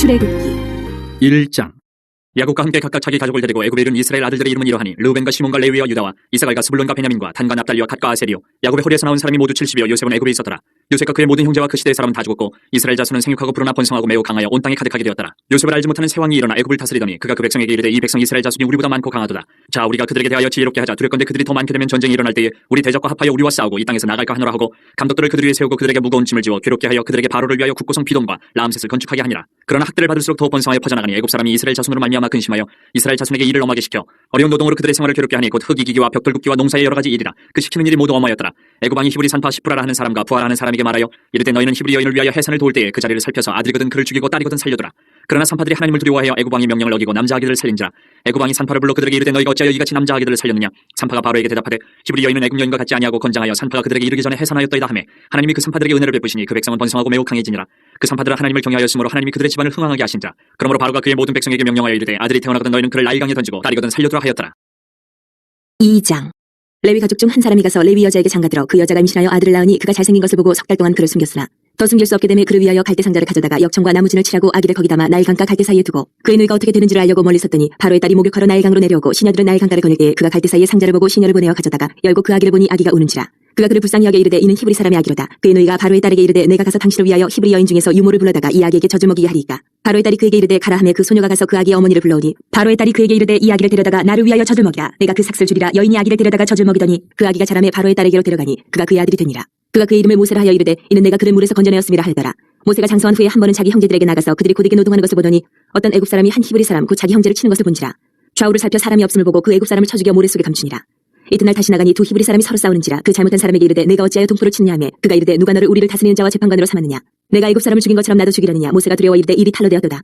출애굽기 1장. 야곱과 함께 각각 자기 가족을 데리고 애굽에 이른 이스라엘 아들들의 이름은 이러하니 르우벤과 시몬과 레위와 유다와 이사갈과 스불론과 베냐민과 단과 납달리와 갓과 아세리요. 야곱의 허리에서 나온 사람이 모두 70이요 요셉은 애굽에 있었더라. 요셉과 그의 모든 형제와 그 시대의 사람은 다 죽었고 이스라엘 자손은 생육하고 불어나 번성하고 매우 강하여 온 땅에 가득하게 되었더라. 요셉을 알지 못하는 새 왕이 일어나 애굽을 다스리더니 그가 그 백성에게 이르되 이 백성 이스라엘 자손이 우리보다 많고 강하도다. 자, 우리가 그들에게 대하여 지혜롭게 하자. 두렵건대 그들이 더 많게 되면 전쟁이 일어날 때에 우리 대적과 합하여 우리와 싸우고 이 땅에서 나갈까 하노라 하고 감독들을 그들 위에 세우고 그들에게 무거운 짐을 지워 괴롭게 하여 그들에게 바로를 위하여 국고성 비돔과 라암셋을 건축하게 하니라. 그러나 학대를 받을수록 더 번성하여 퍼져나가니 애굽 사람이 이스라엘 자손으로 말미암아 근심하여 이스라엘 자손에게 일을 엄하게 시켜 어려운 노동으로 그들의 생활을 괴롭게 하니 곧 흙이기기와 벽돌 굽기와 농사의 여러 가지 일이라. 그 시키는 일이 모두 엄하였더라. 애굽 왕이 히브리 산파 시프라라 하는 사람과 부하라 하는 사람에게 말하여 이르되 너희는 히브리 여인을 위하여 해산을 도울 때에 그 자리를 살펴서 아들이거든 그를 죽이고 딸이거든 살려두라. 그러나 산파들이 하나님을 두려워하여 애굽 왕이 명령을 어기고 남자 아기들을 살린지라. 애굽 왕이 산파를 불러 그들에게 이르되 너희가 어찌하여 이같이 남자 아기들을 살렸느냐. 산파가 바로에게 대답하되 히브리 여인은 애굽 여인과 같지 아니하고 건장하여 산파가 그들에게 이르기 전에 해산하였더이다 하매 하나님이 그 산파들에게 은혜를 베푸시니 그 백성은 번성하고 매우 강해지니라. 그 산파들은 하나님을 경외하였으므로 하나님이 그들의 집안을 흥왕하게 하신지라. 그러므로 바로가 그의 모든 백성에게 명령하여 이르되 아들이 태어나거든 너희는 그를 나일강에 던지고 딸이거든 살려두라 하였더라. 2장 레위 가족 중 한 사람이 가서 레위 여자에게 장가들어 그 여자가 임신하여 아들을 낳으니 그가 잘생긴 것을 보고 석 달 동안 그를 숨겼으나 더 숨길 수 없게 되매 그를 위하여 갈대 상자를 가져다가 역청과 나무진을 칠하고 아기를 거기 담아 나일강가 갈대 사이에 두고 그의 누이가 어떻게 되는지를 알려고 멀리 섰더니 바로의 딸이 목욕하러 나일강으로 내려오고 시녀들은 나일강가를 거닐 때에 그가 갈대 사이에 상자를 보고 시녀를 보내어 가져다가 열고 그 아기를 보니 아기가 우는지라. 그가 그를 불쌍히 여겨 이르되 이는 히브리 사람의 아기로다. 그의 누이가 바로의 딸에게 이르되 내가 가서 당신을 위하여 히브리 여인 중에서 유모를 불러다가 이 아기에게 젖을 먹이게 하리이까. 바로의 딸이 그에게 이르되 가라 하매 그 소녀가 가서 그 아기의 어머니를 불러오니 바로의 딸이 그에게 이르되 이 아기를 데려다가 나를 위하여 젖을 먹이라. 내가 그 삭슬 주리라. 여인이 아기를 데려다가 젖을 먹이더니 그 아기가 자라매 바로의 딸에게로 데려가니 그가 그의 아들이 되니라. 그가 그의 이름을 모세라 하여 이르되 이는 내가 그를 물에서 건져내었음이라 하였더라. 모세가 장성한 후에 한 번은 자기 형제들에게 나가서 그들이 고되게 노동하는 것을 보더니 어떤 애굽 사람이 한 히브리 사람 곧 자기 형제를 치는 것을 본지라. 좌우를 살펴 사람이 없음을 보고 그 애굽 사람을 쳐 죽여 모래 속에 감추니라. 이튿날 다시 나가니 두 히브리 사람이 서로 싸우는지라. 그 잘못한 사람에게 이르되 내가 어찌하여 동포를 치느냐 하매 그가 이르되 누가 너를 우리를 다스리는 자와 재판관으로 삼았느냐. 내가 애굽 사람을 죽인 것처럼 나도 죽이려느냐. 모세가 두려워 이르되 일이 탈로 되었도다.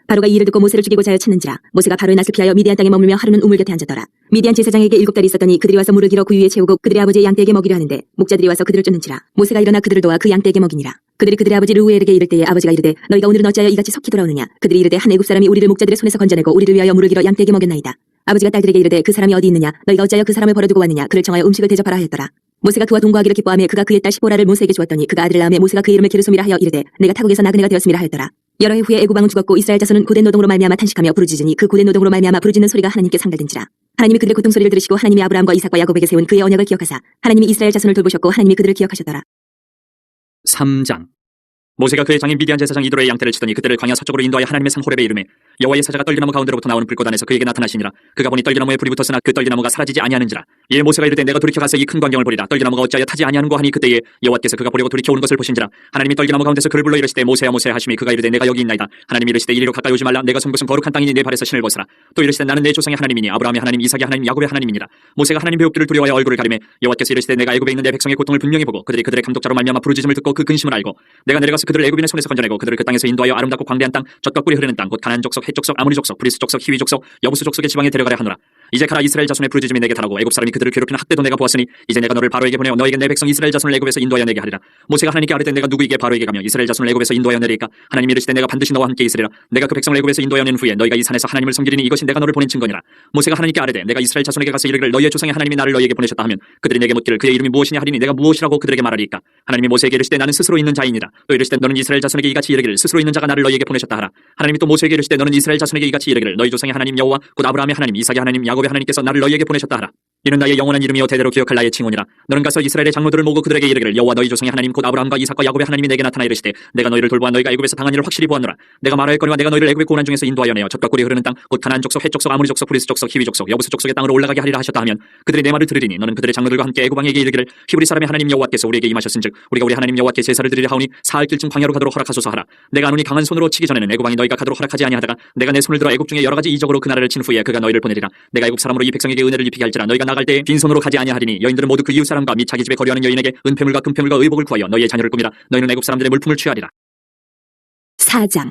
바로가 이 일을 듣고 모세를 죽이고자 하여 찾는지라. 모세가 바로의 낯을 피하여 미디안 땅에 머물며 하루는 우물 곁에 앉았더라. 미디안 제사장에게 7달이 있었더니 그들이 와서 물을 길어 그 위에 채우고 그들의 아버지의 양떼에게 먹이려 하는데 목자들이 와서 그들을 쫓는지라. 모세가 일어나 그들을 도와 그 양떼에게 먹이니라. 그들이 그들의 아버지 르우엘에게 이를 때에 아버지가 이르되 너희가 오늘은 어찌하여 이같이 속히 돌아오느냐. 그들이 이르되 한 애굽 사람이 우리를 목자들의 손에서 건져내고 우리를 위하여 물을 길어 양떼에게 먹였나이다. 아버지가 딸들에게 이르되 그 사람이 어디 있느냐. 너희가 어찌하여 그 사람을 버려두고 왔느냐. 그를 청하여 음식을 대접하라 하였더라. 모세가 그와 동거하기를 기뻐하며 그가 그의 딸 시보라를 모세에게 주었더니 그가 아들을 낳으며 모세가 그 이름을 게르솜이라 하여 이르되 내가 타국에서 나그네가 되었음이라 하였더라. 여러 해 후에 애굽 왕은 죽었고 이스라엘 자손은 고된 노동으로 말미암아 탄식하며 부르짖으니 그 고된 노동으로 말미암아 부르짖는 소리가 하나님께 상달된지라. 하나님이 그들의 고통 소리를 들으시고 하나님이 아브라함과 이삭과 야곱에게 세운 그의 언약을 기억하사 하나님이 이스라엘 자손을 돌보셨고 하나님이 그들을 기억하셨더라. 3장. 모세가 그의 장인 미디안 제사장 이도로의 양떼를 치더니 그들을 광야 서쪽으로 인도하여 하나님의 산 호렙에 이르매 여호와의 사자가 떨기나무 가운데로부터 나오는 불꽃 안에서 그에게 나타나시니라. 그가 보니 떨기나무에 불이 붙었으나 그 떨기나무가 사라지지 아니하는지라. 이에 모세가 이르되 내가 돌이켜 가서 이 큰 광경을 보리라. 떨기나무가 어찌하여 타지 아니하는고 하니 그때에 여호와께서 그가 보려고 돌이켜 오는 것을 보신지라. 하나님이 떨기나무 가운데서 그를 불러 이르시되 모세야 모세야 하시니 그가 이르되 내가 여기 있나이다. 하나님이 이르시되 이리로 가까이 오지 말라. 내가 선 것은 거룩한 땅이니 내 발에서 신을 벗으라. 또 이르시되 나는 내 조상의 하나님이니 아브라함의 하나님 이삭의 하나님 야곱의 하나님이니라. 모세가 하나님 배웁기를 두려워하여 얼굴을 가리매 여호와께서 이르시되 내가 애굽에 있는 내 백성의 고통을 분명히 보고 그들이 그들의 감독자로 말미암아 부르짖음을 듣고 그 근심을 알고 내가 내려가서 그들을 애굽인의 손에서 건져내고 그들을 그 땅에서 인도하여 아름답고 광대한 땅 젖과 꿀이 흐르는 땅 곧 가나안 족속 헷 족속 아모리 족속 브리스 족속 히위 족속 여부수 족속의 지방에 데려가려 하노라. 이제 가라. 이스라엘 자손의 부르짖음이 내게 달하고 애굽 사람이 그들을 괴롭히는 학대도 내가 보았으니 이제 내가 너를 바로에게 보내어 너에게 내 백성 이스라엘 자손을 애굽에서 인도하여 내게 하리라. 모세가 하나님께 아뢰되 내가 누구에게 바로에게 가며 이스라엘 자손을 애굽에서 인도하여 내리까. 하나님이 이르시되 내가 반드시 너와 함께 있으리라. 내가 그 백성을 애굽에서 인도하여 낸 후에 너희가 이 산에서 하나님을 섬기리니 이것이 내가 너를 보낸 증거니라. 모세가 하나님께 아뢰되 내가 이스라엘 자손에게 가서 이르기를 너희의 조상의 하나님이 나를 너희에게 보내셨다 하면 그들이 내게 묻기를 그의 이름이 무엇이냐 하리니 내가 무엇이라고 그들에게 말하리까. 하나님이 모세에게 이르시되 나는 스스로 있는 자이니라. 또 이르시되 너는 이스라엘 자손에게 이같이 이르기를 스스로 있는 자가 나를 너희에게 보내셨다 하라. 하나님이 또 모세에게 이르시되 너는 이스라엘 자손에게 이같이 이르기를 너희 조상의 하나님 여호와 곧 아브라함의 하나님 이삭의 하나님 야곱의 하나님께서 나를 너희에게 보내셨다 하라. 이는 나의 영원한 이름이요 대대로 기억할 나의 칭호니라. 너는 가서 이스라엘의 장로들을 모으고 그들에게 이르기를 여호와 너희 조상의 하나님 곧 아브라함과 이삭과 야곱의 하나님이 내게 나타나 이르시되 내가 너희를 돌보아 너희가 애굽에서 당한 일을 확실히 보았노라. 내가 말하였거니와 내가 너희를 애굽의 고난 중에서 인도하여 내어 젖과 꿀이 흐르는 땅 곧 가나안 족속 헷 족속 아모리 족속 브리스 족속 히위 족속 여부수 족속의 땅으로 올라가게 하리라 하셨다 하면 그들이 내 말을 들으리니 너는 그들의 장로들과 함께 애굽 왕에게 이르기를 히브리 사람의 하나님 여호와께서 우리에게 임하셨은즉 우리가 우리 하나님 여호와께 제사를 드리려 하오니 사흘 길쯤 광야로 가도록 허락하소서 하라. 내가 아노니 강한 손으로 치기 전에는 애굽 왕이 너희가 가도록 허락하지 아니하다가 내가 내 손을 들어 애굽 중에 여러 가지 이적으로 그 나라를 친 후에 그가 너희를 보내리라. 내가 애굽 사람으로 이 백성에게 은혜를 입히게 할지라. 너희가 나갈 때 빈손으로 가지 아니하리니 여인들은 모두 그 이웃 사람과 및 자기 집에 거류하는 여인에게 은폐물과 금폐물과 의복을 구하여 너희의 자녀를 꾸미라. 너희는 애굽 사람들의 물품을 취하리라. 4장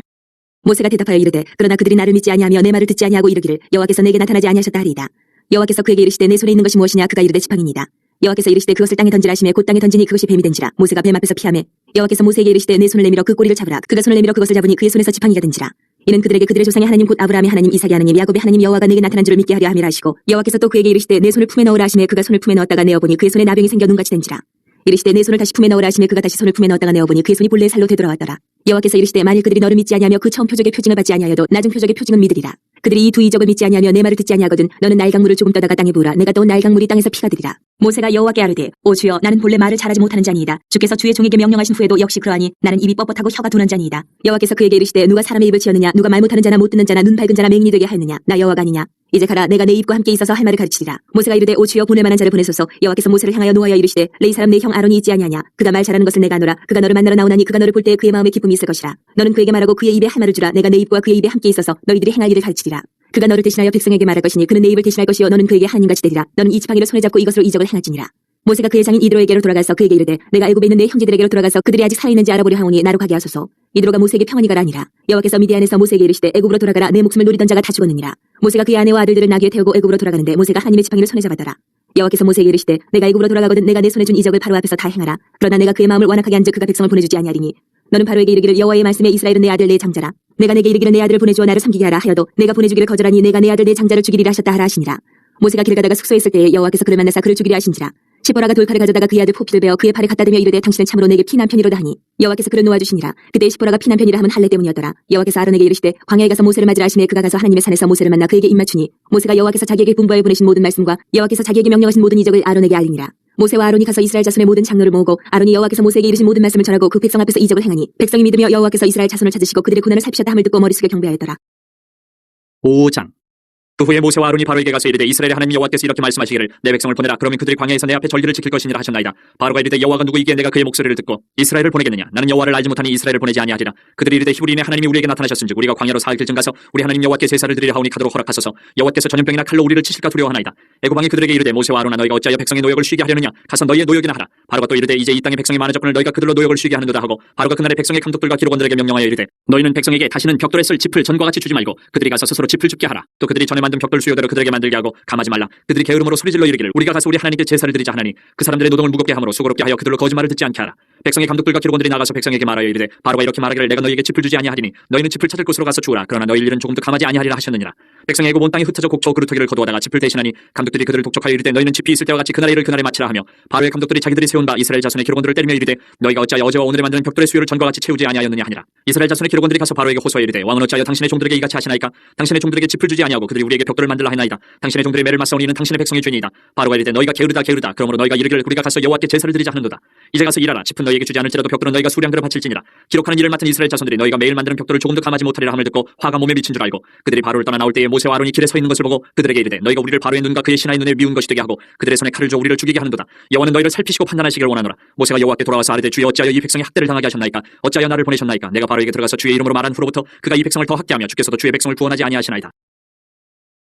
모세가 대답하여 이르되 그러나 그들이 나를 믿지 아니하며 내 말을 듣지 아니하고 이르기를 여호와께서 내게 나타나지 아니하셨다 하리이다. 여호와께서 그에게 이르시되 내 손에 있는 것이 무엇이냐. 그가 이르되 지팡이니이다. 여호와께서 이르시되 그것을 땅에 던지라 하시매 곧 땅에 던지니 그것이 뱀이 된지라. 모세가 뱀 앞에서 피하매 여호와께서 모세에게 이르시되 내 손을 내밀어 그 꼬리를 잡으라. 그가 손을 내밀어 그것을 잡으니 그의 손에서 지팡이가 된지라. 이는 그들에게 그들의 조상의 하나님 곧 아브라함의 하나님 이삭의 하나님 야곱의 하나님 여호와가 내게 나타난 줄을 믿게 하려 함이라 하시고 여호와께서 또 그에게 이르시되 내 손을 품에 넣으라 하시매 그가 손을 품에 넣었다가 내어보니 그의 손에 나병이 생겨 눈같이 된지라. 이르시되 내 손을 다시 품에 넣으라 하시매 그가 다시 손을 품에 넣었다가 내어보니 그의 손이 본래의 살로 되돌아왔더라. 여호와께서 이르시되 만일 그들이 너를 믿지 아니하며 그 처음 표적의 표징을 받지 아니하여도 나중 표적의 표징은 믿으리라. 그들이 이 두 이적을 믿지 아니하며 내 말을 듣지 아니하거든 너는 나의 강물을 조금 떠다가 땅에 부으라. 내가 떠온 나의 강물이 땅에서 피가 되리라. 모세가 여호와께 아뢰되 오 주여 나는 본래 말을 잘하지 못하는 자니이다. 주께서 주의 종에게 명령하신 후에도 역시 그러하니 나는 입이 뻣뻣하고 혀가 둔한 자니이다. 여호와께서 그에게 이르시되 누가 사람의 입을 지었느냐 누가 말 못하는 자나 못 듣는 자나 눈 밝은 자나 맹인이 되게 하였느냐 나 여호와가 아니냐. 이제 가라 내가 내 입과 함께 있어서 할 말을 가르치리라. 모세가 이르되 오 주여 보낼 만한 자를 보내소서. 여호와께서 모세를 향하여 노하여 이르시되 레위 사람 내 형 아론이 있지 아니하냐. 그가 말 잘하는 것을 내가 아노라. 그가 너를 만나러 나오나니 그가 너를 볼 때 그의 마음에 기쁨이 있을 것이라. 너는 그에게 말하고 그의 입에 할 말을 주라. 내가 내 입과 그의 입에 함께 있어서 너희들이 행할 일을 가르치리라. 그가 너를 대신하여 백성에게 말할 것이니 그는 내 입을 대신할 것이요 너는 그에게 하나님같이 되리라. 너는 이 지팡이를 손에 잡고 이것으로 이적을 행할지니라. 모세가 그의 장인 이드로에게로 돌아가서 그에게 이르되 내가 애굽에 있는 내 형제들에게로 돌아가서 그들이 아직 살아있는지 알아보려 하오니 나로 가게 하소서. 이드로가 모세에게 평안히 가라 하니라. 여호와께서 미디안에서 모세에게 이르시되 애굽으로 돌아가라. 내 목숨을 노리던 자가 다 죽었느니라. 모세가 그의 아내와 아들들을 나귀에 태우고 애굽으로 돌아가는데 모세가 하나님의 지팡이를 손에 잡았더라. 여호와께서 모세에게 이르시되 내가 애굽으로 돌아가거든 내가 내 손에 준 이적을 바로 앞에서 다 행하라. 그러나 내가 그의 마음을 완악하게 한즉 그가 백성을 보내주지 아니하리니 너는 바로에게 이르기를 여호와의 말씀에 이스라엘은 내 아들 내 장자라. 내가 내게 이르기를 내 아들을 보내주어 나를 섬기게 하라 하여도 내가 보내주기를 거절하니 내가 내 아들 내 장자를 죽이리라 하셨다 하라 하시니라. 모세가 길 가다가 숙소에 있을 때에 여호와께서 그를 만나사 그를 죽이려 하신지라. 시보라가 돌칼을 가져다가 그의 아들 포피를 베어 그의 팔에 갖다 대며 이르되 당신은 참으로 내게 피 남편이로다 하니 여호와께서 그를 놓아주시니라. 그때 시보라가 피 남편이라 함은 할례 때문이었더라. 여호와께서 아론에게 이르시되 광야에 가서 모세를 맞으라 하시매 그가 가서 하나님의 산에서 모세를 만나 그에게 입맞추니 모세가 여호와께서 자기에게 분부하여 보내신 모든 말씀과 여호와께서 자기에게 명령하신 모든 이적을 아론에게 알리니라. 모세와 아론이 가서 이스라엘 자손의 모든 장로를 모으고 아론이 여호와께서 모세에게 이르신 모든 말씀을 전하고 그 백성 앞에서 이적을 행하니 백성이 믿으며 여호와께서 이스라엘 자손을 찾으시고 그들의 고난을 살피셨다 함을 듣고 머리 숙여 경배하였더라. 5장. 그 후에 모세와 아론이 바로에게 가서 이르되 이스라엘의 하나님 여호와께서 이렇게 말씀하시기를 내 백성을 보내라. 그러면 그들이 광야에서 내 앞에 전리를 지킬 것이니라 하셨나이다. 바로가 이르되 여호와가 누구이기에 내가 그의 목소리를 듣고 이스라엘을 보내겠느냐. 나는 여호와를 알지 못하니 이스라엘을 보내지 아니하리라. 그들이 이르되 히브리인의 하나님이 우리에게 나타나셨은즉 우리가 광야로 사흘 길쯤 가서 우리 하나님 여호와께 제사를 드리려 하오니 가도록 허락하소서. 여호와께서 전염병이나 칼로 우리를 치실까 두려워하나이다. 애굽왕이 그들에게 이르되 모세와 아론아 너희가 어찌하여 백성의 노역을 쉬게 하려느냐. 가서 너희의 노역이나 하라. 바로가 또 이르되 이제 이 땅의 백성이 많아졌거늘 너희가 그들로 노역을 쉬게 하는도다 하고 바로가 그날의 백성의 감독들과 기록원들에게 명령하여 이르되 너희는 백성에게 다시는 벽돌에 쓸 짚을 전과 같이 주지 말고 그들이 가서 스스로 짚을 줍게 하라. 또 그들이 전에 만든 벽돌 수요대로 그들에게 만들게 하고 감하지 말라. 그들이 게으름으로 소리질러 이르기를 우리가 가서 우리 하나님께 제사를 드리자 하나니 그 사람들의 노동을 무겁게 함으로 수고롭게 하여 그들로 거짓말을 듣지 않게 하라. 백성의 감독들과 기록원들이 나가서 백성에게 말하여 이르되 바로가 이렇게 말하기를 내가 너희에게 짚을 주지 아니하리니 너희는 짚을 찾을 곳으로 가서 주우라. 그러나 너희 일은 조금도 감하지 아니하리라 하셨느니라. 백성의 애굽 온 땅에 흩어져 곡초 그루터기를 거두어다가 짚을 대신하니 감독들이 그들을 독촉하여 이르되 너희는 짚이 있을 때와 같이 그날의 일을 그날에 마치라 하며 바로의 감독들이 자기들이 세운 바 이스라엘 자손의 기록원들을 때리며 이르되 너희가 어찌하여 어제와 오늘에 만드는 벽돌의 수요를 전과 같이 채우지 아니하였느냐 하니라. 이스라엘 자손의 기록원들이 가서 바로에게 호소하여 이르되 왕은 어찌하여 당신의 종들에게 이같이 하시나이까. 당신의 종들에게 짚을 주지 아니하고 그들이 우리에게 벽돌을 만들라 하나이다. 당신의 종들의 매를 맞사오니 이는 당신의 백성의 죄니이다. 바로가 이르되 너희가 게으르다 게으르다. 그러므로 너희가 이르기를 우리가 가서 여호와께 제사를 드리자 하는도다. 이제 가서 일하라. 짚은 너희에게 주지 않을지라도 벽돌은 너희가 수량 그릇 바칠지니라. 기록하는 일을 맡은 이스라엘 자손들이 너희가 매일 만드는 벽돌을 조금도 감하지 못하리라 함을 듣고 화가 몸에 미친 줄 알고 그들이 바로를 떠나 나올 때에 모세와 아론이 길에 서 있는 것을 보고 그들에게 이르되 너희가 우리를 바로의 눈과 그의 신하의 눈에 미운 것이 되게 하고 그들의 손에 칼을 줘 우리를 죽이게 하는도다. 여호와는 너희를 살피시고 판단하시기를 원하노라. 모세가 여호와께 돌아와서 아뢰되 주여 어찌하여 이 백성이 학대를 당하게 하셨나이까. 어찌하여 나를 보내셨나이까. 내가 바로에게 들어가서 주의 이름으로 말한 후로부터 그가 이 백성을 더 학대하며 주께서도 주의 백성을 구원하지 아니하시나이다.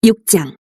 6장.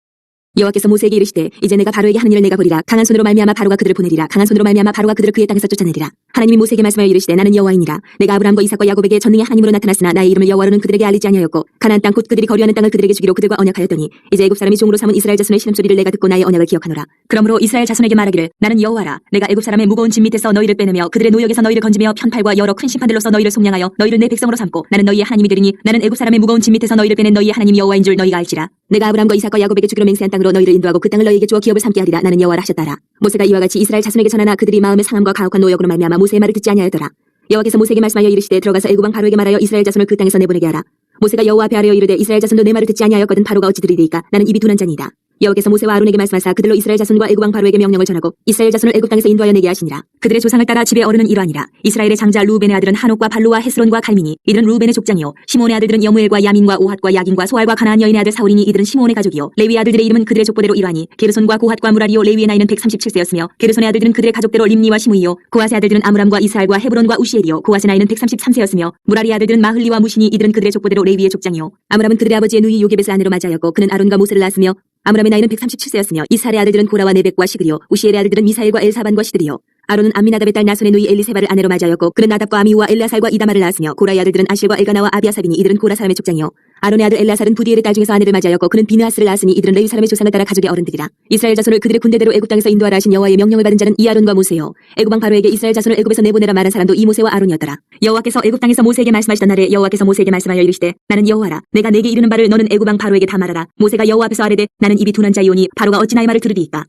여호와께서 모세에게 이르시되 이제 내가 바로에게 하는 일을 내가 보리라. 강한 손으로 말미암아 바로가 그들을 보내리라. 강한 손으로 말미암아 바로가 그들을 그의 땅에서 쫓아내리라. 하나님이 모세에게 말씀하여 이르시되 나는 여호와이니라. 내가 아브라함과 이삭과 야곱에게 전능의 하나님으로 나타났으나 나의 이름을 여호와로는 그들에게 알리지 아니하였고 가나안 땅 곧 그들이 거류하는 땅을 그들에게 주기로 그들과 언약하였더니 이제 애굽 사람이 종으로 삼은 이스라엘 자손의 신음소리를 내가 듣고 나의 언약을 기억하노라. 그러므로 이스라엘 자손에게 말하기를 나는 여호와라. 내가 애굽 사람의 무거운 짐 밑에서 너희를 빼내며 그들의 노역에서 너희를 건지며 편팔과 여러 큰 심판들로서 너희를 속량하여 너희를 내 백성으로 삼고 나는 너희의 하나님이 되리니 나는 애굽 사람의 무거운 짐 밑에서 너희를 빼낸 너희의 하나님 여호와인 줄 너희가 알지라. 내가 아브라함과 이삭과 야곱에게 주기로 맹세한 땅으로 너희를 인도하고 그 땅을 너희에게 주어 기업을 삼게 하리라. 나는 여호와라 하셨다라. 모세가 이와 같이 이스라엘 자손에게 전하나 그들이 마음의 상함과 가혹한 노역으로 말미암아 모세의 말을 듣지 아니하였더라. 여호와께서 모세에게 말씀하여 이르시되 들어가서 애굽 왕 바로에게 말하여 이스라엘 자손을 그 땅에서 내보내게 하라. 모세가 여호와 앞에 아뢰어 이르되 이스라엘 자손도 내 말을 듣지 아니하였거든 바로가 어찌 들으리이까. 나는 입이 둔한 자니이다. 여호와께서 모세와 아론에게 말씀하사 그들로 이스라엘 자손과 애굽 왕 바로에게 명령을 전하고 이스라엘 자손을 애굽 땅에서 인도하여 내게 하시니라. 그들의 조상을 따라 집의 어른은 이러하니라. 이스라엘의 장자 루벤의 아들은 한옥과 발루와 헤스론과 갈미니 이들은 루벤의 족장이요. 시몬의 아들들은 여무엘과 야민과 오핫과 야긴과 소알과 가나안 여인의 아들 사울이니 이들은 시몬의 가족이요. 레위 아들들의 이름은 그들의 족보대로 이러하니 게르손과 고핫과 무라리요. 레위의 나이는 137세였으며 게르손의 아들들은 그들의 가족대로 림니와 시므이요. 고핫의 아들들은 아므람과 이스라엘과 헤브론과 우시엘이요. 고핫의 나이는 133세였으며 무라리의 아들들은 마흘리와 무시니 이들은 그들의 족보대로 레위의 족장이요. 아므람은 그들의 아버지의 누이 요게벳의 아내로 맞이하였고 그는 아론과 모세를 낳았으며 아므람의 나이는 137세였으며 이스라엘의 아들들은 고라와 네벡과 시그리요. 우시엘의 아들들은 미사엘과 엘사반과 시드리요. 아론은 암미나답의 딸 나손의 누이 엘리세바를 아내로 맞이하였고 그는 나답과 아미우와 엘라살과 이다마를 낳았으며 고라의 아들들은 아실과 엘가나와 아비아삽이니 이들은 고라 사람의 족장이요. 아론의 아들 엘라살은 부디엘의 딸 중에서 아내를 맞이하였고 그는 비느하스를 낳았으니 이들은 레위 사람의 조상을 따라 가족의 어른들이라. 이스라엘 자손을 그들의 군대대로 애굽 땅에서 인도하라 하신 여호와의 명령을 받은 자는 이 아론과 모세요. 애굽 왕 바로에게 이스라엘 자손을 애굽에서 내보내라 말한 사람도 이 모세와 아론이었더라. 여호와께서 애굽 땅에서 모세에게 말씀하시던 날에 여호와께서 모세에게 말씀하여 이르시되 나는 여호와라. 내가 내게 이르는 바를 너는 애굽 왕 바로에게 다 말하라. 모세가 여호와 앞에서 아뢰되 나는 입이 둔한 자이오니 바로가 어찌 나의 말을 들으리이까.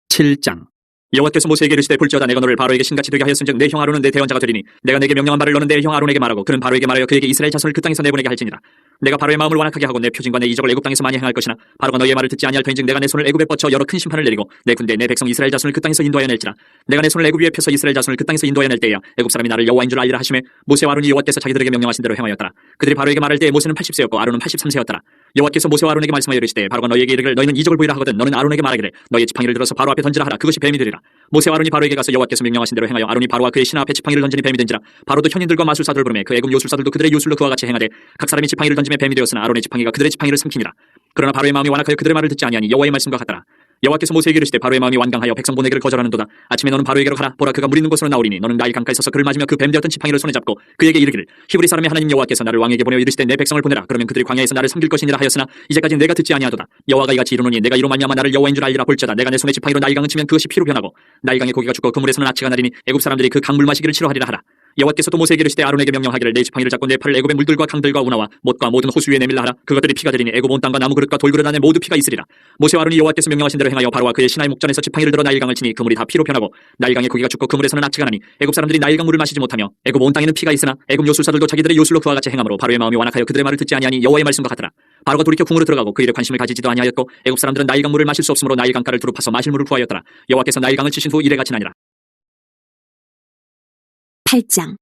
7장. 여호와께서 모세에게 이르시되 볼지어다 내가 너를 바로에게 신같이 되게 하였은즉 내 형 아론은 내 대언자가 되리니 내가 내게 명령한 바를 너는 내 형 아론에게 말하고 그는 바로에게 말하여 그에게 이스라엘 자손을 그 땅에서 내보내게 할지니라. 내가 바로의 마음을 완악하게 하고 내 표징과 내 이적을 애굽 땅에서 많이 행할 것이나 바로가 너희의 말을 듣지 아니할 터인즉 내가 내 손을 애굽에 뻗쳐 여러 큰 심판을 내리고 내 군대 내 백성 이스라엘 자손을 그 땅에서 인도하여 낼지라. 내가 내 손을 애굽 위에 펴서 이스라엘 자손을 그 땅에서 인도하여 낼 때야 애굽 사람이 나를 여호와인 줄 알리라 하시매 모세와 아론이 여호와께서 자기들에게 명령하신 대로 행하였더라. 그들이 바로에게 말할 때에 모세는 80세였고 아론은 83세였더라. 여호와께서 모세와 아론에게 말씀하여 이르시되 바로가 너희에게 이르기를 너희는 이적을 보이라 하거든 너는 아론에게 말하기를 너희의 지팡이를 들어서 바로 앞에 던지라 하라. 그것이 뱀이 되리라. 모세와 아론이 바로에게 가서 여호와께서 명령하신 대로 행하여 아론이 바로와 그의 신하 앞에 지팡이를 던지니 뱀이 된지라. 바로도 현인들과 마술사들을 부르매 그 애굽 요술사들도 그들의 요술로 그와 같이 행하되 각 사람이 지팡이를 던지며 뱀이 되었으나 아론의 지팡이가 그들의 지팡이를 삼키니라. 그러나 바로의 마음이 완악하여 그들의 말을 듣지 아니하니 여호와의 말씀과 같더라. 여호와께서 모세에게 이르시되 바로의 마음이 완강하여 백성 보내기를 거절하는도다. 아침에 너는 바로에게로 가라. 보라 그가 물 있는 곳으로 나오리니 너는 나일 강가에 서서 그를 맞으며 그 뱀 되었던 지팡이를 손에 잡고 그에게 이르기를 히브리 사람의 하나님 여호와께서 나를 왕에게 보내어 이르시되 내 백성을 보내라. 그러면 그들이 광야에서 나를 섬길 것이니라 하였으나 이제까지 내가 듣지 아니하도다. 여호와가 이같이 이르노니 내가 이로 말미암아 나를 여호와인 줄 알리라. 볼지어다 내가 내 손에 지팡이로 나일강을 치면 그것이 피로 변하고 나일강의 고기가 죽고 그물에서는 아치가 나리니 애굽 사람들이 그 강물 마시기를 싫어하리라 하라. 여호와께서도 모세에게 이르시되 아론에게 명령하기를 내 지팡이를 잡고 내 팔을 애굽의 물들과 강들과 운하와 못과 모든 호수 위에 내밀라 하라. 그것들이 피가 되리니 애굽 온 땅과 나무 그릇과 돌그릇 안에 모두 피가 있으리라. 모세와 아론이 여호와께서 명령하신 대로 행하여 바로와 그의 신하의 목전에서 지팡이를 들어 나일강을 치니 그물이 다 피로 변하고 나일강의 고기가 죽고 그물에서는 아치가 나니 애굽 사람들이 나일강 물을 마시지 못하며 애굽 온 땅에는 피가 있으나 애굽 요술사들도 자기들의 요술로 그와 같이 행함으로 바로의 마음이 완악하여 그들의 말을 듣지 아니하니 여호와의 말씀과 같더라. 바로가 돌이켜 궁으로 들어가고 그 일에 관심을 가지지도 아니하였고 애굽 사람들은 나일강 물을 마실 수 없으므로 나일강가를 두루 파서 마실 물을 구하였더라. 여호와께서 나일강을 치신 후 이래 같이 나니라. 8장.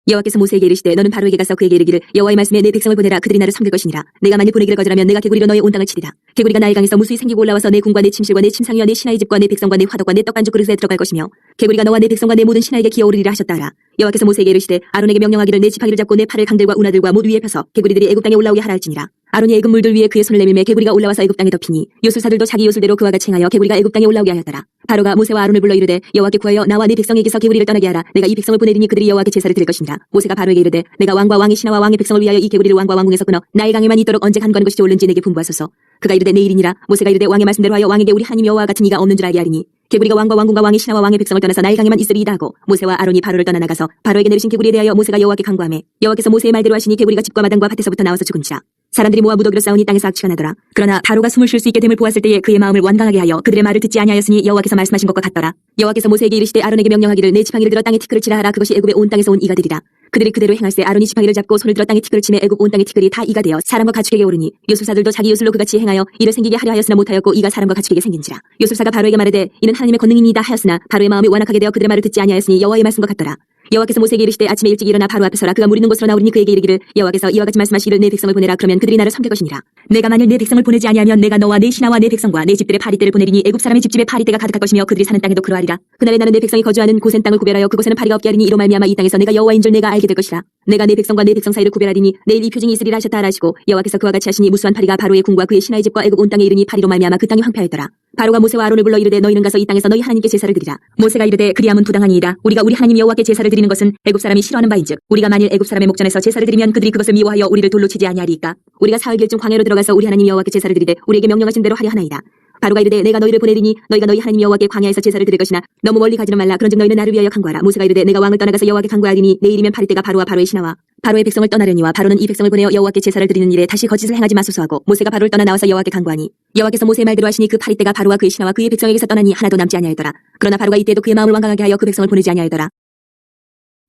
여호와께서 모세에게 이르시되 너는 바로에게 가서 그에게 이르기를 여호와의 말씀에 내 백성을 보내라. 그들이 나를 섬길 것이니라. 내가 만일 보내기를 거절하면 내가 개구리로 너의 온 땅을 치리라. 개구리가 나일강에서 무수히 생기고 올라와서 내 궁과 내 침실과 내 침상위와 내 신하의 집과 내 백성과 내 화덕과 내 떡반죽 그릇에 들어갈 것이며 개구리가 너와 내 백성과 내 모든 신하에게 기어오르리라 하셨다 하라. 여호와께서 모세에게 이르시되 아론에게 명령하기를 내 지팡이를 잡고 내 팔을 강들과 운하들과 모두 위에 펴서 개구리들이 애굽 땅에 올라오게 하라 할지니라. 아론이 애굽 물들 위에 그의 손을 내밀매 개구리가 올라와서 애굽 땅에 덮이니 요술사들도 자기 요술대로 그와 같이 행하여 개구리가 애굽 땅에 올라오게 하였더라. 바로가 모세와 아론을 불러 이르되 여호와께 구하여 나와 네 백성에게서 개구리를 떠나게 하라. 내가 이 백성을 보내리니 그들이 여호와께 제사를 드릴 것이니라. 모세가 바로에게 이르되 내가 왕과 왕의 신하와 왕의 백성을 위하여 이 개구리를 왕과 왕궁에서 끊어 나일강에만 있도록 언제 간거는 것이 좋을는지 내게 분부하소서. 그가 이르되 내일이니라. 모세가 이르되 왕의 말씀대로 하여 왕에게 우리 하나님 여호와 같은 이가 없는 줄 알게 하리니 개구리가 왕과 왕궁과 왕의 신하와 왕의 백성을 떠나서 나일강에만 있으리이다 하고 모세와 아론이 바로를 떠나 나가서 바로에게 내리신 개구리에 대하여 모세가 여호와께 간구하매 여호와께서 모세의 말대로 하시니 개구리가 집과 마당과 밭에서부터 나와서 죽은지라. 사람들이 모아 무더기로 싸우니 땅에서 악취가 나더라. 그러나 바로가 숨을 쉴 수 있게 됨을 보았을 때에 그의 마음을 완강하게 하여 그들의 말을 듣지 아니하였으니 여호와께서 말씀하신 것과 같더라. 여호와께서 모세에게 이르시되 아론에게 명령하기를 내 지팡이를 들어 땅에 티끌을 치라 하라. 그것이 애굽의 온 땅에서 온 이가 되리라. 그들이 그대로 행할세 아론이 지팡이를 잡고 손을 들어 땅에 티끌을 치매 애굽 온 땅의 티끌이 다 이가 되어 사람과 가축에게 오르니 요술사들도 자기 요술로 그같이 행하여 이를 생기게 하려 하였으나 못하였고 이가 사람과 가축에게 생긴지라. 요술사가 바로에게 말하되 이는 하나님의 권능이니이다 하였으나 바로의 마음이 완악하게 되어 그들의 말을 듣지 아니하였으니 여호와의 말씀과 같더라. 여호와께서 모세에게 이르시되 아침에 일찍 일어나 바로 앞에 서라. 그가 물 있는 곳으로 나오리니 그에게 이르기를 여호와께서 이와 같이 말씀하시기를 내 백성을 보내라. 그러면 그들이 나를 섬길 것이니라. 내가 만일 내 백성을 보내지 아니하면 내가 너와 내 신하와 내 백성과 내 집들의 파리떼를 보내리니 애굽 사람의 집집에 파리떼가 가득할 것이며 그들이 사는 땅에도 그러하리라. 그날에 나는 내 백성이 거주하는 고센 땅을 구별하여 그곳에는 파리가 없게 하리니 이로 말미암아 이 땅에서 내가 여호와인 줄 내가 알게 될 것이라. 내가 내 백성과 내 백성 사이를 구별하리니 내일 이 표징이 있으리라 하셨다 하시고 여호와께서 그와 같이 하시니 무수한 파리가 바로의 궁과 그의 신하의 집과 애굽 온 땅에 이르니 파리로 말미암아 그 땅이 황폐하였더라. 바로가 모세와 아론을 불러 이르되 너희는 가서 이 땅에서 너희 하나님께 제사를 드리라. 모세가 이르되 그리함은 부당하니이다. 우리가 우리 하나님 여호와께 제사를 드리는 것은 애굽 사람이 싫어하는 바인즉 우리가 만일 애굽 사람의 목전에서 제사를 드리면 그들이 그것을 미워하여 우리를 돌로 치지 아니하리이까. 우리가 사흘길중 광야로 들어가서 우리 하나님 여호와께 제사를 드리되 우리에게 명령하신 대로 하려 하나이다. 바로가 이르되 내가 너희를 보내리니 너희가 너희 하나님 여호와께 광야에서 제사를 드릴 것이나 너무 멀리 가지는 말라. 그런즉 너희는 나를 위하여 간구하라. 모세가 이르되 내가 왕을 떠나가서 여호와께 간구하리니 내일이면 파리떼가 바로와 바로의 신하와 바로의 백성을 떠나려니와 바로는 이 백성을 보내어 여호와께 제사를 드리는 일에 다시 거짓을 행하지 마소서 하고 모세가 바로를 떠나 나와서 여호와께 간구하니 여호와께서 모세의 말대로 하시니 그 파리떼가 바로와 그의 신하와 그의 백성에게서 떠나니 하나도 남지 아니하였더라. 그러나 바로가 이때도 그의 마음을 완강하게 하여 그 백성을 보내지 아니하였더라.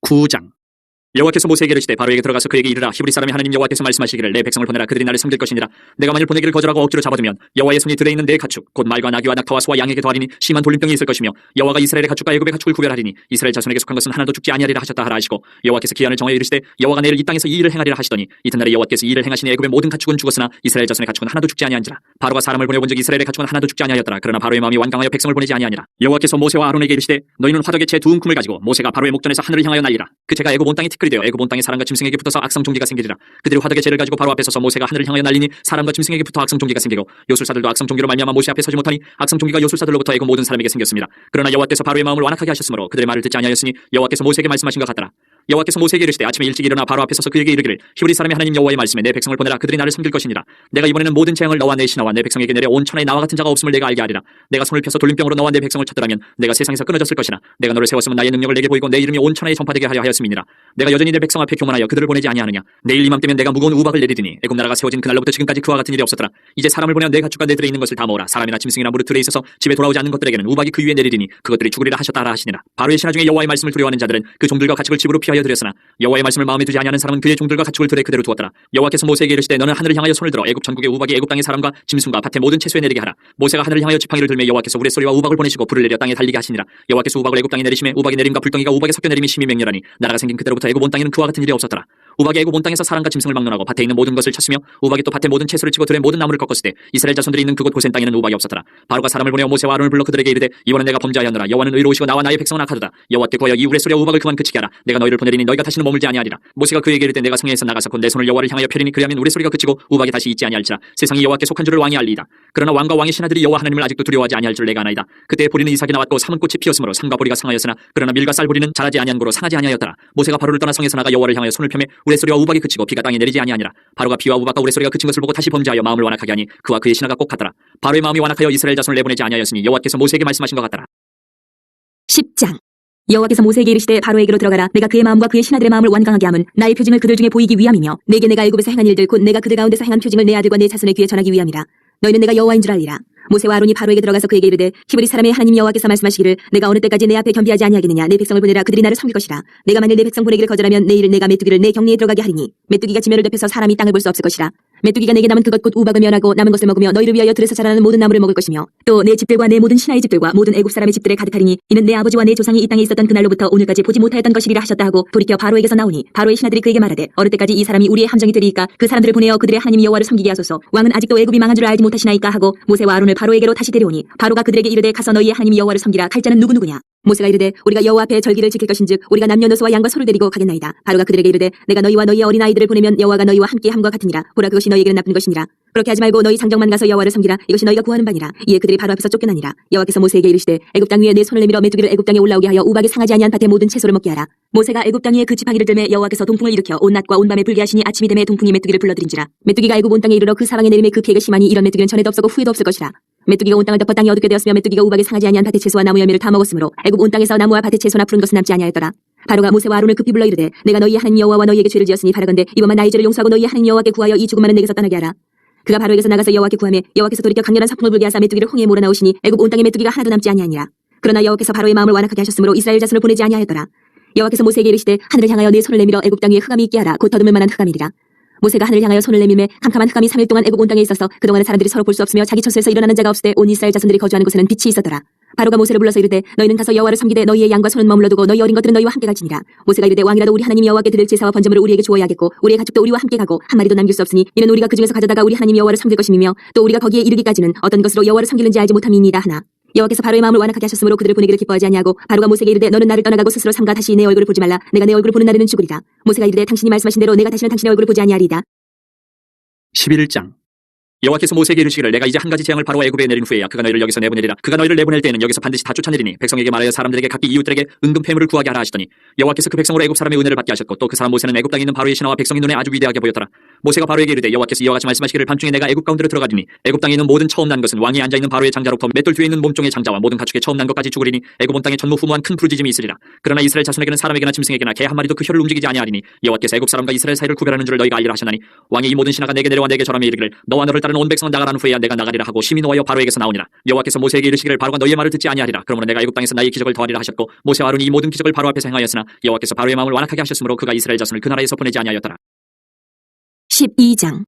9장. 여호와께서 모세에게 이르시되 바로에게 들어가서 그에게 이르라. 히브리 사람이 하나님 여호와께서 말씀하시기를 내 백성을 보내라. 그들이 나를 섬길 것이니라. 내가 만일 보내기를 거절하고 억지로 잡아두면 여호와의 손이 들에 있는 내 가축 곧 말과 나귀와 낙타와 소와 양에게 더하리니 심한 돌림병이 있을 것이며 여호와가 이스라엘의 가축과 애굽의 가축을 구별하리니 이스라엘 자손에게 속한 것은 하나도 죽지 아니하리라 하셨다 하라 하시고 여호와께서 기한을 정하여 이르시되 여호와가 내일 이 땅에서 이 일을 행하리라 하시더니 이튿날에 여호와께서 이 일을 행하시니 애굽의 모든 가축은 죽었으나 이스라엘 자손의 가축은 하나도 죽지 아니한지라. 바로가 사람을 보내본즉 이스라엘의 가축은 하나도 죽지 아니하였더라. 그러나 바로의 마음이 완강하여 백성을 보내지 아니하니라. 여호와께서 모세와 아론에게 이르시되 너희는 화덕에 채 두 움큼을 가지고 모세가 바로의 목전에서 하늘을 향하여 날리라. 그 채가 애굽 온 땅에 티끌이 되어 애굽 온 땅의 사람과 짐승에게 붙어서 악성 종기가 생기리라. 그들이 화덕의 채를 가지고 바로 앞에 서서 모세가 하늘을 향하여 날리니 사람과 짐승에게 붙어 악성 종기가 생기고 요술사들도 악성 종기로 말미암아 모세 앞에 서지 못하니 악성 종기가 요술사들로부터 애굽 모든 사람에게 생겼습니다. 그러나 여호와께서 바로의 마음을 완악하게 하셨으므로 그들의 말을 듣지 아니하였으니 여호와께서 모세에게 말씀하신 것 같더라. 여호와께서 모세에게 이르시되 아침에 일찍 일어나 바로 앞에 서서 그에게 이르기를 히브리 사람의 하나님 여호와의 말씀에 내 백성을 보내라. 그들이 나를 섬길 것이니라. 내가 이번에는 모든 재앙을 너와 내 신하와 내 백성에게 내려 온 천하에 나와 같은 자가 없음을 내가 알게 하리라. 내가 손을 펴서 돌림병으로 너와 내 백성을 쳤더라면 내가 세상에서 끊어졌을 것이나 내가 너를 세웠으면 나의 능력을 내게 보이고 내 이름이 온 천하에 전파되게 하려 하였음이니라. 내가 여전히 내 백성 앞에 교만하여 그들을 보내지 아니하느냐. 내일 이맘때면 내가 무거운 우박을 내리리니 애굽 나라가 세워진 그날로부터 지금까지 그와 같은 일이 없었더라. 이제 사람을 보내어 내 가축과 내 들에 있는 것을 다 모으라. 사람이나 짐승이나 무릇 들에 있어서 집에 돌아오지 않는 것들에게는 우박이 그 위에 내리리니 그것들이 죽으리라 하셨다라 하시니라. 바로의 신하 중에 여호와의 말씀을 두려워하는 자들은 그 종들과 가축을 집으로 피하여 드렸으나 여호와의 말씀을 마음에 두지 아니하는 사람은 그의 종들과 가축을 들에 그대로 두었더라. 여호와께서 모세에게 이르시되 너는 하늘을 향하여 손을 들어 애굽 전국의 우박이 애굽 땅의 사람과 짐승과 밭의 모든 채소에 내리게 하라. 모세가 하늘을 향하여 지팡이를 들매 여호와께서 우레소리와 우박을 보내시고 불을 내려 땅에 달리게 하시니라. 여호와께서 우박을 애굽 땅에 내리심에 우박이 내림과 불덩이가 우박에 섞여 내림이 심히 맹렬하니 나라가 생긴 그때로부터 애굽 온 땅에는 그와 같은 일이 없었더라. 우박이 애굽 온 땅에서 사람과 짐승을 막론하고 밭에 있는 모든 것을 쳤으며 우박이 또 밭의 모든 채소를 치고 들의 모든 나무를 꺾었을 때 이스라엘 자손들이 있는 그곳 고센 땅에는 우박이 없었더라. 바로가 사람을 보내어 모세와 아론을 불러 그들에게 이르되 이번은 내가 범죄하였노라. 여호와는 의로우시고 나와 나의 백성은 악하도다. 여호와께 구하여 이 우레소리와 우박을 그만 그치게 하라. 내가 너희를 보내리니 너희가 다시는 머물지 아니하리라. 모세가 그에게 이르되 내가 성에서 나가서 곧 내 손을 여호와를 향하여 펴리니 그리하면 우레소리가 그치고 우박이 다시 있지 아니할지라. 세상이 여호와께 속한 줄을 왕이 알리이다. 그러나 왕과 왕의 신하들이 여호와 하나님을 아직도 두려워하지 아니할 줄 내가 아나이다. 그때 보리는 이삭이 나왔고 삼은 꽃이 피었으므로 삼과 보리가 상하였으나 그러나 밀과 쌀 보리는 자라지 아니한 고로 상하지 아니하였더라. 모세가 바로를 떠나 성에서 나가 여호와를 향하여 손을 펴매 우레소리와 우박이 그치고 비가 땅에 내리지 아니하니라. 바로가 비와 우박과 우레소리가 그친 것을 보고 다시 범죄하여 마음을 완악하게 하니 그와 그의 신하가 꼭 같더라. 바로의 마음이 완악하여 이스라엘 자손을 내보내지 아니하였으니 여호와께서 모세에게 말씀하신 것 같더라. 10장. 여호와께서 모세에게 이르시되 바로에게로 들어가라. 내가 그의 마음과 그의 신하들의 마음을 완강하게 함은 나의 표징을 그들 중에 보이기 위함이며 내게 내가 애굽에서 행한 일들 곧 내가 그들 가운데서 행한 표징을 내 아들과 내 자손의 귀에 전하기 위함이라. 너희는 내가 여호와인 줄 알리라. 모세와 아론이 바로에게 들어가서 그에게 이르되 히브리 사람의 하나님 여호와께서 말씀하시기를 내가 어느 때까지 내 앞에 겸비하지 아니하겠느냐. 내 백성을 보내라. 그들이 나를 섬길 것이라. 내가 만일 내 백성 보내기를 거절하면 내일 내가 메뚜기를 내 격리에 들어가게 하리니 메뚜기가 지면을 덮여서 사람이 땅을 볼 수 없을 것이라. 메뚜기가 내게 남은 그것 곧 우박을 면하고 남은 것을 먹으며 너희를 위하여 들에서 자라는 모든 나무를 먹을 것이며 또 내 집들과 내 모든 신하의 집들과 모든 애굽 사람의 집들에 가득하리니 이는 내 아버지와 내 조상이 이 땅에 있었던 그날로부터 오늘까지 보지 못하였던 것이리라 하셨다 하고 돌이켜 바로에게서 나오니 바로의 신하들이 그에게 말하되 어느 때까지 이 사람이 우리의 함정이 되리이까. 그 사람들을 보내어 그들의 하나님 여호와를 섬기게 하소서. 왕은 아직도 애굽이 망한 줄 알지 못하시나이까 하고 모세와 아론을 바로에게로 다시 데려오니 바로가 그들에게 이르되 가서 너희의 하나님 여호와를 섬기라. 갈 자는 누구누구냐. 모세가 이르되 우리가 여호와 앞에 절기를 지킬 것인즉 우리가 남녀노소와 양과 소를 데리고 가겠나이다. 바로가 그들에게 이르되 내가 너희와 너희의 어린 아이들을 보내면 여호와가 너희와 함께 함과 같으니라. 보라 그것이 너희에게는 나쁜 것이니라. 그렇게 하지 말고 너희 장정만 가서 여호와를 섬기라. 이것이 너희가 구하는 바니라. 이에 그들이 바로 앞에서 쫓겨나니라. 여호와께서 모세에게 이르시되 애굽 땅 위에 내 손을 내밀어 메뚜기를 애굽 땅에 올라오게 하여 우박이 상하지 아니한 밭의 모든 채소를 먹게 하라. 모세가 애굽 땅 위에 그 지팡이를 들매 여호와께서 동풍을 일으켜 온 낮과 온 밤에 불게 하시니 아침이 되매 동풍이 메뚜기를 불러들인지라. 메뚜기가 애굽 온 땅에 이르러 그 사방에 내림에 그 피해가 심하니 이런 메뚜기는 전에도 없었고 후에도 없을 것이라. 메뚜기가 온 땅을 덮어 땅이 어둡게 되었으며 메뚜기가 우박이 상하지 아니한 밭의 채소와 나무 열매를 다 먹었으므로 애굽 온 땅에서 나무와 밭의 채소나 푸른 것은 남지 아니하였더라. 바로가 모세와 아론을 급히 불러 이르되 내가 너희의 하나님 여호와와 너희에게 죄를 지었으니 바라건대 이번만 나의 죄를 용서하고 너희의 하나님 여호와께 구하여 이 죽음 많은 내게서 떠나게 하라. 그가 바로에게서 나가서 여호와께 구하매 여호와께서 돌이켜 강렬한 사풍을 불게 하사 메뚜기를 홍해에 몰아넣으시니 애굽 온 땅에 메뚜기가 하나도 남지 아니하니라. 그러나 여호와께서 바로의 마음을 완악하게 하셨으므로 이스라엘 자손을 보내지 아니하였더라. 여호와께서 모세에게 이르시되 하늘을 향하여 네 손을 내밀어 애굽 땅 위에 흑암이 있게 하라. 곧 더듬을 만한 흑암이리라. 모세가 하늘을 향하여 손을 내밀매 캄캄한 흑암이 3일 동안 애굽 온 땅에 있어서 그동안은 사람들이 서로 볼 수 없으며 자기 처소에서 일어나는 자가 없을 때 온 이스라엘 자손들이 거주하는 곳에는 빛이 있었더라. 바로가 모세를 불러서 이르되 너희는 가서 여호와를 섬기되 너희의 양과 소는 머물러두고 너희 어린 것들은 너희와 함께 갈지니라. 모세가 이르되 왕이라도 우리 하나님 여호와께 드릴 제사와 번제물을 우리에게 주어야겠고 우리의 가축도 우리와 함께 가고 한 마리도 남길 수 없으니 이는 우리가 그중에서 가져다가 우리 하나님 여호와를 섬길 것임이며 또 우리가 거기에 이르기까지는 어떤 것으로 여호와를 섬기는지 알지 못함이니이다 하나. 여호와께서 바로의 마음을 완악하게 하셨으므로 그들을 보내기를 기뻐하지 아니하고 바로가 모세에게 이르되 너는 나를 떠나가고 스스로 삼가 다시 내 얼굴을 보지 말라. 내가 내 얼굴을 보는 날에는 죽으리라. 모세가 이르되 당신이 말씀하신 대로 내가 다시는 당신의 얼굴을 보지 아니하리이다. 11장. 여호와께서 모세에게 이르시기를 내가 이제 한 가지 재앙을 바로와 애굽에 내린 후에야 그가 너희를 여기서 내보내리라. 그가 너희를 내보낼 때에는 여기서 반드시 다 쫓아내리니 백성에게 말하여 사람들에게 각기 이웃들에게 은금 폐물을 구하게 하라 하시더니 여호와께서 그 백성으로 애굽 사람의 은혜를 받게 하셨고 또 그 사람 모세는 애굽 땅에 있는 바로의 신하와 백성의 눈에 아주 위대하게 보였더라. 모세가 바로에게 이르되 여호와께서 이와 같이 말씀하시기를 밤중에 내가 애굽 가운데로 들어가리니 애굽 땅에 있는 모든 처음 난 것은 왕이 앉아있는 바로의 장자로부터 맷돌 뒤에 있는 몸종의 장자와 모든 가축의 처음 난 것까지 죽으리니 애굽 온 땅에 전무후무한 큰 부르짖음이 있으리라. 그러나 이스라엘 자손에게는 사람에게나 짐승에게나 개 한 마리도 그 혀를 움직이지 아니하리니 여호와께서 애굽 사람과 이스라엘 사이를 구별하는 줄을 너희가 알리라 하셨나니 왕이 이 모든 신하가 내게 내려와 내게 절하며 이르기를 너와 너를 따르는 온 백성은 나가라는 후에야 내가 나가리라 하고 심히 노하여 바로에게서 나오니라. 여호와께서 모세에게 이르시기를 바로가 너희의 말을 듣지 아니하리라. 그러므로 내가 애굽 땅에서 나의 기적을 더하리라 하셨고 모세와 아론이 이 모든 기적을 바로 앞에서 행하였으나 여호와께서 바로의 마음을 완악하게 하셨으므로 그가 이스라엘 자손을 그 나라에서 보내지 아니하였더라. 12장.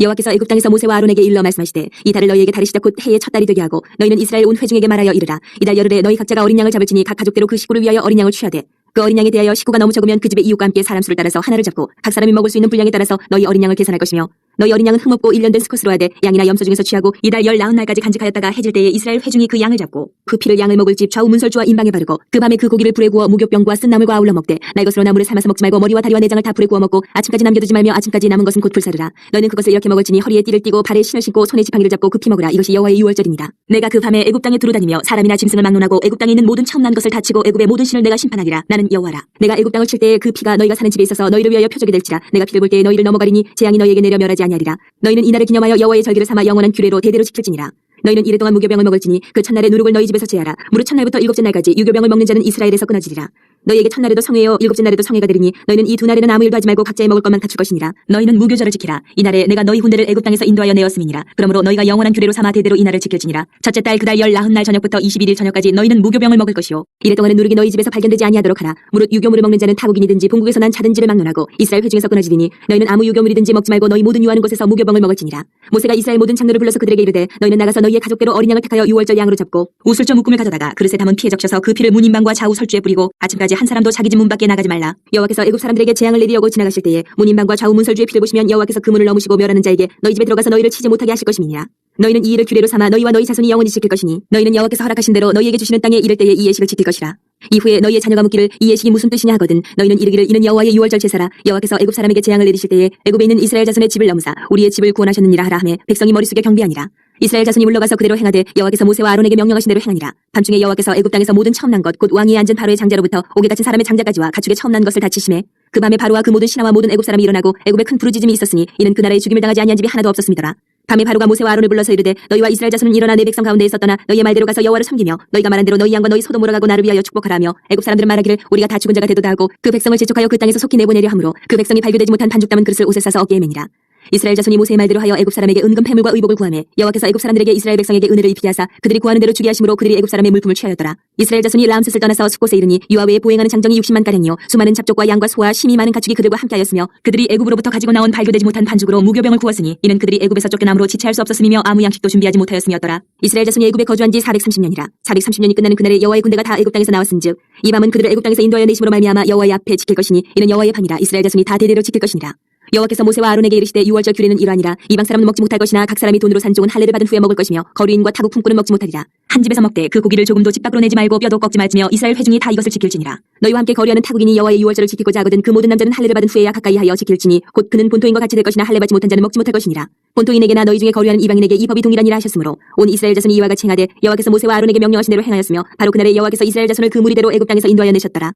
여호와께서 애굽 땅에서 모세와 아론에게 일러 말씀하시되 이 달을 너희에게 달이 시작 곧 해의 첫 달이 되게 하고 너희는 이스라엘 온 회중에게 말하여 이르라. 이 달 열흘에 너희 각자가 어린 양을 잡을지니 각 가족대로 그 식구를 위하여 어린 양을 취하되 그 어린 양에 대하여 식구가 너무 적으면 그 집의 이웃과 함께 사람 수를 따라서 하나를 잡고 각 사람이 먹을 수 있는 분량에 따라서 너희 어린 양을 계산할 것이며 너희 어린 양은 흠없고 1년 된 수컷으로 하되 양이나 염소 중에서 취하고 이달 19날까지 간직하였다가 해질 때에 이스라엘 회중이 그 양을 잡고 그 피를 양을 먹을 집 좌우 문설주와 인방에 바르고 그 밤에 그 고기를 불에 구워 무교병과 쓴나물과 아울러 먹되 날 것으로 나물을 삶아서 먹지 말고 머리와 다리와 내장을 다 불에 구워 먹고 아침까지 남겨두지 말며 아침까지 남은 것은 곧 불사르라. 너희는 그것을 이렇게 먹을지니 허리에 띠를 띠고 발에 신을 신고 손에 지팡이를 잡고 급히 먹으라. 이것이 여호와의 유월절입니다. 내가 그 밤에 애굽 땅에 두루다니며 사람이나 짐승을 막론하고 애굽 땅에 있는 모든 처음 난 것을 다치고 애굽의 모든 신을 내가 심판하리라. 나는 여호와라. 내가 애굽 땅을 칠 때에 그 피가 너희가 사는 집에 있어서 너희를 위하여 표적이 될지라. 내가 피를 볼 때에 너희를 넘어가리니 재앙이 너희에게 내려 멸하지 아니하리라. 너희는 이날을 기념하여 여호와의 절기를 삼아 영원한 규례로 대대로 지킬지니라. 너희는 이래 동안 무교병을 먹을지니 그 첫날에 누룩을 너희 집에서 제하라. 무릇 첫날부터 일곱째 날까지 유교병을 먹는 자는 이스라엘에서 끊어지리라. 너희에게 첫날에도 성회요 일곱째 날에도 성회가 되리니 너희는 이 두 날에는 아무 일도 하지 말고 각자의 먹을 것만 갖출 것이니라. 너희는 무교절을 지키라. 이날에 내가 너희 군대를 애굽 땅에서 인도하여 내었음이니라. 그러므로 너희가 영원한 규례로 삼아 대대로 이날을 지킬지니라. 첫째 달 그달 19날 저녁부터 21일 저녁까지 너희는 무교병을 먹을 것이요 이래 동안은 누룩이 너희 집에서 발견되지 아니하도록 하라. 무릇 유교물을 먹는 자는 타국인이든지 본국에서 난 자든지를 막론하고 이스라엘 회중에서 끊어지리니 너희는 아무 유교물이든지 먹지 말고 너희 모든 유하는 곳에서 무교병을 먹을지니라. 모세가 이스라엘 모든 장로를 불러서 그들에게 이르되 너희는 나가서 너희의 가족대로 어린 양을 택하여 유월절 양으로 잡고 우슬조 묶음을 가져다가 그릇에 담은 피에 적셔서 그 피를 문인방과 좌우 설주에 뿌리고 아침까지 한 사람도 자기 집 문 밖에 나가지 말라. 여호와께서 애굽 사람들에게 재앙을 내리려고 지나가실 때에 문인방과 좌우 문설주의 피를 보시면 여호와께서 그 문을 넘으시고 멸하는 자에게 너희 집에 들어가서 너희를 치지 못하게 하실 것임이니라. 너희는 이 일을 규례로 삼아 너희와 너희 자손이 영원히 지킬 것이니 너희는 여호와께서 허락하신 대로 너희에게 주시는 땅에 이를 때에 이 예식을 지킬 것이라. 이후에 너희의 자녀가 묻기를 이 예식이 무슨 뜻이냐 하거든 너희는 이르기를 이는 여호와의 유월절 제사라. 여호와께서 애굽 사람에게 재앙을 내리실 때에 애굽에 있는 이스라엘 자손의 집을 넘으사 우리의 집을 구원하셨느니라 하라 하매 백성이 머릿속에 경비하니라. 이스라엘 자손이 물러가서 그대로 행하되 여호와께서 모세와 아론에게 명령하신 대로 행하니라. 밤중에 여호와께서 애굽 땅에서 모든 처음 난 것 곧 왕위에 앉은 바로의 장자로부터 옥에 갇힌 사람의 장자까지와 가축의 처음 난 것을 다치심에 그 밤에 바로와 그 모든 신하와 모든 애굽 사람이 일어나고 애굽에 큰 부르짖음이 있었으니 이는 그 나라에 죽임을 당하지 아니한 집이 하나도 없었음이더라. 밤에 바로가 모세와 아론을 불러서 이르되 너희와 이스라엘 자손은 일어나 내 백성 가운데 있었더나 너희의 말대로 가서 여호와를 섬기며 너희가 말한 대로 너희 양과 너희 소도 몰아가고 나를 위하여 축복하라 하며 애굽 사람들은 말하기를 우리가 다 죽은 자가 되도다 하고 그 백성을 재촉하여 그 땅에서 속히 내보내려 하므로 그 백성이 발교되지 못한 반죽 담은 그릇을 옷에 싸서 어깨에 매니라. 이스라엘 자손이 모세의 말대로 하여 애굽 사람에게 은금 패물과 의복을 구하매 여호와께서 애굽 사람들에게 이스라엘 백성에게 은혜를 입히게 하사 그들이 구하는 대로 주게 하심으로 그들이 애굽 사람의 물품을 취하였더라. 이스라엘 자손이 람셋을 떠나서 숫곳에 이르니 유아 외에 보행하는 장정이 60만 가량이요 수많은 잡족과 양과 소와 심이 많은 가축이 그들과 함께하였으며 그들이 애굽으로부터 가지고 나온 발교되지 못한 반죽으로 무교병을 구웠으니 이는 그들이 애굽에서 쫓겨남으로 지체할 수 없었음이며 아무 양식도 준비하지 못하였음이었더라. 이스라엘 자손이 애굽에 거주한 지 430년이라. 430년이 끝나는 그날에 여호와의 군대가 다 애굽 땅에서 나왔은즉 이 밤은 그들을 애굽 땅에서 인도하여 내심으로 말미암아 여호와의 앞에 지킬 것이니 이는 여호와의 밤이라. 이스라엘 자손이 다 대대로 지킬 것이니라. 여호와께서 모세와 아론에게 이르시되 유월절 규례는 이러하니라. 이방 사람은 먹지 못할 것이나 각 사람이 돈으로 산 종은 할례를 받은 후에 먹을 것이며 거류인과 타국 품꾼은 먹지 못하리라. 한 집에서 먹되 그 고기를 조금도 집 밖으로 내지 말고 뼈도 꺾지 말지며 이스라엘 회중이 다 이것을 지킬지니라. 너희와 함께 거류하는 타국인이 여호와의 유월절을 지키고자 하거든 그 모든 남자는 할례를 받은 후에야 가까이 하여 지킬지니 곧 그는 본토인과 같이 될 것이나 할례 받지 못한 자는 먹지 못할 것이니라. 본토인에게나 너희 중에 거류하는 이방인에게 이 법이 동일하니라 하셨으므로 온 이스라엘 자손이 이와 같이 행하되 여호와께서 모세와 아론에게 명령하신 대로 행하였으며 바로 그날에 여호와께서 이스라엘 자손을 그 무리대로 애굽 땅에서 인도하여 내셨더라.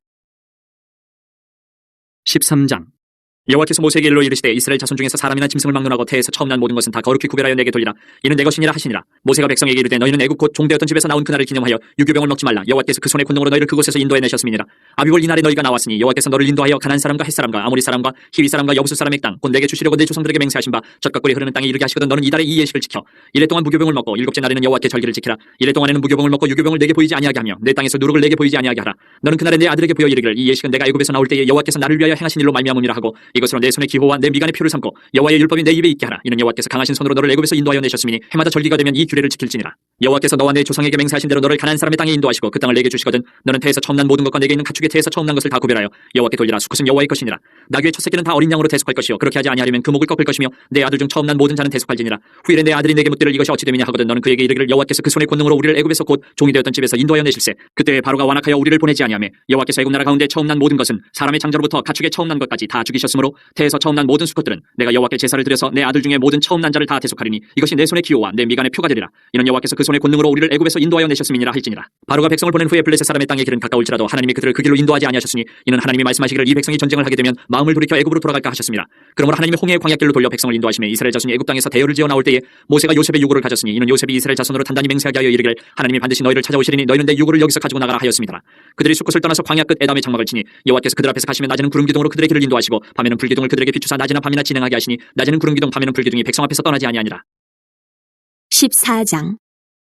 13장 여호와께서 모세에게 일러 이르시되 이스라엘 자손 중에서 사람이나 짐승을 막론하고 태에서 처음 난 모든 것은 다 거룩히 구별하여 내게 돌리라. 이는 내 것이니라 하시니라. 모세가 백성에게 이르되 너희는 애굽 곧 종되었던 집에서 나온 그날을 기념하여 유교병을 먹지 말라. 여호와께서 그 손의 권능으로 너희를 그곳에서 인도해 내셨음이니라. 아비볼 이날에 너희가 나왔으니 여호와께서 너를 인도하여 가나안 사람과 헷 사람과 아모리 사람과 히위 사람과 여부스 사람의 땅 곧 내게 주시려고 내 조상들에게 맹세하신 바 젖과 꿀이 흐르는 땅에 이르게 하시거든 너는 이달에 이 예식을 지켜 이래 동안 무교병을 먹고 일곱째 날에는 여호와께 절기를 지키라. 이래 동안에는 무교병을 먹고 유교병을 내게 보이지 아니하게 하며 내 땅에서 누룩을 내게 보이지 아니하게 하라. 너는 그날에 내 아들에게 보여 이르기를 이 예식은 내가 애굽에서 나올 때에 여호와께서 나를 위하여 행하신 일로 말미암음이라 하고 이것으로 내 손의 기호와 내 미간의 표를 삼고 여호와의 율법이 내 입에 있게 하라. 이는 여호와께서 강하신 손으로 너를 애굽에서 인도하여 내셨음이니 해마다 절기가 되면 이 규례를 지킬지니라. 여호와께서 너와 내 조상에게 맹세하신 대로 너를 가나안 사람의 땅에 인도하시고 그 땅을 내게 주시거든 너는 태에서 처음 난 모든 것과 내게 있는 가축의 태에서 처음 난 것을 다 구별하여 여호와께 돌리라. 수컷은 여호와의 것이니라. 나귀의 첫 새끼는 다 어린 양으로 대속할 것이요 그렇게 하지 아니하려면 그 목을 꺾을 것이며 내 아들 중 처음 난 모든 자는 대속할지니라. 후일에 내 아들이 내게 묻기를 이것이 어찌 됨이냐 하거든 너는 그에게 이르기를 여호와께서 그 손의 권능으로 우리를 애굽에서 곧 종이 되었던 집에서 인도하여 내실세. 그때 바로가 완악하여 우리를 보내지 아니하며 여호와께서 애굽 나라 가운데 처음 난 모든 것은 사람의 장자로부터 가축의 처음 난 것까지 다 죽이셨으므로 태에서 처음 난 모든 수컷들은 내가 여호와께 제사를 드려서 내 아들 중에 모든 처음 난 자를 다 대속하리니 이것이 내 손의 기호와 내 미간의 표가 되리라. 이는 여호와께서 그 손의 권능으로 우리를 애굽에서 인도하여 내셨음이니라 할지니라. 바로가 백성을 보낸 후에 블레셋 사람의 땅의 길은 가까울지라도 하나님이 그들을 그 길로 인도하지 아니하셨으니 이는 하나님이 말씀하시기를 이 백성이 전쟁을 하게 되면 마음을 돌이켜 애굽으로 돌아갈까 하셨습니다. 그러므로 하나님이 홍해의 광야길로 돌려 백성을 인도하시며 이스라엘 자손이 애굽 땅에서 대열을 지어 나올 때에 모세가 요셉의 유고를 가졌으니 이는 요셉이 이스라엘 자손으로 단단히 맹세하게 하여 이르기를 하나님이 반드시 너희를 찾아오시리니 너희는 내 유고를 여기서 가지고 나가라 하였습니다. 그들이 숫곳을 떠나서 광야 끝 에담의 장막을 치니 여호와께서 그들 앞에서 가시면 낮에는 구름 기둥으로 그들의 길을 인도하시고 밤에는 불기둥을 그들에게 비추사 낮이나 밤이나 진행하게 하시니 낮에는 구름 기둥 밤에는 불기둥이 백성 앞에서 떠나지 아니하니라. 14장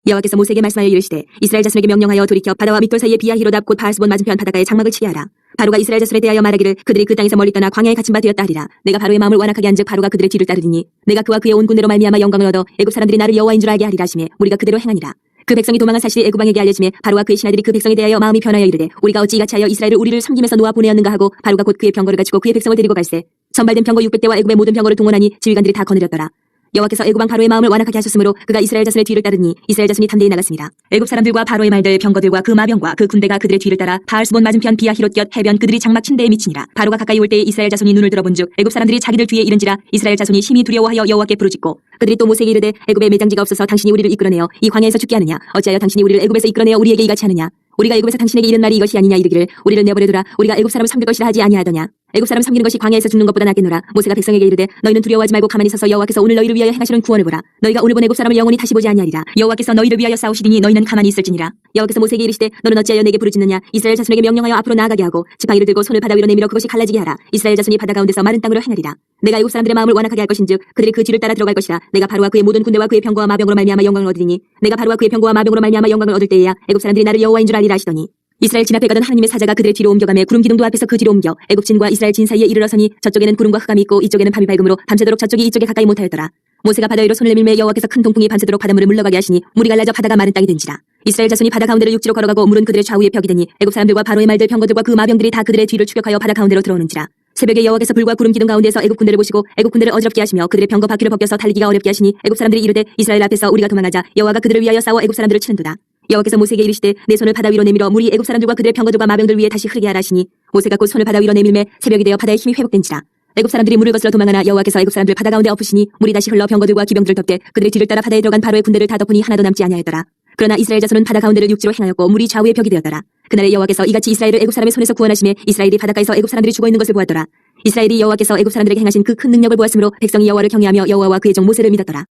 여호와께서 모세에게 말씀하여 이르시되 이스라엘 자손에게 명령하여 돌이켜 바다와 믹돌 사이에 비아히로답 곧 바알스본 맞은편 바닷가에 장막을 치게 하라. 바로가 이스라엘 자손에 대하여 말하기를 그들이 그 땅에서 멀리 떠나 광야에 갇힌 바 되었다 하리라. 내가 바로의 마음을 완악하게 한즉 바로가 그들의 뒤를 따르리니 내가 그와 그의 온 군대로 말미암아 영광을 얻어 애굽 사람들이 나를 여호와인 줄 알게 하리라 하시매 우리가 그대로 행하니라. 그 백성이 도망한 사실이 애굽 왕에게 알려지매 바로와 그의 신하들이 그 백성에 대하여 마음이 변하여 이르되 우리가 어찌 이같이 하여 이스라엘을 우리를 섬김에서 놓아 보내었는가 하고 바로가 곧 그의 병거를 갖추고 그의 백성을 데리고 갈새 선발된 병거 600대와 애굽의 모든 병거를 동원하니 지휘관들이 다 거느렸더라. 여호와께서 애굽 왕 바로의 마음을 완악하게 하셨으므로 그가 이스라엘 자손의 뒤를 따르니 이스라엘 자손이 담대히 나갔습니다. 애굽 사람들과 바로의 말들 병거들과 그 마병과 그 군대가 그들의 뒤를 따라 바알스본 맞은편 비아히롯 곁 해변 그들이 장막 침대에 미치니라. 바로가 가까이 올 때에 이스라엘 자손이 눈을 들어본즉 애굽 사람들이 자기들 뒤에 이른지라. 이스라엘 자손이 심히 두려워하여 여호와께 부르짖고 그들이 또 모세에게 이르되 애굽에 매장지가 없어서 당신이 우리를 이끌어내어 이 광야에서 죽게 하느냐. 어찌하여 당신이 우리를 애굽에서 이끌어내어 우리에게 이같이 하느냐. 우리가 애굽에서 당신에게 이른 말이 이것이 아니냐. 이르기를 우리를 내버려두라. 우리가 애굽 사람을 섬길 것이라 하지 아니하더냐. 애굽 사람 섬기는 것이 광야에서 죽는 것보다 낫겠노라. 모세가 백성에게 이르되 너희는 두려워하지 말고 가만히 서서 여호와께서 오늘 너희를 위하여 행하시는 구원을 보라. 너희가 오늘 본 애굽 사람을 영원히 다시 보지 아니하리라. 여호와께서 너희를 위하여 싸우시리니 너희는 가만히 있을지니라. 여호와께서 모세에게 이르시되 너는 어찌하여 내게 부르짖느냐. 이스라엘 자손에게 명령하여 앞으로 나아가게 하고 지팡이를 들고 손을 바다 위로 내밀어 그것이 갈라지게 하라. 이스라엘 자손이 바다 가운데서 마른 땅으로 행하리라. 내가 애굽 사람들의 마음을 완악하게 할 것인즉 그들이 그 뒤를 따라 들어갈 것이라. 내가 바로와 그의 모든 군대와 그의 병거와 마병으로 말미암아 영광을 얻으리니 내가 바로와 그의 병거와 마병으로 말미암아 영광을 얻을 때에야 애굽 사람들이 나를 여호와인 줄 알리라 하시더니 이스라엘 진 앞에 가던 하나님의 사자가 그들의 뒤로 옮겨가매 구름 기둥도 앞에서 그 뒤로 옮겨 애굽 진과 이스라엘 진 사이에 이르러서니 저쪽에는 구름과 흑암이 있고 이쪽에는 밤이 밝음으로 밤새도록 저쪽이 이쪽에 가까이 못하였더라. 모세가 바다 위로 손을 내밀매 여호와께서 큰 동풍이 밤새도록 바닷물을 물러가게 하시니 물이 갈라져 바다가 마른 땅이 된지라. 이스라엘 자손이 바다 가운데를 육지로 걸어가고 물은 그들의 좌우에 벽이 되니 애굽 사람들과 바로의 말들 병거들과 그 마병들이 다 그들의 뒤를 추격하여 바다 가운데로 들어오는지라. 새벽에 여호와께서 불과 구름 기둥 가운데서 애굽 군대를 보시고 애굽 군대를 어지럽게 하시며 그들의 병거 바퀴를 벗겨서 달리기가 어렵게 하시니 애굽 사람들이 이르되 이스라엘 앞에서 우리가 도망하자. 여호와가 그들을 위하여 싸워 애굽 사람들을 치는도다. 여호와께서 모세에게 이르시되 내 손을 바다 위로 내밀어 물이 애굽 사람들과 그들의 병거들과 마병들 위에 다시 흐르게 하라 하시니 모세가 곧 손을 바다 위로 내밀매 새벽이 되어 바다의 힘이 회복된지라. 애굽 사람들이 물을 거슬러 도망하나 여호와께서 애굽 사람들 바다 가운데 엎으시니 물이 다시 흘러 병거들과 기병들을 덮되 그들의 뒤를 따라 바다에 들어간 바로의 군대를 다 덮으니 하나도 남지 아니하였더라. 그러나 이스라엘 자손은 바다 가운데를 육지로 행하였고 물이 좌우에 벽이 되었더라. 그날에 여호와께서 이같이 이스라엘을 애굽 사람의 손에서 구원하시매 이스라엘이 바닷가에서 애굽 사람들이 죽어 있는 것을 보았더라. 이스라엘이 여호와께서 애굽 사람들에게 행하신 그 큰 능력을 보았으므로 백성이 여호와를 경외하며 여호와와 그의 종 모세를 믿었더라.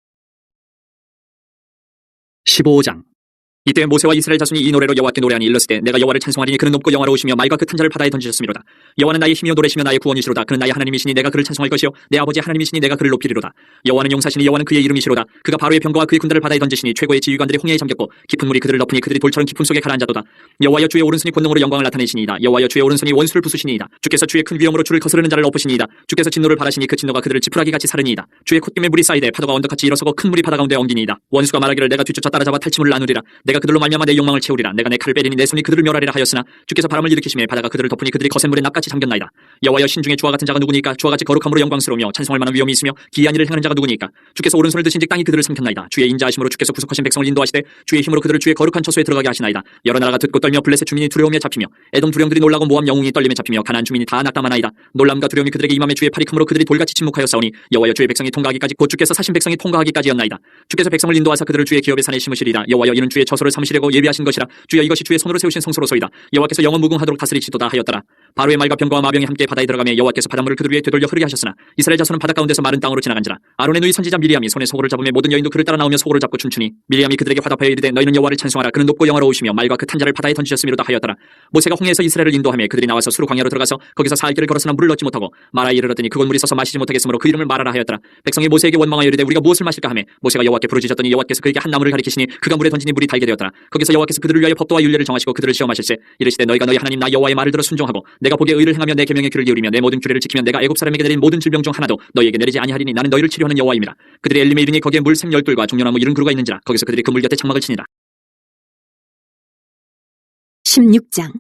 15장. 이때 모세와 이스라엘 자손이 이 노래로 여호와께 노래하니 일렀으되 내가 여호와를 찬송하리니 그는 높고 영화로우시며 말과 그 탄자를 바다에 던지셨음이로다. 여호와는 나의 힘이요 노래시며 나의 구원이시로다. 그는 나의 하나님이시니 내가 그를 찬송할 것이요 내 아버지 하나님이시니 내가 그를 높이리로다. 여호와는 용사시니 여호와는 그의 이름이시로다. 그가 바로의 병거와 그의 군대를 바다에 던지시니 최고의 지휘관들이 홍해에 잠겼고 깊은 물이 그들을 덮으니 그들이 돌처럼 깊은 속에 가라앉아도다. 여호와여 주의 오른손이 권능으로 영광을 나타내시니이다. 여호와여 주의 오른손이 원수를 부수시니이다. 주께서 주의 큰 위엄으로 주를 거스르는 자를 엎으시니이다. 주께서 진노를 바라시니 그 진노가 그들을 지푸라기같이 사르니이다. 주의 콧김에 물이 쌓이되 파도가 언덕같이 일어서고 큰 물이 바다 가운데 엉기니이다. 원수가 말하기를 내가 뒤쫓아 따라잡아 탈취물을 나누리라. 내가 그들로 말미암아 내 욕망을 채우리라. 내가 내 칼을 빼리니 내 손이 그들을 멸하리라 하였으나 주께서 바람을 일으키심에 바다가 그들을 덮으니 그들이 거센 물에 납같이 잠겼나이다. 여호와여 신중에 주와 같은 자가 누구니까. 주와 같이 거룩함으로 영광스러우며 찬송할 만한 위엄이 있으며 기이한 일을 행하는 자가 누구니까. 주께서 오른손을 드신즉 땅이 그들을 삼켰나이다. 주의 인자하심으로 주께서 구속하신 백성을 인도하시되 주의 힘으로 그들을 주의 거룩한 처소에 들어가게 하시나이다. 여러 나라가 듣고 떨며 블레셋 주민이 두려움에 잡히며 에돔 두령들이 놀라고 모함 영웅이 떨림에 잡히며 가나안 주민이 다 낙담하나이다. 놀람과 두려움이 그들에게 임함에 주의 팔이 크므로 그들이 돌같이 침묵하여 싸우니 여호와여 주의 백성이 통과하기까지 곧 주께서 사신 백성이 통과하기까지였나이다. 주께서 백성을 인도하사 그들을 주의 기업의 산에 심으시리라. 여호와여 이는 주의 처소를 삼으시려고 예비하신 것이라. 주여 이것이 주의 손으로 세우신 성소로소이다. 여호와께서 영원 무궁하도록 다스리시도다 하였더라. 바로의 말과 병거와 마병이 함께 바다에 들어가며 여호와께서 바닷물을 그들 위에 되돌려 흐르게 하셨으나 이스라엘 자손은 바다 가운데서 마른 땅으로 지나간지라. 아론의 누이 선지자 미리암이 손에 소고를 잡으며 모든 여인도 그를 따라 나오며 소고를 잡고 춤추니 미리암이 그들에게 화답하여 이르되 너희는 여호와를 찬송하라. 그는 높고 영화로우시며 말과 그 탄자를 바다에 던지셨음이로다 하였더라. 모세가 홍해에서 이스라엘을 인도하며 그들이 나와서 수르 광야로 들어가서 거기서 4일길을 걸었으나 물을 얻지 못하고 마라에 이르렀더니 그곳 물이 서서 마시지 못하겠으므로 그 이름을 마라라 하였더라. 백성이 모세에게 원망하여 이르되 우리가 무엇을 마실까 하매 모세가 여호와께 부르짖었더니 여호와께서 그에게 한 나무를 가리키시니 그가 물에 던지니 물이 달게 되었더라. 거기서 여호와께서 그들을 위하여 법도와 율례를 정하시고 그들을 시험하실세 이르시되 너희가 너희 하나님 나 여호와의 말을 들어 순종하고 내가 보기에 의를 행하며 내 계명에 귀를 기울이며 내 모든 규례를 지키면 내가 애굽 사람에게 내린 모든 질병 중 하나도 너희에게 내리지 아니하리니 나는 너희를 치료하는 여호와임이라. 그들이 엘림에 이르니 거기에 물 샘 열둘과 종려나무 70그루가 있는지라. 거기서 그들이 그 물 곁에 장막을 치니라. 16장.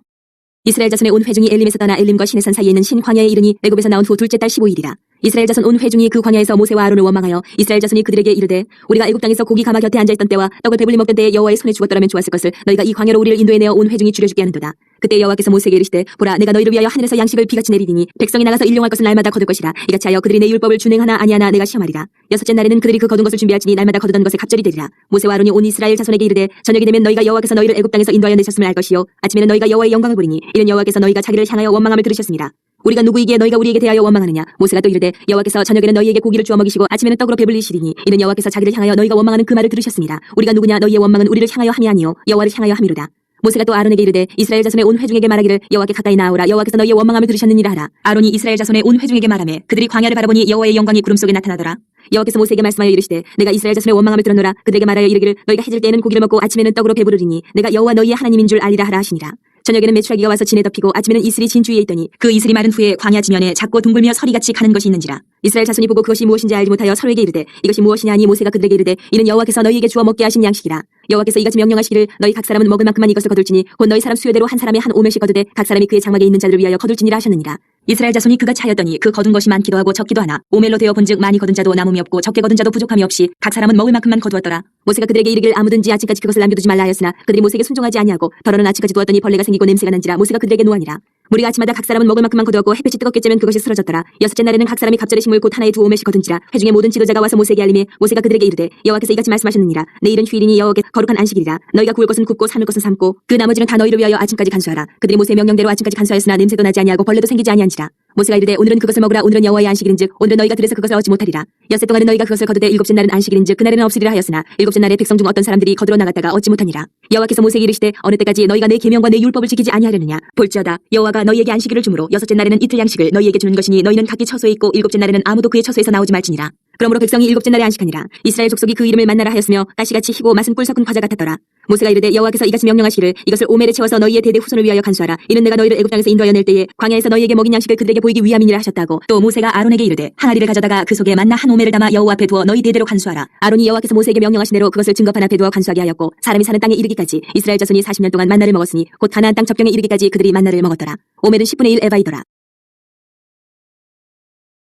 이스라엘 자손의 온 회중이 엘림에서 떠나 엘림과 시내산 사이에 있는 신 광야에 이르니 애굽에서 나온 후 둘째 달 15일이라. 이스라엘 자손 온 회중이 그 광야에서 모세와 아론을 원망하여 이스라엘 자손이 그들에게 이르되 우리가 애굽 땅에서 고기 가마 곁에 앉아있던 때와 떡을 배불리 먹던 때에 여호와의 손에 죽었더라면 좋았을 것을 너희가 이 광야로 우리를 인도해내어 온 회중이 줄여주게 하는도다. 그때 여호와께서 모세에게 이르시되 보라 내가 너희를 위하여 하늘에서 양식을 비같이 내리리니 백성이 나가서 일용할 것을 날마다 거둘 것이라. 이같이 하여 그들이 내 율법을 준행하나 아니하나 내가 시험하리라. 여섯째 날에는 그들이 그 거둔 것을 준비할지니 날마다 거두던 것에 갑절이 되리라. 모세와 아론이 온 이스라엘 자손에게 이르되 저녁이 되면 너희가 여호와께서 너희를 애굽 땅에서 인도하여 내셨음을 알 것이요 아침에는 너희가 여호와의 영광을 보리니 이는 여호와께서 너희가 자기를 향하여 원망함을 들으셨습니다. 우리가 누구이기에 너희가 우리에게 대하여 원망하느냐. 모세가 또 이르되 여호와께서 저녁에는 너희에게 고기를 주어 먹이시고 아침에는 떡으로 배불리시리니 이는 여호와께서 자기를 향하여 너희가 원망하는 그 말을 들으셨습니다. 우리가 누구냐. 너희의 원망은 우리를 향하여 함이 아니요 여호와를 향하여 함이로다. 모세가 또 아론에게 이르되 이스라엘 자손의 온 회중에게 말하기를 여호와께 가까이 나아오라. 여호와께서 너희의 원망함을 들으셨느니라 하라. 아론이 이스라엘 자손의 온 회중에게 말하매 그들이 광야를 바라보니 여호와의 영광이 구름 속에 나타나더라. 여호와께서 모세에게 말씀하여 이르시되 내가 이스라엘 자손의 원망함을 들었노라. 그들에게 말하여 이르기를 너희가 해질 때에는 고기를 먹고 아침에는 떡으로 배부르리니 내가 여호와 너희의 하나님인 줄 알리라 하라 하시니라. 저녁에는 메추라기가 와서 진에 덮이고 아침에는 이슬이 진 주위에 있더니 그 이슬이 마른 후에 광야 지면에 작고 둥글며 서리같이 가는 것이 있는지라. 이스라엘 자손이 보고 그것이 무엇인지 알지 못하여 서로에게 이르되 이것이 무엇이냐 하니 모세가 그들에게 이르되 이는 여호와께서 너희에게 주어 먹게 하신 양식이라. 여호와께서 이같이 명령하시기를 너희 각 사람은 먹을 만큼만 이것을 거둘지니 곧 너희 사람 수요대로 한 사람이 한 오멜씩 거두되 각 사람이 그의 장막에 있는 자들을 위하여 거둘지니라 하셨느니라. 이스라엘 자손이 그가 차였더니 그 거둔 것이 많기도 하고 적기도 하나 오멜로 되어 본즉 많이 거둔 자도 남음이 없고 적게 거둔 자도 부족함이 없이 각 사람은 먹을 만큼만 거두었더라. 모세가 그들에게 이르길 아무든지 아침까지 그것을 남겨두지 말라 하였으나 그들이 모세에게 순종하지 아니하고 더러는 아침까지 두었더니 벌레가 생기고 냄새가 난지라 모세가 그들에게 노하니라. 무리가 아침마다 각 사람은 먹을 만큼만 거두었고 햇볕이 뜨겁게 쬐면 그것이 쓰러졌더라. 여섯째 날에는 각 사람이 갑절의 식물 곧 하나에 두 오멜씩 거둔지라. 회중의 모든 지도자가 와서 모세에게 알림해 모세가 그들에게 이르되 여호와께서 이같이 말씀하셨느니라. 내일은 휴일이니 여호와께 거룩한 안식일이라. 너희가 구울 것은 굽고 삶을 것은 삶고 그 나머지는 다 너희를 위하여 아침까지 간수하라. 그들이 모세의 명령대로 아침까지 간수하였으나 냄새도 나지 아니하고 벌레도 생기지 아니한지라. 모세가 이르되 오늘은 그것을 먹으라. 오늘은 여호와의 안식일인즉 오늘은 너희가 들에서 그것을 얻지 못하리라. 엿새 동안은 너희가 그것을 거두되 일곱째 날은 안식일인즉 그날에는 없으리라 하였으나 일곱째 날에 백성 중 어떤 사람들이 거두러 나갔다가 얻지 못하니라. 여호와께서 모세에게 이르시되 어느 때까지 너희가 내 계명과 내 율법을 지키지 아니하려느냐. 볼지어다 여호와가 너희에게 안식일을 주므로 여섯째 날에는 이틀 양식을 너희에게 주는 것이니 너희는 각기 처소에 있고 일곱째 날에는 아무도 그의 처소에서 나오지 말지니라. 그러므로 백성이 일곱째 날에 안식하니라. 이스라엘 족속이 그 이름을 만나라 하였으며 가시같이 희고 맛은 꿀 섞은 과자 같았더라. 모세가 이르되 여호와께서 이같이 명령하시기를 이것을 오멜에 채워서 너희의 대대 후손을 위하여 간수하라. 이는 내가 너희를 애굽 땅에서 인도하여 낼 때에 광야에서 너희에게 먹인 양식을 그들에게 보이기 위함이니라 하셨다고. 또 모세가 아론에게 이르되 항아리를 가져다가 그 속에 만나 한 오멜을 담아 여호와 앞에 두어 너희 대대로 간수하라. 아론이 여호와께서 모세에게 명령하신 대로 그것을 증거판 앞에 두어 간수하게 하였고 사람이 사는 땅에 이르기까지 이스라엘 자손이 40년 동안 만나를 먹었으니 곧 가나안 땅 접경에 이르기까지 그들이 만나를 먹었더라. 오멜은 10분의 1 에바이더라.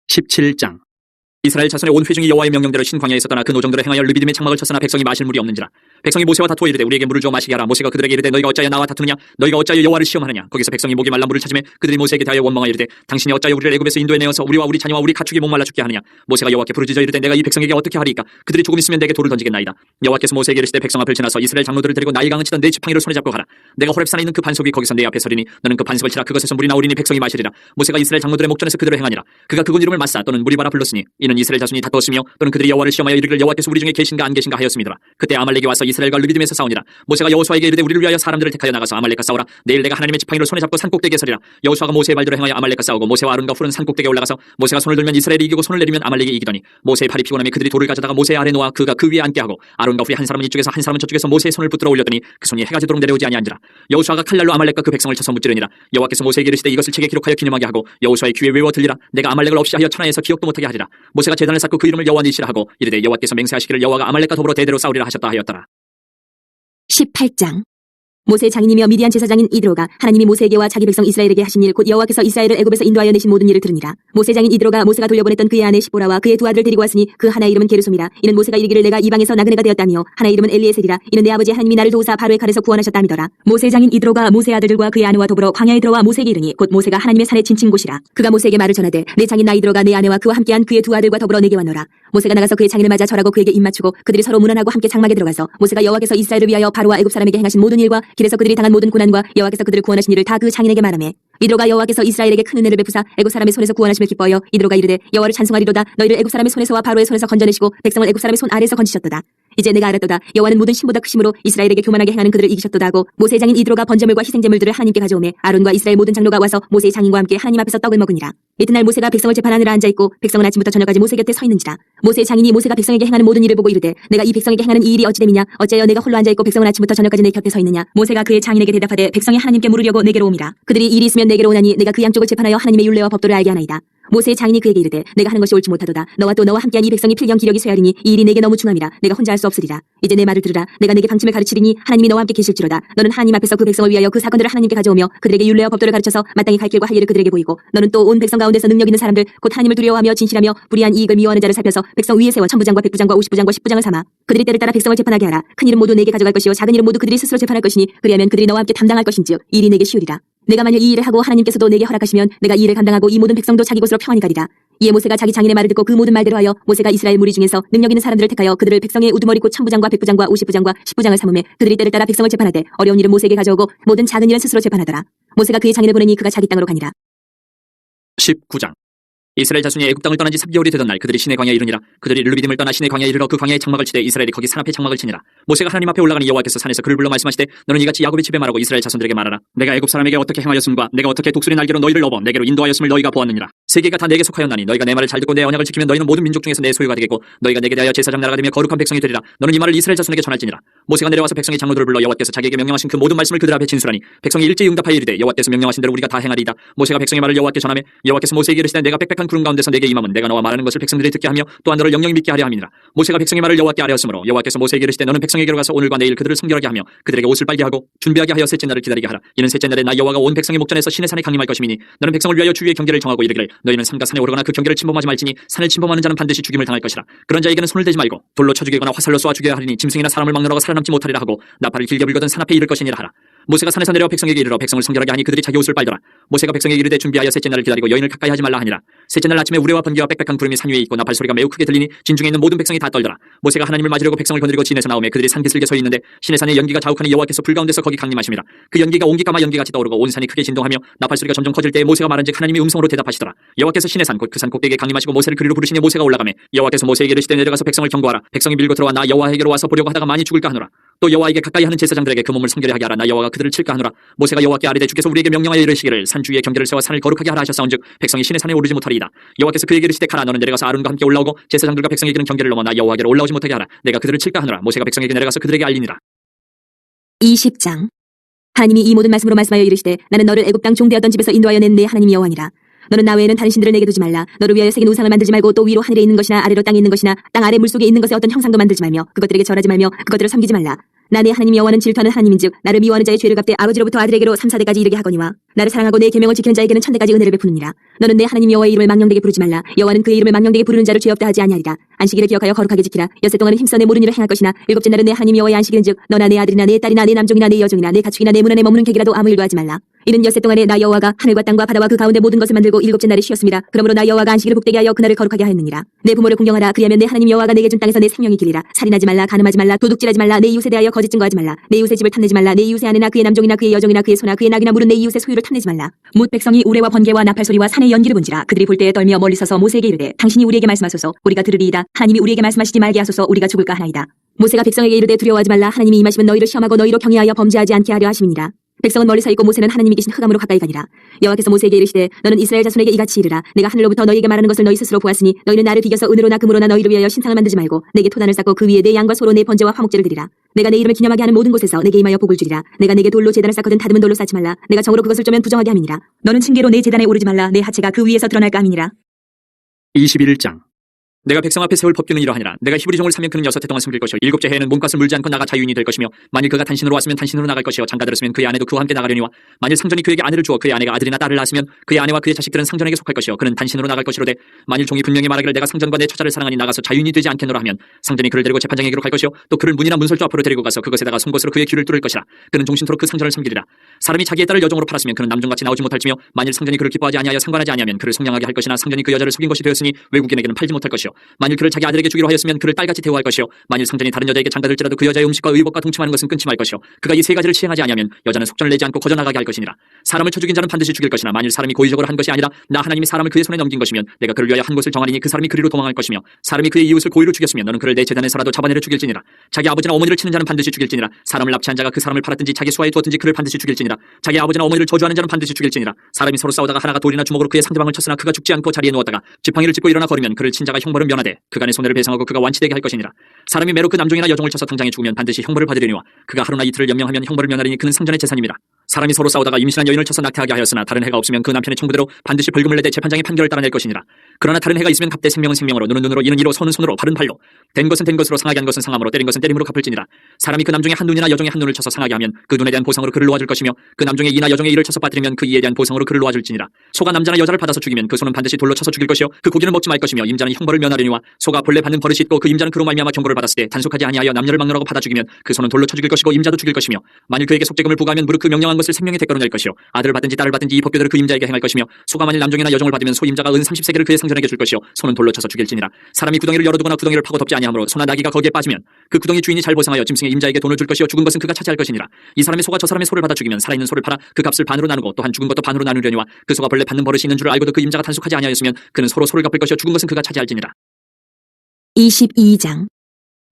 17장. 이스라엘 자손의 온 회중이 여호와의 명령대로 신광야에서 떠나 그 노정대로 행하여 르비딤의 장막을 쳤으나 백성이 마실 물이 없는지라. 백성이 모세와 다투어 이르되 우리에게 물을 주어 마시게 하라. 모세가 그들에게 이르되 너희가 어찌하여 나와 다투느냐. 너희가 어찌하여 여호와를 시험하느냐. 거기서 백성이 목이 말라 물을 찾으매 그들이 모세에게 대하여 원망하여 이르되 당신이 어찌하여 우리를 애굽에서 인도해 내어서 우리와 우리 자녀와 우리 가축이 목말라 죽게 하느냐. 모세가 여호와께 부르짖어 이르되 내가 이 백성에게 어떻게 하리까. 그들이 조금 있으면 내게 돌을 던지겠나이다. 여호와께서 모세에게 이르시되 백성 앞을 지나서 이스라엘 장로들을 데리고 나일강을 치던 네 지팡이를 손에 잡고 가라. 내가 호렙산에 있는 그 반석이 거기서 내 앞에 서리니 너는 그 반석을 치라. 그것에서 물이 나오리니 백성이 마시리라. 모세가 이스라엘 장로들의 목전에서 그대로 행하니라. 그가 그곳 이름을 마사 또는 무리바라 불렀으니 이는 이스라엘 자손이 다투었으며 또는 그들이 여호와를 시험하여 이르기를 여호와께서 우리 중에 계신가 안 계신가 하였음이더라. 그때 아말렉이 와서 이스라엘과 르비딤에서 싸우니라. 모세가 여호수아에게 이르되 우리를 위하여 사람들을 택하여 나가서 아말렉과 싸우라. 내일 내가 하나님의 지팡이를 손에 잡고 산꼭대기에 서리라. 여호수아가 모세의 말대로 행하여 아말렉과 싸우고 모세와 아론과 훌은 산꼭대기에 올라가서 모세가 손을 들면 이스라엘이 이기고 손을 내리면 아말렉이 이기더니 모세의 팔이 피곤하며 그들이 돌을 가져다가 모세 아래 놓아 그가 그 위에 앉게 하고 아론과 훌이 한 사람은 이쪽에서 한 사람은 저쪽에서 모세의 손을 붙들어 올렸더니 그 손이 해가 지도록 내려오지 아니한지라. 여호수아가 칼날로 아말렉과 그 백성을 쳐서 무찌르니라. 여호와께서 모세에게 이르시되 이것을 책에 기록하여 기념하게 하고 여호수아의 귀에 외워 들리라. 내가 아말렉을 없이 하여 천하에서 기억도 못하게 하리라. 모세가 제단을 쌓고 그 이름을 여호와 니시라 하고 이르되 여호와께서 맹세하시기를 여호와가 아말렉과 더불어 대대로 싸우리라 하셨다 하였더라. 18장. 모세의 장인이며 미디안 제사장인 이드로가 하나님이 모세에게와 자기 백성 이스라엘에게 하신 일 곧 여호와께서 이스라엘을 애굽에서 인도하여 내신 모든 일을 들으니라. 모세 장인 이드로가 모세가 돌려보냈던 그의 아내 시보라와 그의 두 아들을 데리고 왔으니 그 하나의 이름은 게르솜이라. 이는 모세가 이르기를 내가 이방에서 나그네가 되었다며 하나의 이름은 엘리에셀이라. 이는 내 아버지 하나님이 나를 도우사 바로의 칼에서 구원하셨다미더라. 모세 장인 이드로가 모세의 아들들과 그의 아내와 더불어 광야에 들어와 모세에게 이르니 곧 모세가 하나님의 산에 진친 곳이라. 그가 모세에게 말을 전하되 내 장인 나 이드로가 내 아내와 그와 함께한 그의 두 아들과 더불어 내게 왔노라. 모세가 나가서 그의 장인을 맞아 절하고 그에게 입맞추고 그들이 서로 문안하고 함께 장막에 들어가서 모세가 여호와께서 이스라엘을 위하여 바로와 애굽 사람에게 행하신 모든 일과 길에서 그들이 당한 모든 고난과 여호와께서 그들을 구원하신 일을 다 그 장인에게 말하매 이드로가 여호와께서 이스라엘에게 큰 은혜를 베푸사 애굽 사람의 손에서 구원하심을 기뻐하여 이드로가 이르되 여호와를 찬송하리로다. 너희를 애굽 사람의 손에서와 바로의 손에서 건져내시고 백성을 애굽 사람의 손 아래에서 건지셨도다. 이제 내가 알았도다. 여호와는 모든 신보다 크심으로 이스라엘에게 교만하게 행하는 그들을 이기셨도다 하고 모세의 장인 이드로가 번제물과 희생제물들을 하나님께 가져오매 아론과 이스라엘 모든 장로가 와서 모세의 장인과 함께 하나님 앞에서 떡을 먹으니라. 이튿날 모세가 백성을 재판하느라 앉아있고 백성은 아침부터 저녁까지 모세 곁에 서 있는지라. 모세의 장인이 모세가 백성에게 행하는 모든 일을 보고 이르되 내가 이 백성에게 행하는 이 일이 어찌됨이냐. 어찌하여 내가 홀로 앉아있고 백성은 아침부터 저녁까지 내 곁에 서 있느냐. 모세가 그의 장인에게 대답하되 백성이 하나님께 물으려고 내게로 옴이라. 그들이 일이 있으면 내게로 오나니 내가 그 양쪽을 재판하여 하나님의 율례와 법도를 알게 하나이다. 모세의 장인이 그에게 이르되 내가 하는 것이 옳지 못하도다. 너와 또 너와 함께한 이 백성이 필경 기력이 쇠하리니 이 일이 내게 너무 중함이라. 내가 혼자 할 수 없으리라. 이제 내 말을 들으라. 내가 내게 방침을 가르치리니 하나님이 너와 함께 계실지로다. 너는 하나님 앞에서 그 백성을 위하여 그 사건들을 하나님께 가져오며 그들에게 율례와 법도를 가르쳐서 마땅히 갈 길과 할 일을 그들에게 보이고 너는 또 온 백성 가운데서 능력 있는 사람들 곧 하나님을 두려워하며 진실하며 불의한 이익을 미워하는 자를 살펴서 백성 위에 세워 천부장과 백부장과 오십부장과 십부장을 삼아 그들이 때를 따라 백성을 재판하게 하라. 큰 일은 모두 내게 가져갈 것이요 작은 일은 모두 그들이 스스로 재판할 것이니 그리하면 그들이 너와 함께 담당할 것인지요 일이 내게 쉬우리라. 내가 만일 이 일을 하고 하나님께서도 내게 허락하시면 내가 이 일을 감당하고 이 모든 백성도 자기 곳으로 평안히 가리라. 이에 모세가 자기 장인의 말을 듣고 그 모든 말대로 하여 모세가 이스라엘 무리 중에서 능력 있는 사람들을 택하여 그들을 백성의 우두머리 곧 천부장과 백부장과 오십부장과 십부장을 삼으매 그들이 때를 따라 백성을 재판하되 어려운 일은 모세에게 가져오고 모든 작은 일은 스스로 재판하더라. 모세가 그의 장인을 보내니 그가 자기 땅으로 가니라. 19장. 이스라엘 자손이 애굽 땅을 떠난 지 3개월이 되던 날 그들이 시내 광야에 이르니라. 그들이 르비딤을 떠나 시내 광야에 이르러 그 광야에 장막을 치되 이스라엘이 거기 산 앞에 장막을 치니라. 모세가 하나님 앞에 올라가니 여호와께서 산에서 그를 불러 말씀하시되 너는 이같이 야곱의 집에 말하고 이스라엘 자손들에게 말하라. 내가 애굽 사람에게 어떻게 행하였음과 내가 어떻게 독수리 날개로 너희를 업어 내게로 인도하였음을 너희가 보았느니라. 세계가 다 내게 속하였나니 너희가 내 말을 잘 듣고 내 언약을 지키면 너희는 모든 민족 중에서 내 소유가 되겠고 너희가 내게 대하여 제사장 나라가 되며 거룩한 백성이 되리라. 너는 이 말을 이스라엘 자손에게 전할지니라. 모세가 내려와서 백성의 장로들을 불러 여호와께서 자기에게 명령하신 그 모든 말씀을 그들 앞에 진술하니 백성이 일제히 응답하여 이르되 여호와께서 명령하신 대로 우리가 다 행하리이다. 모세가 백성의 말을 여호와께 전하매 여호와께서 모세에게 이르시되 내가 빽빽한 구름 가운데서 내게 임함은 내가 너와 말하는 것을 백성들이 듣게 하며 또한 너를 영영히 믿게 하려 함이니라. 모세가 백성의 말을 여호와께 아뢰었으므로 여호와께서 모세에게 이르시되 너는 백성에게로 가서 오늘과 내일 그들을 성결하게 하며 그들에게 옷을 빨게 하고 준비하게 하여 셋째 날을 기다리게 하라. 이는 셋째 날에 나 여호와가 온 백성의 목전에서 신의 산에 강림할 것이니 너는 백성을 위하여 주위의 경계를 정하고 이르기를 너희는 산과 산에 오르거나 그 경계를 침범하지 말지니 산을 침범하는 자는 반드시 죽임을 당할 것이라. 그런 자에게는 손을 대지 말고 돌로 쳐 죽이거나 화살로 쏘아 죽여야 하리니 짐승이나 사람을 막느라고 살아남지 못하리라 하고 나팔을 길게 불거든 산 앞에 이를 것이니라 하라. 모세가 산에서 내려 백성에게 이르러 백성을 성결하게 하니 그들이 자기 옷을 빨더라. 모세가 백성에게 이르되 준비하여 셋째 날을 기다리고 여인을 가까이 하지 말라 하니라. 셋째 날 아침에 우레와 번개와 빽빽한 구름이 산 위에 있고 나팔 소리가 매우 크게 들리니 진중에 있는 모든 백성이 다 떨더라. 모세가 하나님을 맞으려고 백성을 거느리고 진에서 나오매 그들이 산기슭에 서 있는데 신의 산에 연기가 자욱하니 여호와께서 불 가운데서 거기 강림하심이라. 그 연기가 옹기까마 연기같이 떠오르고 온 산이 크게 진동하며 나팔 소리가 점점 커질 때에 모세가 말한즉 하나님이 음성으로 대답하시더라. 여호와께서 신의 산 곧 그 산 꼭대기에 강림하시고 모세를 그리로 부르시니 모세가 올라가매 여호와께서 모세에게 이르시되 내려가서 백성을 경고하라. 백성이 밀고 들어와 나 여호와에게로 와서 보려고 하다가 많이 죽을까 하노라. 또 여호와에게 가까이 하는 제사장들에게 그 몸을 성결하게 하라. 나 여호와가 그들을 칠까 하노라. 모세가 여호와께 아뢰되 주께서 우리에게 명령하여 이르시기를 산 주위에 경계를 세워 산을 거룩하게 하라 하셨사온즉 백성이 신의 산에 오르지 못하리이다. 여호와께서 그에게 이르시되 가라. 너는 내려가서 아론과 함께 올라오고 제사장들과 백성에게는 경계를 넘어 나 여호와께로 올라오지 못하게 하라. 내가 그들을 칠까 하노라. 모세가 백성에게 내려가서 그들에게 알리니라. 20장. 하나님이 이 모든 말씀으로 말씀하여 이르시되 나는 너를 애굽 땅 종되었던 집에서 인도하여 낸 내 하나님 여호와니라. 너는 나 외에는 다른 신들을 내게 두지 말라. 너를 위하여 새긴 우상을 만들지 말고 또 위로 하늘에 있는 것이나 아래로 땅에 있는 것이나 땅 아래 물속에 있는 것의 어떤 형상도 만들지 말며 그것들에게 절하지 말며 그것들을 섬기지 말라. 나 내 하나님 여호와는 질투하는 하나님인즉 나를 미워하는 자의 죄를 갚되 아버지로부터 아들에게로 3, 4대까지 이르게 하거니와 나를 사랑하고 내 계명을 지키는 자에게는 1000대까지 은혜를 베푸느니라. 너는 내 하나님 여호와의 이름을 망령되게 부르지 말라. 여호와는 그의 이름을 망령되게 부르는 자를 죄 없다 하지 아니하리라. 안식일을 기억하여 거룩하게 지키라. 엿새 동안은 힘써 내 모든 일을 행할 것이나 일곱째 날은 내 하나님 여호와의 안식일은즉 너나 내 아들이나 내 딸이나 내 남종이나 내 여종이나 내 가축이나 내 문 안에 머무는 객이라도 아무 일도 하지 말라. 이는 엿새 동안에 나 여호와가 하늘과 땅과 바다와 그 가운데 모든 것을 만들고 일곱째 날에 쉬었습니다. 그러므로 나 여호와가 안식일을 복되게 하여 그날을 거룩하게 하였느니라. 내 부모를 공경하라. 그리하면 내 하나님 여호와가 내게 준 땅에서 내 생명이 길리라. 살인하지 말라. 간음하지 말라. 도둑질하지 말라. 내 이웃에 대하여 거짓 증거하지 말라. 내 이웃의 집을 탐내지 말라. 내 이웃의 아내나 그의 남종이나 그의 여종이나 그의 소나 그의 낙이나 물은 내 이웃의 소유를 탐내지 말라. 뭇 백성이 우레와 번개와 나팔 소리와 산의 연기를 본지라. 그들이 볼 때에 떨며 멀리 서서 모세에게 이르되 당신이 우리에게 말씀하소서. 우리가 들으리이다. 하나님이 우리에게 말씀하시지 말게 하소서. 우리가 죽을까 하나이다. 모세가 백성에게 이르되 두려워하지 말라. 하나님이 임하시면 너희를 시험하고 너희로 경외하여 범죄하지 않게 하려 하심이니라. 백성은 멀리 서 있고 모세는 하나님이 계신 흑암으로 가까이 가니라. 여호와께서 모세에게 이르시되 너는 이스라엘 자손에게 이같이 이르라. 내가 하늘로부터 너희에게 말하는 것을 너희 스스로 보았으니 너희는 나를 비겨서 은으로나 금으로나 너희를 위하여 신상을 만들지 말고 내게 토단을 쌓고 그 위에 내 양과 소로 내 번제와 화목제를 드리라. 내가 내 이름을 기념하게 하는 모든 곳에서 내게 임하여 복을 주리라. 내가 내게 돌로 제단을 쌓거든 다듬은 돌로 쌓지 말라. 내가 정으로 그것을 쪼면 부정하게 함이니라. 너는 층계로 내 제단에 오르지 말라. 내 하체가 그 위에서 드러날까 함이니라. 21장. 내가 백성 앞에 세울 법규는 이러하니라. 내가 히브리 종을 사면 그는 6해 동안 섬길 것이요 7째 해에는 몸값을 물지 않고 나가 자유인이 될 것이며 만일 그가 단신으로 왔으면 단신으로 나갈 것이요 장가 들었으면 그의 아내도 그와 함께 나가려니와 만일 상전이 그에게 아내를 주어 그의 아내가 아들이나 딸을 낳았으면 그의 아내와 그의 자식들은 상전에게 속할 것이요 그는 단신으로 나갈 것이로되 만일 종이 분명히 말하기를 내가 상전과 내 처자를 사랑하니 나가서 자유인이 되지 않겠노라 하면 상전이 그를 데리고 재판장에게로 갈 것이요 또 그를 문이나 문설주 앞으로 데리고 가서 그것에다가 송곳으로 그의 귀를 뚫을 것이라. 그는 종신토록 그 상전을 섬기리라. 사람이 자기의 딸을 여종으로 팔았으면 그는 남종같이 나오지 못할지며 만일 상전이 그를 기뻐하지 아니하여 상관하지 아니하면 그를 속량하게 할 것이나 상전이 그 여자를 속인 것이 되었으니 외국인에게는 팔지 못할 것이요 만일 그를 자기 아들에게 주기로 하였으면 그를 딸같이 대우할 것이요 만일 상전이 다른 여자에게 장가들지라도 그 여자의 음식과 의복과 동침하는 것은 끊지 말 것이요 그가 이 세 가지를 시행하지 아니하면 여자는 속전을 내지 않고 거저 나가게 할 것이니라. 사람을 쳐 죽인 자는 반드시 죽일 것이나 만일 사람이 고의적으로 한 것이 아니라 나 하나님이 사람을 그의 손에 넘긴 것이면 내가 그를 위하여 한 곳을 정하리니 그 사람이 그리로 도망할 것이며 사람이 그의 이웃을 고의로 죽였으면 너는 그를 내 제단에서라도 잡아내려 죽일지니라. 자기 아버지나 어머니를 치는 자는 반드시 죽일지니라. 사람을 납치한 자가 그 사람을 팔았든지 자기 수하에 두었든지 그를 반드시 죽일지니라. 자기 아버지나 어머니를 저주하는 자는 반드시 죽일지니라. 사람이 서로 싸우다가 하나가 돌이나 주먹으로 그의 상대방을 쳤으나 그가 죽지 않고 자리에 누웠다가 지팡이를 짚고 일어나 걸으면 그를 친 자가 형벌은 면하되 그간의 손해를 배상하고 그가 완치되게 할 것이니라. 사람이 매로 그 남종이나 여종을 쳐서 당장에 죽으면 반드시 형벌을 받으려니와 그가 하루나 이틀을 연명하면 형벌을 면하리니 그는 상전의 재산임이라. 사람이 서로 싸우다가 임신한 여인을 쳐서 낙태하게 하였으나 다른 해가 없으면 그 남편의 청구대로 반드시 벌금을 내되 재판장의 판결을 따라낼 것이니라. 그러나 다른 해가 있으면 갚되 생명은 생명으로 눈은 눈으로 이는 이로 손은 손으로 발은 발로 된 것은 된 것으로 상하게 한 것은 상함으로 때린 것은 때림으로 갚을지니라. 사람이 그 남종의 한 눈이나 여종의 한 눈을 쳐서 상하게 하면 그 눈에 대한 보상으로 그를 놓아줄 것이며 그 남종의 이나 여종의 이를 쳐서 빠뜨리면 그 이에 대한 보상으로 그를 놓아줄지니라. 소가 남자나 여자를 받아서 죽이면 그 소는 반드시 돌로 쳐서 죽일 것이요 그 고기는 먹지 말 것이며 임자는 형벌을 면하려니와 소가 본래 받는 버릇이 있고 그 임자는 그로 말미암아 경고를 받았을 때 단속하지 아니하여 남녀를 막론하고 받아 죽이면 그 소는 돌로 쳐 죽일 것이고 임자도 죽일 것이며 만일 그에게 속죄금을 부과하면 무릇 그 명령한 것을 생명의 대가로 낼 것이요 아들을 받든지 딸을 받든지 이 법궤대로 그 임자에게 행할 것이며 소가 만일 남종이나 여종을 받으면 소 임자가 은 30세겔을 그의 상전에게 줄 것이요 소는 돌로 쳐서 죽일지니라. 사람이 구덩이를 열어두거나 구덩이를 파고 덮지 아니하므로 소나 나귀가 거기에 빠지면 그 구덩이 주인이 잘 보상하여 짐승의 임자에게 돈을 줄 것이요 죽은 것은 그가 차지할 것이니라. 이 사람의 소가 저 사람의 소를 받아 죽이면 살아있는 소를 팔아 그 값을 반으로 나누고 또한 죽은 것도 반으로 나누려니와 그 소가 본래 받는 버릇이 있는 줄을 알고도 그 임자가 단속하지 아니하였으면 그는 소로 소를 갚을 것이요 죽은 것은 그가 차지할지니라. 22장.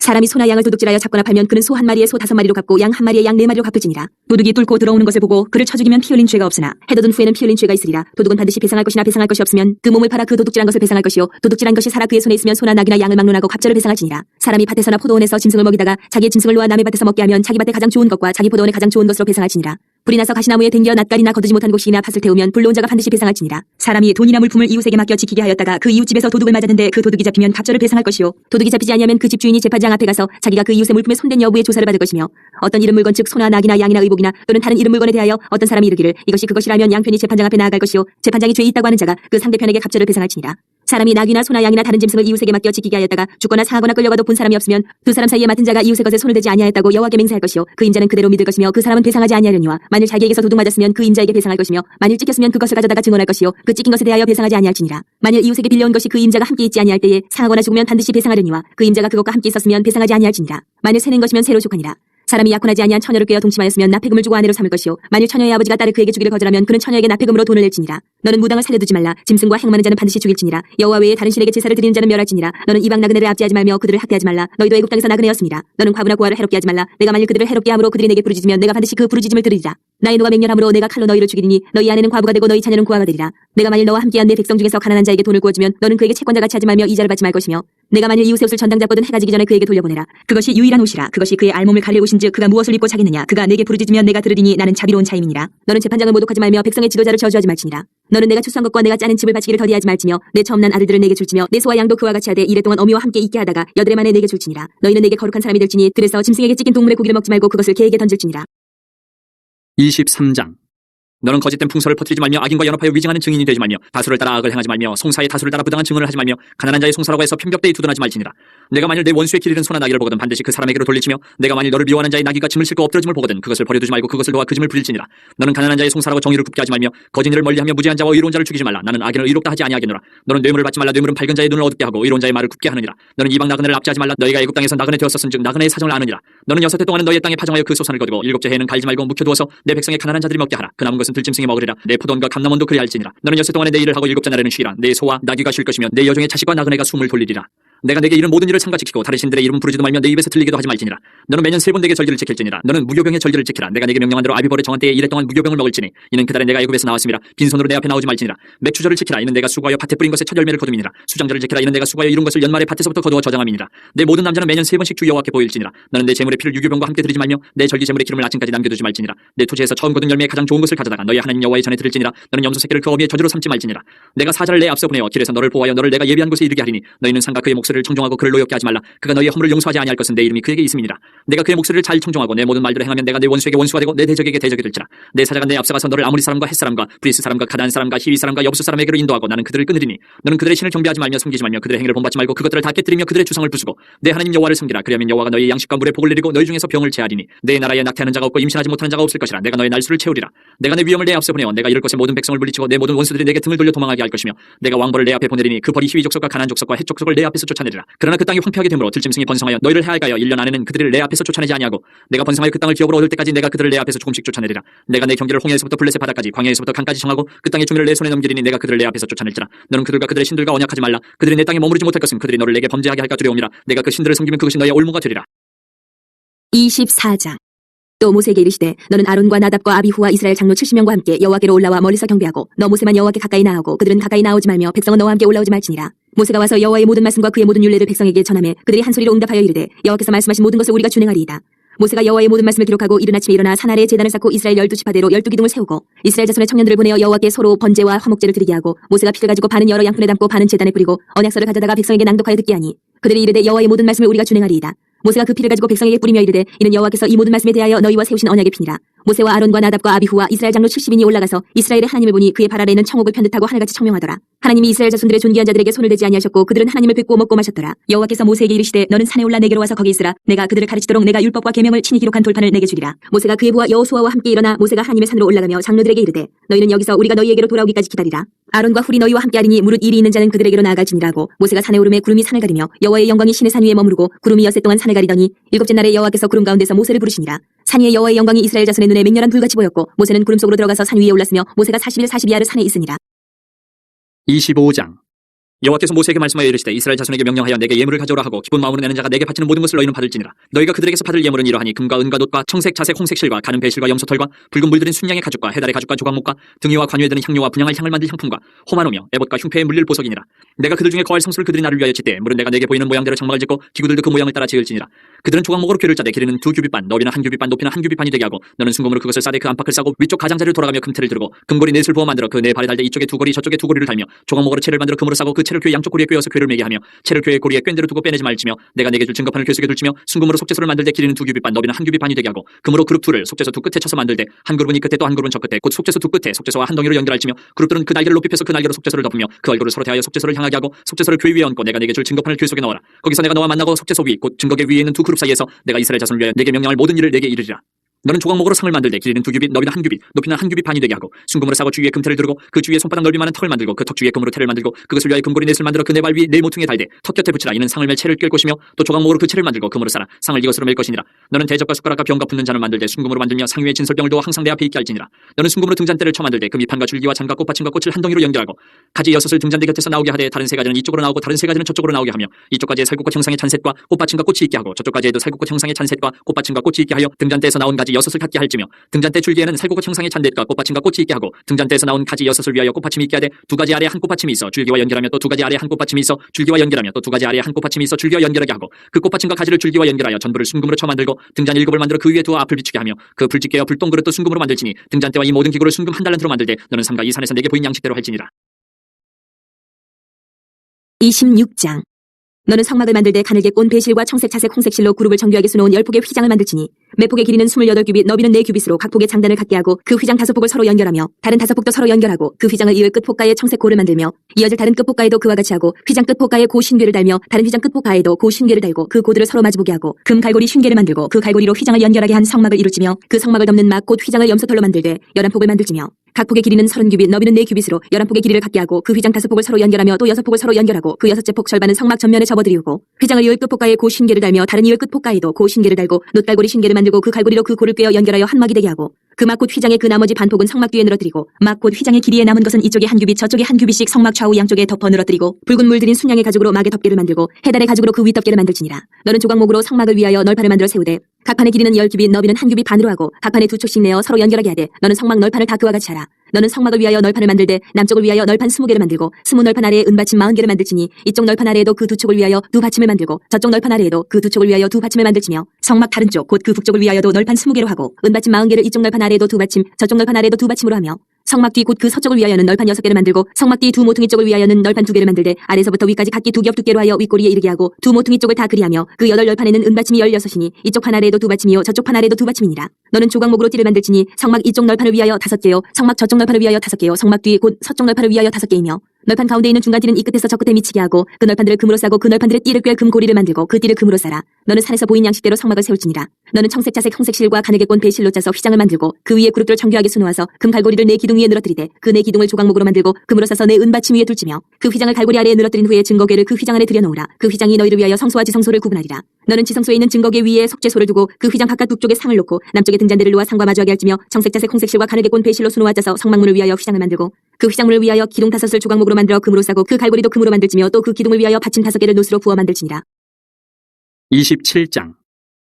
사람이 소나 양을 도둑질하여 잡거나 팔면 그는 소 한 마리에 소 5마리로 갚고 양 한 마리에 양 4마리로 갚을지니라. 도둑이 뚫고 들어오는 것을 보고 그를 쳐 죽이면 피 흘린 죄가 없으나 해돋은 후에는 피 흘린 죄가 있으리라. 도둑은 반드시 배상할 것이나 배상할 것이 없으면 그 몸을 팔아 그 도둑질한 것을 배상할 것이요 도둑질한 것이 살아 그의 손에 있으면 소나 낙이나 양을 막론하고 갑절을 배상할지니라. 사람이 밭에서나 포도원에서 짐승을 먹이다가 자기의 짐승을 놓아 남의 밭에서 먹게 하면 자기 밭에 가장 좋은 것과 자기 포도원에 가장 좋은 것으로 배상할지니라. 불이 나서 가시나무에 댕겨 낫갈이나 거두지 못한 곡식이나 팥을 태우면 불로온 자가 반드시 배상할지니라. 사람이 돈이나 물품을 이웃에게 맡겨 지키게 하였다가 그 이웃집에서 도둑을 맞았는데 그 도둑이 잡히면 갑절을 배상할 것이요 도둑이 잡히지 아니하면 그 집주인이 재판장 앞에 가서 자기가 그 이웃의 물품에 손댄 여부의 조사를 받을 것이며 어떤 이름 물건 즉 소나 낙이나 양이나 의복이나 또는 다른 이름 물건에 대하여 어떤 사람이 이르기를 이것이 그것이라면 양편이 재판장 앞에 나아갈 것이요 재판장이 죄 있다고 하는 자가 그 상대편에게 갑절을 배상할지니라. 사람이 낙이나 소나 양이나 다른 짐승을 이웃에게 맡겨 지키게 하였다가 죽거나 상하거나 끌려가도 본 사람이 없으면 두 사람 사이에 맡은 자가 이웃의 것에 손을 대지 아니하였다고 여호와께 맹세할 것이요 그 인자는 그대로 믿을 것이며 그 사람은 배상하지 아니하려니와 만일 자기에게서 도둑 맞았으면 그 인자에게 배상할 것이며 만일 찢겼으면 그것을 가져다가 증언할 것이요 그 찢긴 것에 대하여 배상하지 아니할지니라. 만일 이웃에게 빌려온 것이 그 임자가 함께 있지 아니할 때에 상하거나 죽으면 반드시 배상하려니와 그 임자가 그것과 함께 있었으면 배상하지 아니할지니라. 만일 새낸 것이면 새로 족하니라. 사람이 약혼하지 아니한 처녀를 꿰어 동침하였으면 납폐금을 주고 아내로 삼을 것이요 만일 처녀의 아버지가 딸을 그에게 주기를 거절하면 그는 처녀에게 납폐금으로 돈을 낼지니라. 너는 무당을 살려두지 말라. 짐승과 행하는 자는 반드시 죽일지니라. 여호와 외에 다른 신에게 제사를 드리는 자는 멸할지니라. 너는 이방 나그네를 압제하지 말며 그들을 학대하지 말라. 너희도 애굽 땅에서 나그네였습니다. 너는 과부나 고아를 해롭게 하지 말라. 내가 만일 그들을 해롭게 함으로 그들이 내게 부르짖으면 내가 반드시 그 부르짖음을 들으리라. 나의 노가 맹렬함으로 내가 칼로 너희를 죽이리니 너희 아내는 과부가 되고 너희 자녀는 고아가 되리라. 내가 만일 너와 함께한 내 백성 중에서 가난한 자에게 돈을 구워주면 너는 그에게 채권자 같이 하지 말며 이자를 받지 말 것이며 내가 만일 이웃의 옷을 전당 잡거든 해가 지기 전에 그에게 돌려보내라. 그것이 유일한 옷이라. 그것이 그의 알몸을 갈릴 옷인즉 그가 무엇을 입고 자겠느냐. 그가 내게 부르짖으면 내가 들으리니 나는 자비로운 자임이니라. 너는 재판장을 모독하지 말며 백성의 지도자를 저주하지 말지니라. 너는 내가 추수한 것과 내가 짜는 집을 바치기를 더디하지 말지며 내 처음 난 아들들을 내게 줄지며 내 소와 양도 그와 같이 하되 이래 동안 어미와 함께 있게 하다가 여드레 만에 내게 줄지니라. 너희는 내게 거룩한 사람이 될지니 들에서 짐승에게 찢긴 동물의 고기를 먹지 말고 그것을 개에게 던질지니라. 23장. 너는 거짓된 풍설을 퍼뜨리지 말며 악인과 연합하여 위증하는 증인이 되지 말며 다수를 따라 악을 행하지 말며 송사의 다수를 따라 부당한 증언을 하지 말며 가난한 자의 송사라고 해서 편벽대에 두둔하지 말지니라. 내가 만일 내 원수의 길 잃은 소나 나귀를 보거든 반드시 그 사람에게로 돌리치며 내가 만일 너를 미워하는 자의 나귀가 짐을 싣고 엎드러짐을 보거든 그것을 버려두지 말고 그것을 놓아 그 짐을 부릴지니라. 너는 가난한 자의 송사라고 정의를 굽게 하지 말며 거짓 일을 멀리하며 무죄한 자와 의로운 자를 죽이지 말라. 나는 악인을 의롭다 하지 아니하겠노라. 너는 뇌물을 받지 말라. 뇌물은 밝은 자의 눈을 어둡게 하고 의로운 자의 말을 굽게 하느니라. 너는 이방 나그네를 압제하지 말라. 너희가 애굽 땅에서 나그네 되었었은즉 나그네의 사정을 아느니라. 너는 6해 동안은 너희의 땅에 파종하여 그 소산을 거두고 7째 해에는 갈지 말고 묵혀두어서 내 백성의 가난한 자들이 먹게 하라. 그 남은 것은 들짐승이 먹으리라. 내 포도원과 감람원도 그리 할지니라. 너는 6해 동안에 내 일을 하고 7째 날에는 쉬라. 내 소와 나귀가 쉴 것이며 내 여종의 자식과 나그네가 숨을 돌리리라. 내가 내게 이른 모든 일을 삼가지키고 다른 신들의 이름은 부르지도 말며 내 입에서 들리기도 하지 말지니라. 너는 매년 3번 내게 절기를 지킬지니라. 너는 무교병의 절기를 지키라. 내가 내게 명령한 대로 아비벌의 정한 때에 이래 동안 무교병을 먹을지니 이는 그달에 내가 애굽에서 나왔음이라. 빈손으로 내 앞에 나오지 말지니라. 맥추절을 지키라. 이는 내가 수고하여 밭에 뿌린 것의 첫 열매를 거둠이니라. 수장절을 지키라. 이는 내가 수고하여 이룬 것을 연말에 밭에서부터 거두어 저장함이니라. 내 모든 남자는 매년 3번씩 주 여호와께 보일지니라. 너는 내 제물의 피를 유교병과 함께 드리지 말며 내 절기 제물의 기름을 아침까지 남겨두지 말지니라. 내 토지에서 처음 거둔 열매의 가장 좋은 것을 가져다가 너희 하나님 여호와의 전에 드릴지니라. 너는 염소 새끼를 그 어미의 저주로 삼지 말지니라. 내가 사자를 내 앞서 보내어 길에서 너를 보호하여 너를 내가 예비한 곳에 이르게 하리니 너희는 상가 그의 목소리를 청종하고 그를 노엽게 하지 말라. 그가 너희의 허물을 용서하지 아니할 것은 내 이름이 그에게 있음이니라. 내가 그의 목소리를 잘 청종하고 내 모든 말대로 행하면 내가 내 원수에게 원수가 되고 내 대적에게 대적이 될지라. 내 사자가 내 앞서가서 너를 아모리 사람과 헷 사람과 브리스 사람과 가단 사람과 히위 사람과 여부수 사람에게로 인도하고 나는 그들을 끊으리니 너는 그들의 신을 경배하지 말며 섬기지 말며 그들의 행위를 본받지 말고 그것들을 다 깨뜨리며 그들의 주상을 부수고 내 하나님 여호와를 섬기라. 그리하면 여호와가 너희의 양식과 물의 복을 내리고 너희 중에서 병을 제하리니 내 나라에 낙태하는 자가 없고 임신하지 못하는 자가 없을 것이라. 내가 너의 날수를 채우리라. 내가 내 위엄을 내 앞서 보내어 내가 이럴 것의 모든 백성을 물리치고 내 모든 원수들이 내게 등을 돌려 도망하게 할 것이며 내가 왕벌을 내 앞에 보내리니 그 벌이 히위 족속과 가난 족속과 헷 족속을 내 앞에서 쫓아내리라. 그러나 그 땅이 황폐하게 되므로 들짐승이 번성하여 너희를 해할까여 1년 안에는 그들을 내 앞에서 쫓아내지 아니하고 내가 번성하여 그 땅을 기업으로 얻을 때까지 내가 그들을 내 앞에서 조금씩 쫓아내리라. 내가 내 경계를 홍해에서부터 블레셋 바다까지 광야에서부터 강까지 정하고 그 땅의 주민을 내 손에 넘기리니 내가 그들을 내 앞에서 쫓아낼지라. 너는 그들과 그들의 신들과 언약하지 말라. 그들이 내 땅에 머무르지 못할 것은 그들이 너를 내게 범죄하게 할까 두려움이라. 내가 그 신들을 섬기면 그것이 너의 올무가 되리라. 24장. 또 모세에게 이르시되 너는 아론과 나답과 아비후와 이스라엘 장로 70명과 함께 여호와께로 올라와 멀리서 경배하고 너 모세만 여호와께 가까이 나아오고 그들은 가까이 나오지 말며 백성은 너와 함께 올라오지 말지니라. 모세가 와서 여호와의 모든 말씀과 그의 모든 율례를 백성에게 전하매 그들이 한 소리로 응답하여 이르되 여호와께서 말씀하신 모든 것을 우리가 준행하리이다. 모세가 여호와의 모든 말씀을 기록하고 이른 아침에 일어나 산 아래에 제단을 쌓고 이스라엘 12지파대로 12기둥을 세우고 이스라엘 자손의 청년들을 보내어 여호와께 서로 번제와 화목제를 드리게 하고 모세가 피를 가지고 반은 여러 양푼에 담고 반은 제단에 뿌리고 언약서를 가져다가 백성에게 낭독하여 듣게 하니 그들이 이르되 여호와의 모든 말씀을 우리가 준행하리이다. 모세가 그 피를 가지고 백성에게 뿌리며 이르되 이는 여호와께서 이 모든 말씀에 대하여 너희와 세우신 언약의 피니라. 모세와 아론과 나답과 아비후와 이스라엘 장로 70인이 올라가서 이스라엘의 하나님을 보니 그의 발 아래에는 청옥을 편듯하고 하늘같이 청명하더라. 하나님이 이스라엘 자손들의 존귀한 자들에게 손을 대지 아니하셨고 그들은 하나님을 뵙고 먹고 마셨더라. 여호와께서 모세에게 이르시되 너는 산에 올라 내게로 와서 거기 있으라. 내가 그들을 가르치도록 내가 율법과 계명을 친히 기록한 돌판을 내게 주리라. 모세가 그의 부하 여호수아와 함께 일어나 모세가 하나님의 산으로 올라가며 장로들에게 이르되 너희는 여기서 우리가 너희에게로 돌아오기까지 기다리라. 아론과 훌이 너희와 함께 하리니 무릇 일이 있는 자는 그들에게로 나아갈지니라고. 모세가 산에 오르매 구름이 산을 가리며 여호와의 영광이 신의 산 위에 머무르고 구름이 엿새 동안 산을 가리더니 7째 날에 여호와께서 구름 가운데서 모세를 부르시니라. 산 위에 여호와의 영광이 이스라엘 자손의 눈에 맹렬한 불같이 보였고 모세는 구름 속으로 들어가서 산 위에 올랐으며 모세가 40일 42야를 산에 있으니라. 25장. 여호와께서 모세에게 말씀하여 이르시되 이스라엘 자손에게 명령하여 내게 예물을 가져오라 하고 기쁜 마음으로 내는 자가 내게 바치는 모든 것을 너희는 받을지니라. 너희가 그들에게서 받을 예물은 이러하니 금과 은과 놋과 청색 자색 홍색 실과 가는 배실과 염소털과 붉은 물들인 순양의 가죽과 해달의 가죽과 조각목과 등이와 관유에 드는 향료와 분향할 향을 만들 향품과 호마노며 에봇과 흉패에 물릴 보석이니라. 내가 그들 중에 거할 성수를 그들이 나를 위하여 짓되 물은 내가 내게 보이는 모양대로 장막을 짓고 기구들도 그 모양을 따라 지을지니라. 그들은 조각목으로 궤를 짜되 길이는 2규빗반 너비는 1규빗반 높이는 1규빗반이 되게 하고 너는 순금으로 그것을 싸되 그 안팎을 싸고 위쪽 가장자리를 돌아가며 금태를 두르고 금고리 넷을 부어 만들어 그 네 발에 달되 이쪽에 2고리 저쪽에 2고리를 달며 조각목으로 채를 만들어 금으로 싸고 그 채를 궤 양쪽 고리에 꿰어서 궤를 매게 하며 채를 궤의 고리에 꿰대로 두고 빼내지 말지며 내가 내게 줄 증거판을 궤 속에 둘지며 순금으로 속죄소를 만들되 길이는 2규빗반 너비는 1규빗반이 되게 하고 금으로 그룹 둘을 속죄소 두 끝에 쳐서 만들되 한 그룹은 이 끝에 또 한 그룹은 저 끝에 곧 속죄소 두 끝에 속죄소와 한 덩이로 연결할지며 그룹들은 그 날개를 높이 펴서 그 날개로 속죄소를 덮으며 그 얼굴을 서로 대하여 속죄소를 향하게 하고 속죄소를 궤 위에 얹고 내가 내게 줄 증거판을 궤 속에 넣어라. 거기서 내가 너와 만나고 속죄소 위 곧 증거궤 위에 있는 두 그룹 사이에서 내가 이스라엘 자손을 위하여 내게 명령할 모든 일을 내게 이르리라. 너는 조각목으로 상을 만들되 길이는 2규빗 너비는 1규빗 높이는 1규빗반이 되게 하고 순금으로 싸고 주위에 금태를 두르고 그 주위에 손바닥 넓이만한 턱을 만들고 그 턱 주위에 금으로 태를 만들고 그것을 위하여 금고리 넷을 만들어 그 네 발 위 네 모퉁이에 달되 턱 곁에 붙이라. 이는 상을 멜 채를 꿰 것이며 또 조각목으로 그 채를 만들고 금으로 싸라. 상을 이것으로 멜 것이니라. 너는 대접과 숟가락과 병과 붓는 잔을 만들되 순금으로 만들며 상 위에 진설병을 두어 항상 내 앞에 있게 할지니라. 너는 순금으로 등잔대를 쳐 만들되 그 밑판과 줄기와 잔과 꽃받침과 꽃을 한 덩이로 연결하고 가지 6을 등잔대 곁에서 나오게 하되 다른 세 가지는 이쪽으로 나오고 다른 세 가지는 저쪽으로 나오게 하며 이쪽 가지에 살구꽃 형상의 잔셋과 꽃받침과 꽃이 있게 하고 저쪽 가지에도 살구꽃 형상의 잔셋과 꽃받침과 꽃이 있게 하여 등잔대에서 나온 가지 6을 갖게 할지며 등잔대 줄기에는 살구꽃 형상의 잔댓과 꽃받침과 꽃이 있게 하고 등잔대에서 나온 가지 6을 위하여 꽃받침이 있게 하되 두 가지 아래에 한 꽃받침이 있어 줄기와 연결하며 또 두 가지 아래에 한 꽃받침이 있어 줄기와 연결하며 또 두 가지 아래에 한 꽃받침이 있어 줄기와 연결하게 하고 그 꽃받침과 가지를 줄기와 연결하여 전부를 순금으로 쳐 만들고 등잔 7을 만들어 그 위에 두어 앞을 비추게 하며 그 불집게와 불똥그릇도 순금으로 만들지니 등잔대와 이 모든 기구를 순금 한 달란트로 만들되 너는 삼가 이 산에서 내게 보인 양식대로 할지니라. 26장. 너는 성막을 만들되 가늘게 꼰 배실과 청색 자색 홍색실로 그룹을 정교하게 수놓은 10폭의 휘장을 만들지니 매폭의 길이는 28규빗 너비는 4규빗으로 각 폭에 장단을 갖게 하고 그 휘장 5폭을 서로 연결하며 다른 5폭도 서로 연결하고 그 휘장을 이을 끝폭가에 청색고를 만들며 이어질 다른 끝폭가에도 그와 같이 하고 휘장 끝폭가에 고 쉰괴를 달며 다른 휘장 끝폭가에도 고 쉰괴를 달고 그 고들을 서로 마주보게 하고 금 갈고리 쉰괴를 만들고 그 갈고리로 휘장을 연결하게 한 성막을 이루지며 그 성막을 덮는 막 곧 휘장을 염소털로 만들되 11폭을 만들지며 각 폭의 길이는 30규빗 너비는 4규빗으로 11폭의 길이를 갖게 하고 그 휘장 5폭을 서로 연결하며 또 6폭을 서로 연결하고 그 6째 폭 절반은 성막 전면에 접어들이우고 휘장을 이을 끝폭가에 고 쉰괴를 달며 다른 이을 끝폭가에도 고 쉰괴를 달고 놋갈고리 쉰괴를 만들고 그 갈고리로 그 고를 꿰어 연결하여 한 막이 되게 하고 그 막 곧 휘장의 그 나머지 반폭은 성막 뒤에 늘어뜨리고 막 곧 휘장의 길이에 남은 것은 이쪽에 1규빗 저쪽에 1규빗씩 성막 좌우 양쪽에 덮어 늘어뜨리고 붉은 물들인 순양의 가죽으로 막의 덮개를 만들고 해달의 가죽으로 그 윗덮개를 만들지니라. 너는 조각목으로 성막을 위하여 널판을 만들어 세우되 각 판의 길이는 10규빗 너비는 1규빗 반으로 하고 각 판에 2촉씩 내어 서로 연결하게 하되 너는 성막 널판을 다 그와 같이 하라. 너는 성막을 위하여 널판을 만들되 남쪽을 위하여 널판 20개를 만들고 20널판 아래에 은받침 40개를 만들지니 이쪽 널판 아래에도 그 두 촉을 위하여 두 받침을 만들고 저쪽 널판 아래에도 그 두 촉을 위하여 두 받침을 만들지며 성막 다른 쪽 곧 그 북쪽을 위하여도 널판 20개로 하고 은받침 40개를 이쪽 널판 아래에도 두 받침 저쪽 널판 아래에도 두 받침으로 하며 성막 뒤 곧 그 서쪽을 위하여는 널판 6개를 만들고 성막 뒤 두 모퉁이 쪽을 위하여는 널판 2개를 만들되 아래서부터 위까지 각기 2겹 두께로 하여 윗꼬리에 이르게 하고 두 모퉁이 쪽을 다 그리하며 그 8널판에는 은받침이 16이니 이쪽 판 아래에도 두 받침이요 저쪽 판 아래에도 두 받침이니라. 너는 조각목으로 띠를 만들지니 성막 이쪽 널판을 위하여 5개요 성막 저쪽 널판을 위하여 5개요 성막 뒤 곧 서쪽 널판을 위하여 5개이며 널판 가운데 있는 중간 띠는 이 끝에서 저 끝에 미치게 하고 그 널판들을 금으로 싸고 그 널판들의 띠를 꿰 금고리를 만들고 그 띠를 금으로 싸라. 너는 산에서 보인 양식대로 성막을 세울지니라. 너는 청색 자색 홍색실과 가늘게 꼰 배실로 짜서 휘장을 만들고 그 위에 그룹들을 정교하게 수놓아서 금 갈고리를 네 기둥 위에 늘어뜨리되 그 네 기둥을 조각목으로 만들고 금으로 싸서 네 은받침 위에 둘지며 그 휘장을 갈고리 아래에 늘어뜨린 후에 증거궤를 그 휘장 안에 들여놓으라. 그 휘장이 너희를 위하여 성소와 지성소를 구분하리라. 너는 지성소에 있는 증거궤 위에 속죄소를 두고 그 휘장 바깥 북쪽에 상을 놓고 남쪽에 등잔대를 놓아 상과 마주하게 할지며 청색 자색 홍색실과 가늘게 꼰 배실로 수놓아 짜서 성막문을 위하여 휘장을 만들고 그 휘장문을 위하여 기둥 5을 조각목으로 만들어 금으로 싸고 그 갈고리도 금으로 만들지며 또 그 기둥을 위하여 받침 5개를 놋으로 부어 만들지니라. 27장.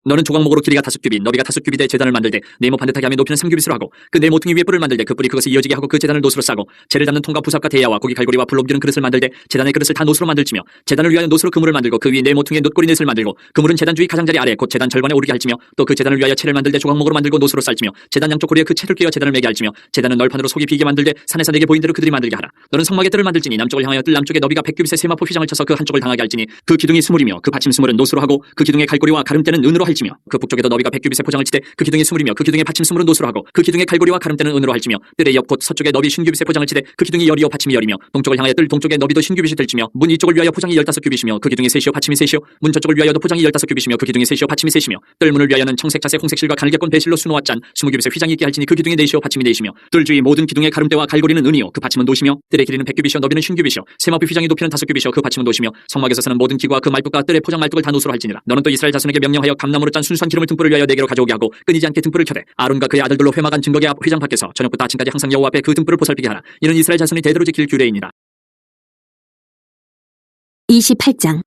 너는 조각목으로 길이가 5규빗 너비가 5규빗의 제단을 만들되 네모 반듯하게 하며 높이는 3규빗으로 하고 그 네 모퉁이 위에 뿔을 만들되 그 뿔이 그것을 이어지게 하고 그 제단을 놋으로 싸고 재를 담는 통과 부삽과 대야와 고기 갈고리와 불로 옮기는 그릇을 만들되 제단의 그릇을 다 놋으로 만들지며 제단을 위하여 놋으로 그물을 만들고 그 위에 네 모퉁이의 놋고리 넷을 만들고 그물은 제단 주위 가장자리 아래 곧 제단 절반에 오르게 할지며 또 그 제단을 위하여 채를 만들되 조각목으로 만들고 놋으로 쌀지며 제단 양쪽 고리에 그 채를 끼워 제단을 매게 할지며 제단은 널판으로 속이 비게 만들되 산에서 내게 보인 대로 그들이 만들게 하라. 너는 성막의 뜰을 만들지니 남쪽을 향하여 뜰 남쪽에 너비가 100규빗의 세마포 휘장을 쳐서 그 한쪽을 당하게 할지니 그 기둥이 20이며 그 받침 20은 놋으로 하고 그 기둥의 갈고리와 가름대는 은으로 할지며 그 북쪽에도 너비가 100규빗의 포장을 치되 그 기둥이 20이며 그 기둥의 받침 20은 놋으로 하고 그 기둥의 갈고리와 가름대는 은으로 할지며 뜰의 옆 곧 서쪽에 너비 50규빗의 포장을 치되 그 기둥이 10이요 받침이 10이며 동쪽을 향하여 뜰 동쪽에 너비도 50규빗이 될지며 문 이쪽을 위하여 포장이 15규빗이며 그 기둥이 3이요 받침이 3이요 문 저쪽을 위하여도 포장이 15규빗이며 그 기둥이 3이요 받침이 3이며 뜰 문을 위하여는 청색 자색 홍색실과 가늘게 꼰 배실로 수놓아 짠 20규빗의 휘장이 있게 할지니 그 기둥이 4이요 받침이 4이며 뜰 주위 모든 기둥의 가름대와 갈고리는 은이요 그 받침은 놋이며 뜰의 길이는 100규빗이요 너비는 50규빗이요 세마포 휘장이 높이는 5규빗이요 그 받침은 놋이며 성막에서 쓰는 모든 기구와 그 말뚝과 뜰의 포장 말뚝을 다 놋으로 할지니라. 너는 또 이스라엘 자손에게 명령하여 감나무로 짠 순수한 기름을 등불을 위하여 내게로 가져오게 하고 끊이지 않게 등불을 켜되 아론과 그의 아들들로 회막한 증거궤 앞 휘장 밖에서 저녁부터 아침까지 항상 여호와 앞에 그 등불을 보살피게 하라. 이는 이스라엘 자손이 대대로 지킬 규례이니라. 28장.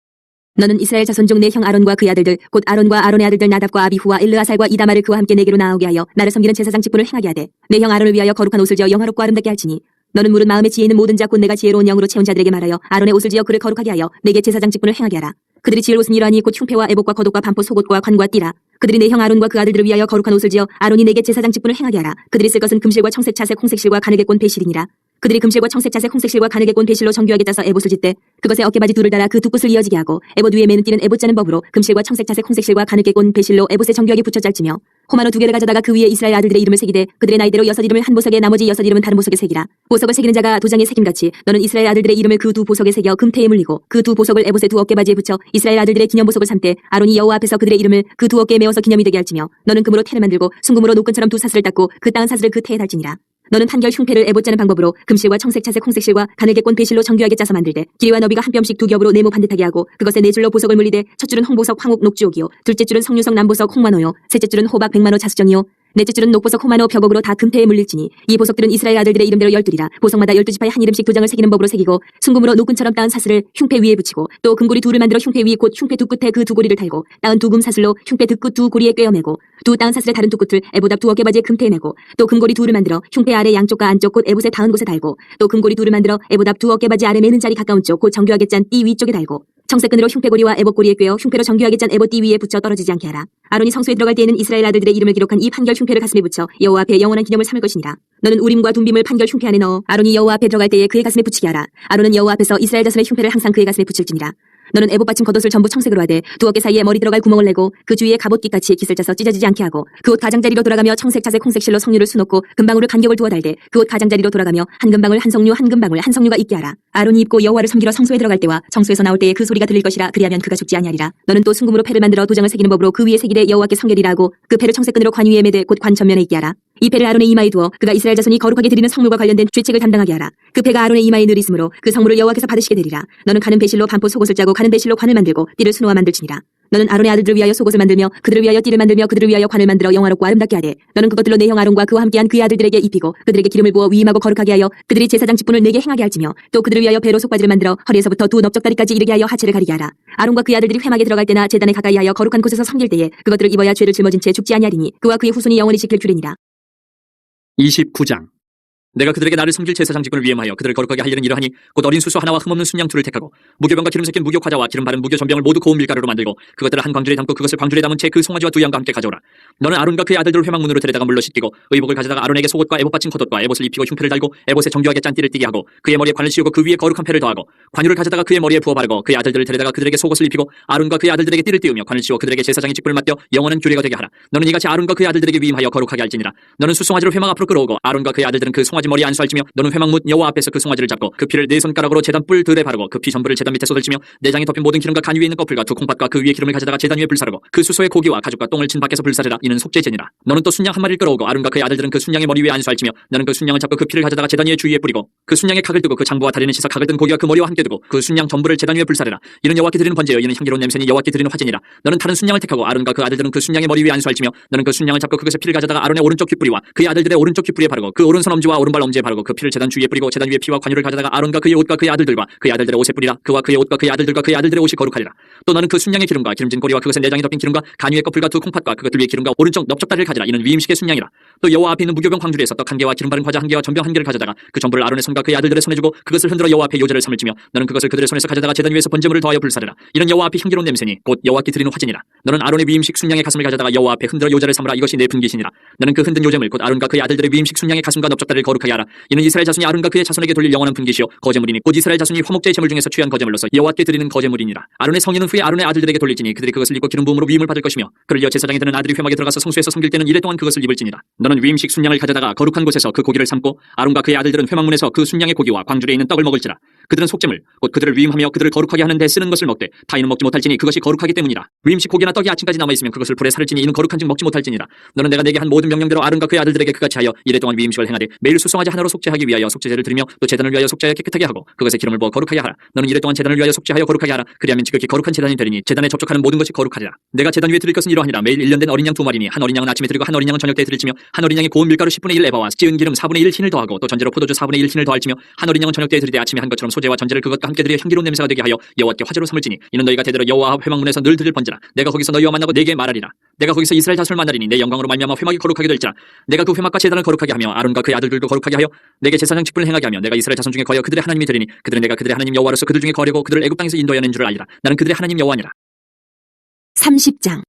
너는 이스라엘 자손 중 내 형 아론과 그의 아들들 곧 아론과 아론의 아들들 나답과 아비후와 엘르아살과 이다말을 그와 함께 내게로 나오게 하여 나를 섬기는 제사장 직분을 행하게 하되 내 형 아론을 위하여 거룩한 옷을 지어 영화롭고 아름답게 할지니 너는 물은 마음의 지혜 있는 모든 자 곧 내가 지혜로운 영으로 채운 자들에게 말하여 아론의 옷을 지어 그를 거룩하게 하여 내게 제사장 직분을 행하게 하라. 그들이 지을 옷은 이러하니 곧 흉패와 애복과 겉옷과 반포 속옷과 관과 띠라. 그들이 내 형 아론과 그 아들들을 위하여 거룩한 옷을 지어 아론이 내게 제사장 직분을 행하게 하라. 그들이 쓸 것은 금실과 청색 차색 홍색실과 가느게 꼰 배실이니라. 그들이 금실과 청색 차색 홍색실과 가느게 꼰 배실로 정교하게 짜서 에봇을 짓되 그것에 어깨바지 둘을 달아 그 두 끝을 이어지게 하고 에봇 위에 매는 띠는 에봇 짜는 법으로 금실과 청색 차색 홍색실과 가느게 꼰 배실로 에봇에 정교하게 붙여 짤지며 호마노 2개를 가져다가 그 위에 이스라엘 아들들의 이름을 새기되 그들의 나이대로 6 이름을 한 보석에 나머지 6 이름은 다른 보석에 새기라. 보석을 새기는 자가 도장에 새김같이 너는 이스라엘 아들들의 이름을 그 두 보석에 새겨 금태에 물리고 그 두 보석을 에봇의 두 어깨바지에 붙여 이스라엘 아들들의 기념 보석을 삼때 아론이 여호와 앞에서 그들의 이름을 그 두 어깨에 메어서 기념이 되게 할지며 너는 금으로 태를 만들고 순금으로 노끈처럼 두 사슬을 닦고 그 따은 사슬을 그 태에 달지니라. 너는 판결 흉패를 에봇 짜는 방법으로 금실과 청색 차색 홍색실과 가느게 꼰 배실로 정교하게 짜서 만들되 길이와 너비가 한 뼘씩 2겹으로 네모 반듯하게 하고 그것에 4줄로 보석을 물리되 첫 줄은 홍보석 황옥 녹주옥이요 둘째 줄은 석류석 남보석 홍만호요 셋째 줄은 호박 백만호 자수정이요 넷째 줄은 녹보석 호만호 벽옥으로 다 금태에 물릴지니 이 보석들은 이스라엘 아들들의 이름대로 12이라. 보석마다 12지파에 한 이름씩 도장을 새기는 법으로 새기고 순금으로 노끈처럼 따은 사슬을 흉패 위에 붙이고 또 금고리 둘을 만들어 흉패 위 곧 흉패 두 끝에 그 두 고리를 달고 따은 두 금 사슬로 흉패 득끝 두 고리에 꿰어매고 두 따은 사슬의 다른 두 끝을 에봇 앞 두 어깨바지에 금태에 매고 또 금고리 둘을 만들어 흉패 아래 양쪽과 안쪽 곧 에봇에 닿은 곳에 달고 또 금고리 둘을 만들어 에봇 앞 두 어깨바지 아래 매는 자리 가까운 쪽 곧 정교하게 짠 띠 위쪽에 달고 청색끈으로 흉패고리와 에봇고리에 꿰어 흉패로 정교하게 짠 에봇 띠 위에 붙여 떨어지지 않게 하라. 아론이 성소에 들어갈 때에는 이스라엘 아들들의 이름을 기록한 이 판결 흉패를 가슴에 붙여 여호와 앞에 영원한 기념을 삼을 것이니라. 너는 우림과 둠빔을 판결 흉패 안에 넣어 아론이 여호와 앞에 들어갈 때에 그의 가슴에 붙이게 하라. 아론은 여호와 앞에서 이스라엘 자손의 흉패를 항상 그의 가슴에 붙일지니라. 너는 에봇 받침 겉옷을 전부 청색으로 하되 두 어깨 사이에 머리 들어갈 구멍을 내고 그 주위에 갑옷깃같이 깃을 짜서 찢어지지 않게 하고 그 옷 가장자리로 돌아가며 청색 차색 홍색실로 성류를 수놓고 금방울을 간격을 두어 달되 그 옷 가장자리로 돌아가며 한 금방울 한 성류 한 금방울 한 성류가 있게 하라. 아론이 입고 여호와를 섬기러 성소에 들어갈 때와 성소에서 나올 때에 그 소리가 들릴 것이라. 그리하면 그가 죽지 아니하리라. 너는 또 순금으로 패를 만들어 도장을 새기는 법으로 그 위에 새기되 여호와께 성결이라 하고 그 패를 청색끈으로 관 위에 매되 곧 관 전면에 있게 하라. 이 패를 아론의 이마에 두어 그가 이스라엘 자손이 거룩하게 드리는 성물과 관련된 죄책을 담당하게 하라. 그 패가 아론의 이마에 늘 있으므로 그 성물을 여호와께서 받으시게 되리라. 너는 가는 배실로 반포 속옷을 짜고 가는 배실로 관을 만들고 띠를 수놓아 만들지니라. 너는 아론의 아들들을 위하여 속옷을 만들며 그들을 위하여 띠를 만들며 그들을 위하여 관을 만들어 영화롭고 아름답게 하되 너는 그것들로 내 형 아론과 그와 함께한 그의 아들들에게 입히고 그들에게 기름을 부어 위임하고 거룩하게 하여 그들이 제사장 직분을 내게 행하게 할지며 또 그들을 위하여 배로 속바지를 만들어 허리에서부터 두 넓적다리까지 이르게 하여 하체를 가리게 하라. 아론과 그의 아들들이 회막에 들어갈 때나 제단에 가까이 하여 거룩한 곳에서 섬길 때에 그것들을 입어야 죄를 짊어진 채 죽지 아니하리니 그와 그의 후손이 영원히 지킬 규례니라. 29장. 내가 그들에게 나를 섬길 제사장 직분을 위임하여 그들을 거룩하게 하려는 이러하니 곧 어린 수수 하나와 흠없는 순양 둘을 택하고 무교병과 기름 섞인 무교 과자와 기름 바른 무교 전병을 모두 고운 밀가루로 만들고 그것들을 한 광줄에 담고 그것을 광줄에 담은 채 그 송아지와 두 양과 함께 가져오라. 너는 아론과 그의 아들들을 회막문으로 데려다가 물로 씻기고 의복을 가져다가 아론에게 속옷과 에봇 받친 겉옷과 에봇을 입히고 흉패를 달고 에봇에 정교하게 짠 띠를 띠게 하고 그의 머리에 관을 씌우고 그 위에 거룩한 패를 더하고 관유를 가져다가 그의 머리에 부어 바르고 그의 아들들을 데려다가 그들에게 속옷을 입히고 아론과 그의 아들들에게 띠를 띠우며 관을 씌워 그들에게 제사장의 직분을 맡겨 영원한 규례가 되게 하라. 너는 이같이 아론과 그의 아들들에게 위임하여 거룩하게 할지니라. 너는 수송아지를 회막 앞으로 끌어오고 아론과 그의 아들들은 그 송아지 머리에 안수할지며 너는 회막문 여호와 앞에서 그 송아지를 잡고 그 피를 네 손가락으로 제단 뿔 들에 바르고 그 피 전부를 제단 밑에 쏟을지며 내장에 덮인 모든 기름과 간 위에 있는 꺼풀과 두 콩팥과 그 위에 기름을 가져다가 제단 위에 불사르고 그 수소의 고기와 가죽과 똥을 친 밖에서 불사르라. 이는 속죄제니라. 너는 또 순양 한 마리를 끌어오고 아론과 그의 아들들은 그 순양의 머리 위에 안수할지며 너는 그 순양을 잡고 그 피를 가져다가 제단 위에 주위에 뿌리고 그 순양의 각을 뜨고 그 장부와 다리는 씻어 각을 뜬 고기와 그 머리와 함께 두고 그 순양 전부를 제단 위에 불사르라. 이는 여호와께 드리는 번제요 이는 향기로운 냄새니 여호와께 드리는 화제니라. 너는 다른 순양을 택하고 아론과 그 아들들은 그 순양의 머리 위에 안수할지며 너는 그 순양을 잡고 그것의 피를 가져다가 아론의 오른쪽 귓뿌리와 그의 아들들의 오른쪽 귓뿌리에 바르고 그 오른손 엄지와 오른발 엄지에 바르고 그 피를 제단 주위에 뿌리고 제단 위에 피와 관유를 가져다가 아론과 그의 옷과 그의 아들들과 그의 아들들의 옷에 뿌리라. 그와 그의 옷과 그의 아들들과 그의 아들들의 옷이 거룩하리라. 또 너는 그 순양의 기름과 기름진 고리와 그것의 내장에 덮인 기름과 간 위의 꺼풀과 두 콩팥과 그것들 위에 기름과 오른쪽 넓적다리를 가지라. 이는 위임식의 순양이라. 또 여호와 앞에 있는 무교병 광주리에서 떡 한 개와 기름 바른 과자 한 개와 전병 한 개를 가져다가 그 전부를 아론의 손과 그의 아들들의 손에 주고 그것을 흔들어 여호와 앞에 요제를 삼을지며 너는 그것을 그들의 손에서 가져다가 제단 위에서 번제물을 더하여 불사르라. 이는 여호와 앞에 향기로운 냄새니 곧 여호와께 드리는 화제니라. 너는 아론의 위임식 순양의 가슴을 가져다가 여호와 앞에 흔들어 요제를 삼으라. 이것이 내 분깃이니라. 너는 그 흔든 요제물 곧 아론과 그의 아들들의 위임식 순양의 가슴과 넓적다리를 거룩하게 하라. 이는 이스라엘 자손이 아론과 그의 자손에게 돌릴 영원한 분깃이요 거제물이니 곧 이스라엘 자손이 화목제의 제물 중에서 취한 거제물로서 여호와께 드리는 거제물이니라. 아론의 성인은 후에 아론의 아들들에게 돌릴지니 그들이 그것을 입고 기름 부음으로 위임을 받을 것이며 그를 이어 제사장이 되는 아들이 회막에 들어가서 성소에서 섬길 때는 이래 동안 그것을 입을지니라. 너는 위임식 순양을 가져다가 거룩한 곳에서 그 고기를 삶고 아론과 그의 아들들은 회막문에서 그 순양의 고기와 광줄에 있는 떡을 먹을지라. 그들은 속죄물 곧 그들을 위임하며 그들을 거룩하게 하는 데 쓰는 것을 먹되 타인은 먹지 못할지니 그것이 거룩하기 때문이라. 위임식 고기나 떡이 아침까지 남아있으면 그것을 불에 사를지니 이는 거룩한즉 먹지 못할지니라. 너는 내가 내게 한 모든 명령대로 아론과 그의 아들들에게 그같이 하여 이래 동안 위임식을 행하되 매일 수소 수송아지 하나로 속죄하기 위하여 속죄제를 드리며 또 제단을 위하여 속죄하여 깨끗하게 하고 그것에 기름을 부어 거룩하게 하라. 너는 이래 동안 제단을 위하여 속죄하여 거룩하게 하라. 그리하면 지극히 거룩한 제단이 되리니 제단에 접촉하는 모든 것이 거룩하리라. 내가 제단 위에 드릴 것은 이러하니라. 매일 1년 된 어린 양 2마리니 한 어린 양은 아침에 드리고 한 어린 양은 저녁 때 드릴지며 한 어린 양에 고운 밀가루 10분의 1 에바와 찌은 기름 4분의 1 흰을 더하고 또 전제로 포도주 4분의 1 흰을 더할지며 한 어린 양은 저녁 때 드리되 아침에 한 것처럼 소제와 전제를 그것과 함께 드려 향기로운 냄새가 되게 하여 여호와께 화제로 삼을지니 이는 너희가 대대로 여호와 앞 회막문에서 늘 드릴 번제라. 내가 거기서 너희와 만나고 내게 말하리라. 내가 거기서 이스라엘 자손을 만나리니 내 영광으로 말미암아 회막이 거룩하게 될지라. 내가 그 회막과 제단을 거룩하게 하며 아론과 그의 아들들도 거룩하게 하여 내게 제사장 직분을 행하게 하며 내가 이스라엘 자손 중에 거하여 그들의 하나님이 되리니 그들은 내가 그들의 하나님 여호와로서 그들 중에 거하려고 그들을 애굽 땅에서 인도하여 낸 줄을 알리라. 나는 그들의 하나님 여호와니라. 30장.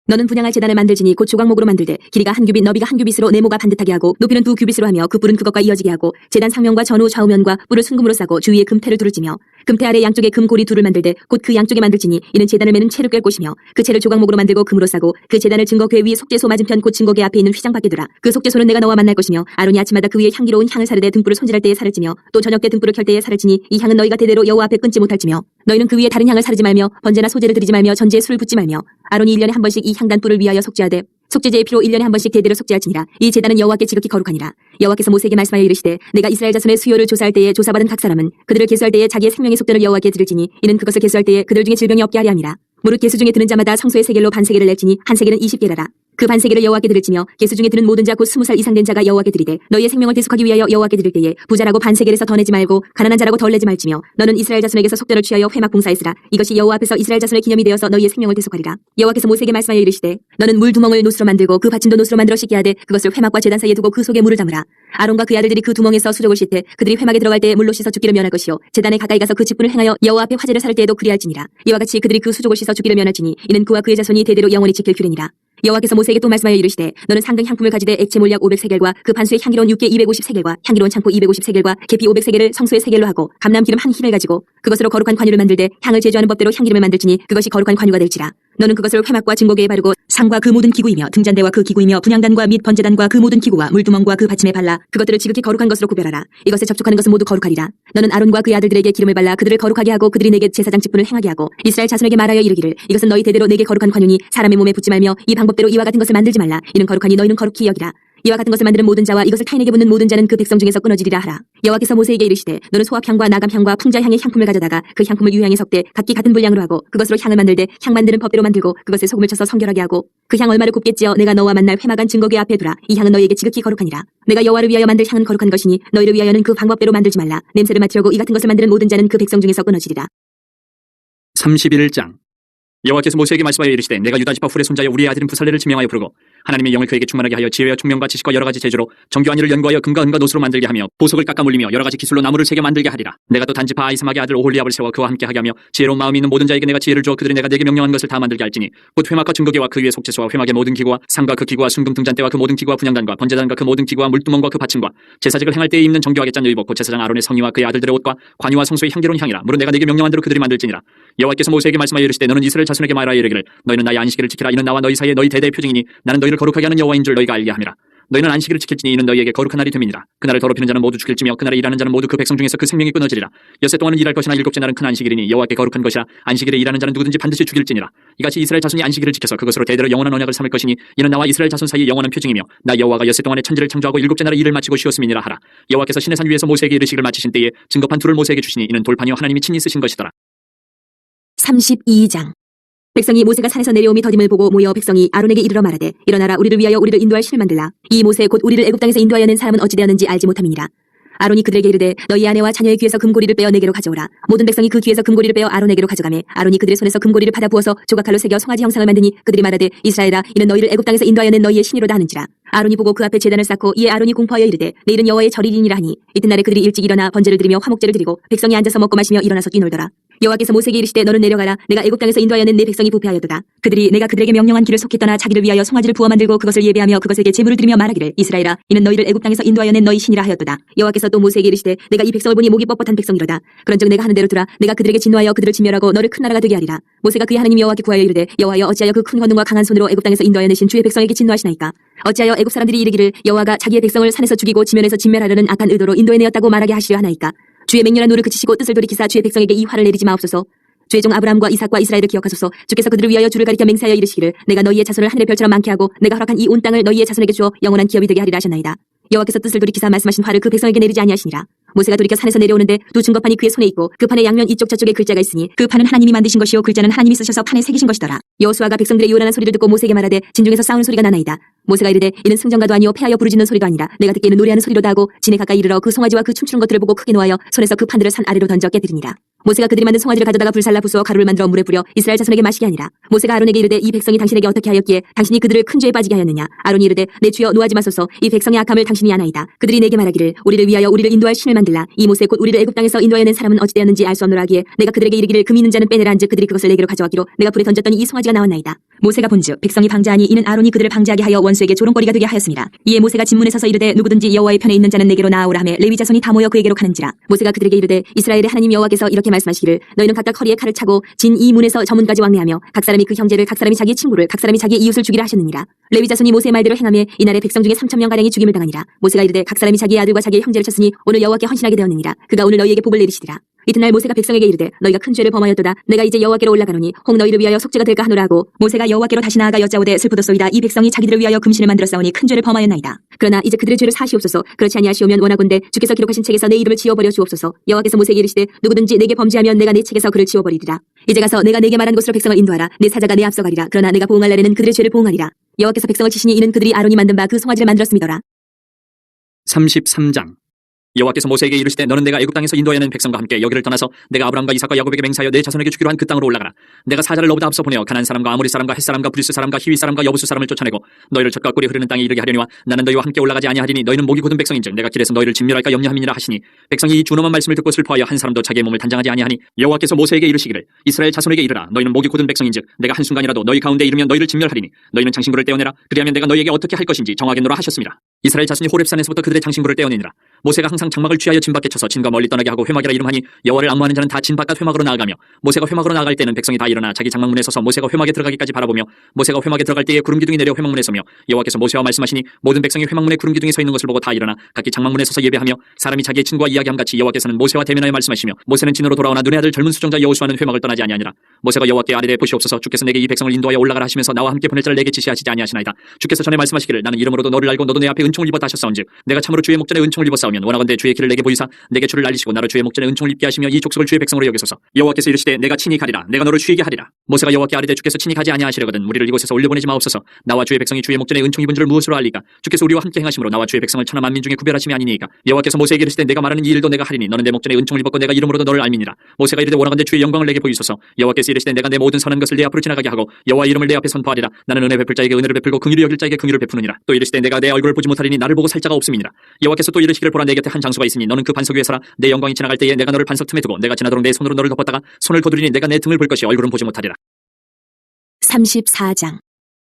너는 분향할 제단을 만들지니 곧 조각목으로 만들되 길이가 한 규빗 너비가 한 규빗으로 네모가 반듯하게 하고 높이는 2규빗으로 하며 그 뿔은 그것과 이어지게 하고 제단 상면과 전후 좌우면과 뿔을 순금으로 싸고 주위에 금태를 두를지며 금태 아래 양쪽에 금고리 둘을 만들되 곧 그 양쪽에 만들지니 이는 제단을 매는 채를 꿰 곳이며 그 채를 조각목으로 만들고 금으로 싸고 그 제단을 증거궤 위에 속죄소 맞은편 곧 증거궤 앞에 있는 휘장 밖에 두라. 그 속죄소는 내가 너와 만날 것이며 아론이 아침마다 그 위에 향기로운 향을 사르되 등불을 손질할 때에 사를 찌며 또 저녁 때 등불을 켤 때에 사를 찌니 이 향은 너희가 대대로 여호와 앞에 끊지 못할지며 너희는 그 위에 다른 향을 사르지 말며 번제나 소제를 드리지 말며 전제에 술을 붓지 말며 아론이 1년에 한 번씩 이 향단 뿔을 위하여 속죄하되 속죄제의 피로 1년에 한 번씩 대대로 속죄할지니라. 이 제단은 여호와께 지극히 거룩하니라. 여호와께서 모세에게 말씀하여 이르시되 내가 이스라엘 자손의 수요를 조사할 때에 조사받은 각 사람은 그들을 계수할 때에 자기의 생명의 속전을 여호와께 드릴지니 이는 그것을 계수할 때에 그들 중에 질병이 없게 하려 함이라. 무릇 계수 중에 드는 자마다 성소의 세겔로 반세겔을 낼지니 한 세겔은 20개라라. 그 반세겔을 여호와께 드릴지며 계수 중에 드는 모든 자 곧 20살 이상 된 자가 여호와께 드리되 너희의 생명을 대속하기 위하여 여호와께 드릴 때에 부자라고 반세겔에서 더 내지 말고 가난한 자라고 덜 내지 말지며 너는 이스라엘 자손에게서 속대를 취하여 회막 봉사했으라. 이것이 여호와 앞에서 이스라엘 자손의 기념이 되어서 너희의 생명을 대속하리라. 여호와께서 모세에게 말씀하여 이르시되 너는 물 두멍을 노스로 만들고 그 받침도 노스로 만들어 씻게 하되 그것을 회막과 제단 사이에 두고 그 속에 물을 담으라. 아론과 그의 아들들이 그 두멍에서 수족을 씻되 그들이 회막에 들어갈 때에 물로 씻어 죽기를 면할 것이요 제단에 가까이 가서 그 직분을 행하여 여호와 앞에 화제를 사를 때에도 그리할지니라. 이와 같이 그들이 그 수족을 씻어 죽기를 면할지니 이는 그와 그의 자손이 대대로 영원히 지킬 규례니라. 여호와께서 모세에게 또 말씀하여 이르시되 너는 상등 향품을 가지되 액체 몰약 500세겔과 그 반수의 향기로운 육개 250세겔과 향기로운 창포 250세겔과 계피 500세겔을 성소의 세겔로 하고 감람 기름 한 흰을 가지고 그것으로 거룩한 관유를 만들되 향을 제조하는 법대로 향기름을 만들지니 그것이 거룩한 관유가 될지라. 너는 그것을 회막과 증거궤에 바르고 상과 그 모든 기구이며 등잔대와 그 기구이며 분향단과 및 번제단과 그 모든 기구와 물두멍과 그 받침에 발라 그것들을 지극히 거룩한 것으로 구별하라. 이것에 접촉하는 것은 모두 거룩하리라. 너는 아론과 그의 아들들에게 기름을 발라 그들을 거룩하게 하고 그들이 내게 제사장 직분을 행하게 하고 이스라엘 자손에게 말하여 이르기를 이것은 너희 대대로 내게 거룩한 관유니 사람의 몸에 붙지 말며 이 방법대로 이와 같은 것을 만들지 말라. 이는 거룩하니 너희는 거룩히 여기라. 이와 같은 것을 만드는 모든 자와 이것을 타인에게 붓는 모든 자는 그 백성 중에서 끊어지리라 하라. 여호와께서 모세에게 이르시되 너는 소합향과 나감향과 풍자향의 향품을 가져다가 그 향품을 유향에 섞되 각기 같은 분량으로 하고 그것으로 향을 만들되 향 만드는 법대로 만들고 그것에 소금을 쳐서 성결하게 하고 그 향 얼마를 굽게 찌어 내가 너와 만날 회막안 증거궤 앞에 두라. 이 향은 너희에게 지극히 거룩하니라. 내가 여호와를 위하여 만들 향은 거룩한 것이니 너희를 위하여는 그 방법대로 만들지 말라. 냄새를 맡으려고 이 같은 것을 만드는 모든 자는 그 백성 중에서 끊어지리라. 31장. 여호와께서 모세에게 말씀하여 이르시되 내가 유다 지파 훌의 손자여 우리의 아들인 부살레를 지명하여 부르고 하나님의 영을 그에게 충만하게 하여 지혜와 총명과 지식과 여러 가지 재주로 정교한 일을 연구하여 금과 은과 노스로 만들게 하며 보석을 깎아 물리며 여러 가지 기술로 나무를 새겨 만들게 하리라. 내가 또 단지파 아이사막의 아들 오홀리압을 세워 그와 함께 하게 하며 지혜로운 마음이 있는 모든 자에게 내가 지혜를 주어 그들이 내가 내게 명령한 것을 다 만들게 할지니 곧 회막과 증거궤와 그 위에 속죄소와 회막의 모든 기구와 상과 그 기구와 순금 등잔대와 그 모든 기구와 분향단과 번제단과 그 모든 기구와 물두멍과 그 받침과 제사직을 행할 때에 입는 정교하게 짠 의복 곧 제사장 아론의 성의와 그의 아들들의 옷과 관유와 성소의 향기로운 향이라. 물론 내가 내게 명령한 대로 그들이 만들지니라. 여호와께서 모세에게 말씀하여 이르시되 너는 이스라엘 자손에게 말하여 이르기를 너희는 나의 안식일을 지키라. 이는 나와 너희 사이에 너희 대대의 표징이니 나는 너희를 거룩하게 하는 여호와인 줄 너희가 알게 함이라. 너희는 안식일을 지킬지니 이는 너희에게 거룩한 날이 됨이니라. 그날을 더럽히는 자는 모두 죽일지며 그날에 일하는 자는 모두 그 백성 중에서 그 생명이 끊어지리라. 엿새 동안은 일할 것이나 일곱째 날은 큰 안식일이니 여호와께 거룩한 것이라. 안식일에 일하는 자는 누구든지 반드시 죽일지니라. 이같이 이스라엘 자손이 안식일을 지켜서 그것으로 대대로 영원한 언약을 삼을 것이니 이는 나와 이스라엘 자손 사이에 영원한 표징이며 나 여호와가 엿새 동안에 천지를 창조하고 일곱째 날에 일을 마치고 쉬었음이니라 하라. 여호와께서 신의 산 위에서 모세에게 이르시기를 마치신 때에 증거판 둘을 모세에게 주시니 이는 돌판이요 하나님이 친히 쓰신 것이더라. 32장. 백성이 모세가 산에서 내려옴이 더딤을 보고 모여 백성이 아론에게 이르러 말하되 일어나라 우리를 위하여 우리를 인도할 신을 만들라. 이 모세 곧 우리를 애굽 땅에서 인도하여 낸 사람은 어찌 되었는지 알지 못함이니라. 아론이 그들에게 이르되 너희 아내와 자녀의 귀에서 금고리를 빼어 내게로 가져오라. 모든 백성이 그 귀에서 금고리를 빼어 아론에게로 가져가매 아론이 그들의 손에서 금고리를 받아 부어서 조각칼로 새겨 송아지 형상을 만드니 그들이 말하되 이스라엘아 이는 너희를 애굽 땅에서 인도하여 낸 너희의 신이로다 하는지라. 아론이 보고 그 앞에 제단을 쌓고 이에 아론이 공포하여 이르되 내일은 여호와의 절일이니라 하니 이튿날에 그들이 일찍 일어나 번제를 드리며 화목제를 드리고 백성이 앉아서 먹고 마시며 일어나서 뛰놀더라. 여호와께서 모세에게 이르시되 너는 내려가라. 내가 애굽 땅에서 인도하여 낸 내 백성이 부패하였도다. 그들이 내가 그들에게 명령한 길을 속히 떠나 자기를 위하여 송아지를 부어 만들고 그것을 예배하며 그것에게 제물을 드리며 말하기를 이스라엘아 이는 너희를 애굽 땅에서 인도하여 낸 너희 신이라 하였도다. 여호와께서 또 모세에게 이르시되 내가 이 백성을 보니 목이 뻣뻣한 백성이로다. 그런즉 내가 하는 대로 두라. 내가 그들에게 진노하여 그들을 진멸하고 너를 큰 나라가 되게 하리라. 모세가 그의 하나님 여호와께 구하여 이르되 여호와여 어찌하여 그 큰 권능과 강한 손으로 애굽 땅에서 인도하여 내신 주의 백성에게 진노하시나이까. 어찌하여 애굽 사람들이 이르기를 여호와가 자기의 백성을 산에서 죽이고 지면에서 진멸하려는 악한 의도로 인도해내었다고 말하게 하시려 하나이까. 주의 맹렬한 노를 그치시고 뜻을 돌이키사 주의 백성에게 이 화를 내리지 마옵소서. 주의 종 아브라함과 이삭과 이스라엘을 기억하소서. 주께서 그들을 위하여 주를 가리켜 맹세하여 이르시기를 내가 너희의 자손을 하늘의 별처럼 많게 하고 내가 허락한 이 온 땅을 너희의 자손에게 주어 영원한 기업이 되게 하리라 하셨나이다. 여호와께서 뜻을 돌이키사 말씀하신 화를 그 백성에게 내리지 아니하시니라. 모세가 돌이켜 산에서 내려오는데 두 증거판이 그의 손에 있고 그 판의 양면 이쪽 저쪽에 글자가 있으니 그 판은 하나님이 만드신 것이요 글자는 하나님이 쓰셔서 판에 새기신 것이더라. 여호수아가 백성들의 요란한 소리를 듣고 모세에게 말하되 진중에서 싸우는 소리가 나나이다. 모세가 이르되 이는 승전가도 아니요 패하여 부르짖는 소리도 아니라 내가 듣기에는 노래하는 소리로다 하고 진에 가까이 이르러 그 송아지와 그 춤추는 것들을 보고 크게 노하여 손에서 그 판들을 산 아래로 던져 깨뜨리니라. 모세가 그들이 만든 송아지를 가져다가 불살라 부수어 가루를 만들어 물에 뿌려 이스라엘 자손에게 마시게 하니라. 모세가 아론에게 이르되 이 백성이 당신에게 어떻게 하였기에 당신이 그들을 큰 죄에 빠지게 하였느냐. 아론이 이르되 내 주여 노하지 마소서. 이 백성의 악함을 당신이 아나이다. 그들이 내게 말하기를 우리를 위하여 우리를 인도할 신을 만들라. 이 모세 곧 우리를 애굽 땅에서 인도하여 낸 사람은 어찌 되었는지 알 수 없노라 하기에 내가 그들에게 이르기를 금 있는 자는 빼내라 한즉 그들이 그것을 내게로 가져왔기로 내가 불에 던졌더니 이 송아지가 나왔나이다. 모세가 본즉 백성이 방자하니 이는 아론이 그들을 방자하게 하여 원수에게 조롱거리가 되게 하였습니다. 이에 모세가 진문에 서서 이르되 누구든지 여호와의 편에 있는 자는 내게로 나아오라 하며 레위 자손이 다 모여 그에게로 가는지라. 모세가 그들에게 이르되 이스라엘의 하나님 여호와께서 이렇게 말씀하시기를 너희는 각각 허리에 칼을 차고 진 이 문에서 저 문까지 왕래하며 각 사람이 그 형제를 각 사람이 자기의 친구를 각 사람이 자기의 이웃을 죽이라 하셨느니라. 레위 자손이 모세의 말대로 행하며 이날에 백성 중에 3,000명 가량이 죽임을 당하니라. 모세가 이르되 각 사람이 자기의 아들과 자기의 형제를 쳤으니 오늘 여호와께 헌신하게 되었느니라. 그가 오늘 너희에게 복을 내리시리라. 이튿날 모세가 백성에게 이르되 너희가 큰 죄를 범하였도다. 내가 이제 여호와께로 올라가노니 혹 너희를 위하여 속죄가 될까 하노라 하고 모세가 여호와께로 다시 나아가 여짜오되 슬프도소이다. 이 백성이 자기들을 위하여 금신을 만들었사오니 큰 죄를 범하였나이다. 그러나 이제 그들의 죄를 사시옵소서. 그렇지 아니하시오면 원하건대 주께서 기록하신 책에서 내 이름을 지워버려 주옵소서. 여호와께서 모세에게 이르시되 누구든지 내게 범죄하면 내가 내 책에서 그를 지워버리리라. 이제 가서 내가 내게 말한 곳으로 백성을 인도하라. 내 사자가 내 앞서 가리라. 그러나 내가 보응할 날에는 그들의 죄를 보응하리라. 여호와께서 백성을 치시니 이는 그들이 아론이 만든 바 그 송아지를 만들었음이더라. 33장. 여호와께서 모세에게 이르시되 너는 내가 애굽 땅에서 인도하여 낸 백성과 함께 여기를 떠나서 내가 아브라함과 이삭과 야곱에게 맹세하여 내 자손에게 주기로 한 그 땅으로 올라가라. 내가 사자를 너보다 앞서 보내어 가나안 사람과 아모리 사람과 헷 사람과 브리스 사람과 히위 사람과 여부수 사람을 쫓아내고 너희를 젖과 꿀이 흐르는 땅에 이르게 하려니와 나는 너희와 함께 올라가지 아니하리니 너희는 목이 곧은 백성인즉 내가 길에서 너희를 진멸할까 염려함이니라 하시니 백성이 이 준엄한 말씀을 듣고 슬퍼하여 한 사람도 자기의 몸을 단장하지 아니하니 여호와께서 모세에게 이르시기를 이스라엘 자손에게 이르라. 너희는 목이 곧은 백성인즉 내가 한순간이라도 너희 가운데 이르면 너희를 진멸하리니 너희는 장신구를 떼어내라. 그리하면 내가 너희에게 어떻게 할 것인지 정하겠노라 하셨습니다. 이스라엘 자손이 호렙산에서부터 그들의 장신구를 떼어내니라. 모세가 항상 장막을 취하여 진밖에 쳐서 진과 멀리 떠나게 하고 회막이라 이름하니 여호와를 앙무하는 자는 다 진바깥 회막으로 나아가며 모세가 회막으로 나아갈 때는 백성이 다 일어나 자기 장막 문에 서서 모세가 회막에 들어가기까지 바라보며 모세가 회막에 들어갈 때에 구름 기둥이 내려 회막 문에 서며 여호와께서 모세와 말씀하시니 모든 백성이 회막 문에 구름 기둥이 서 있는 것을 보고 다 일어나 각기 장막 문에 서서 예배하며 사람이 자기의 친구와 이야기함 같이 여호와께서는 모세와 대면하여 말씀하시며 모세는 진으로 돌아오나 눈의 아들 젊은 수종자 여호수아는 회막을 떠나지 아니하니라. 모세가 여호와께 아뢰되 보시옵소서 주께서 내게 이 백성을 인도하여 올라가라 하시면서 나와 함께 보낼 자를 내게 지시하시지 아니하시나이다. 주께서 전에 말씀하시기를 나는 이름으로도 너를 알고 너도 내 앞에 은총을 입었다 하셨사온즉 내가 참으로 주의 목전에 은총을 입었사오면 원하건대 주의 길을 내게 보이사 내게 주를 날리시고 나로 주의 목전에 은총을 입게 하시며 이 족속을 주의 백성으로 여기소서. 여호와께서 이르시되 내가 친히 가리라. 내가 너를 쉬게 하리라. 모세가 여호와께 아뢰되 주께서 친히 가지 아니하시려거든 우리를 이곳에서 올려보내지 마옵소서. 나와 주의 백성이 주의 목전에 은총 입은 줄을 무엇으로 알리까. 주께서 우리와 함께 행하심으로 나와 주의 백성을 천하 만민 중에 구별하심이 아니니까. 여호와께서 모세에게 이르시되 내가 말하는 이 일도 내가 하리니 너는 내 목전에 은총을 입었고 내가 이름으로도 너를 알미니라. 모세가 이르되 원하건대 주의 영광을 내게 보이소서. 여호와께서 이르시되 내가 내 모든 선한 것을 내 앞으로 지나가게 하고 여호와의 이름을 내 앞에 선포하리라. 나는 은혜 베풀 자에게 은혜를 베풀고 긍휼히 여길 자에게 긍휼을 베푸느니라. 또 이르시되 내가 내 얼굴을 보지 못하리니 나를 보고 살 자가 없음이니라. 여호와께서 또 이르시기를 보라 내 곁에 한 장소가 있으니 너는 그 반석 위에 서라. 내 영광이 지나갈 때에 내가 너를 반석 틈에 두고 내가 지나도록 내 손으로 너를 덮었다가 손을 거두리니 내가 내 등을 볼 것이 얼굴은 보지 못하리라. 34장.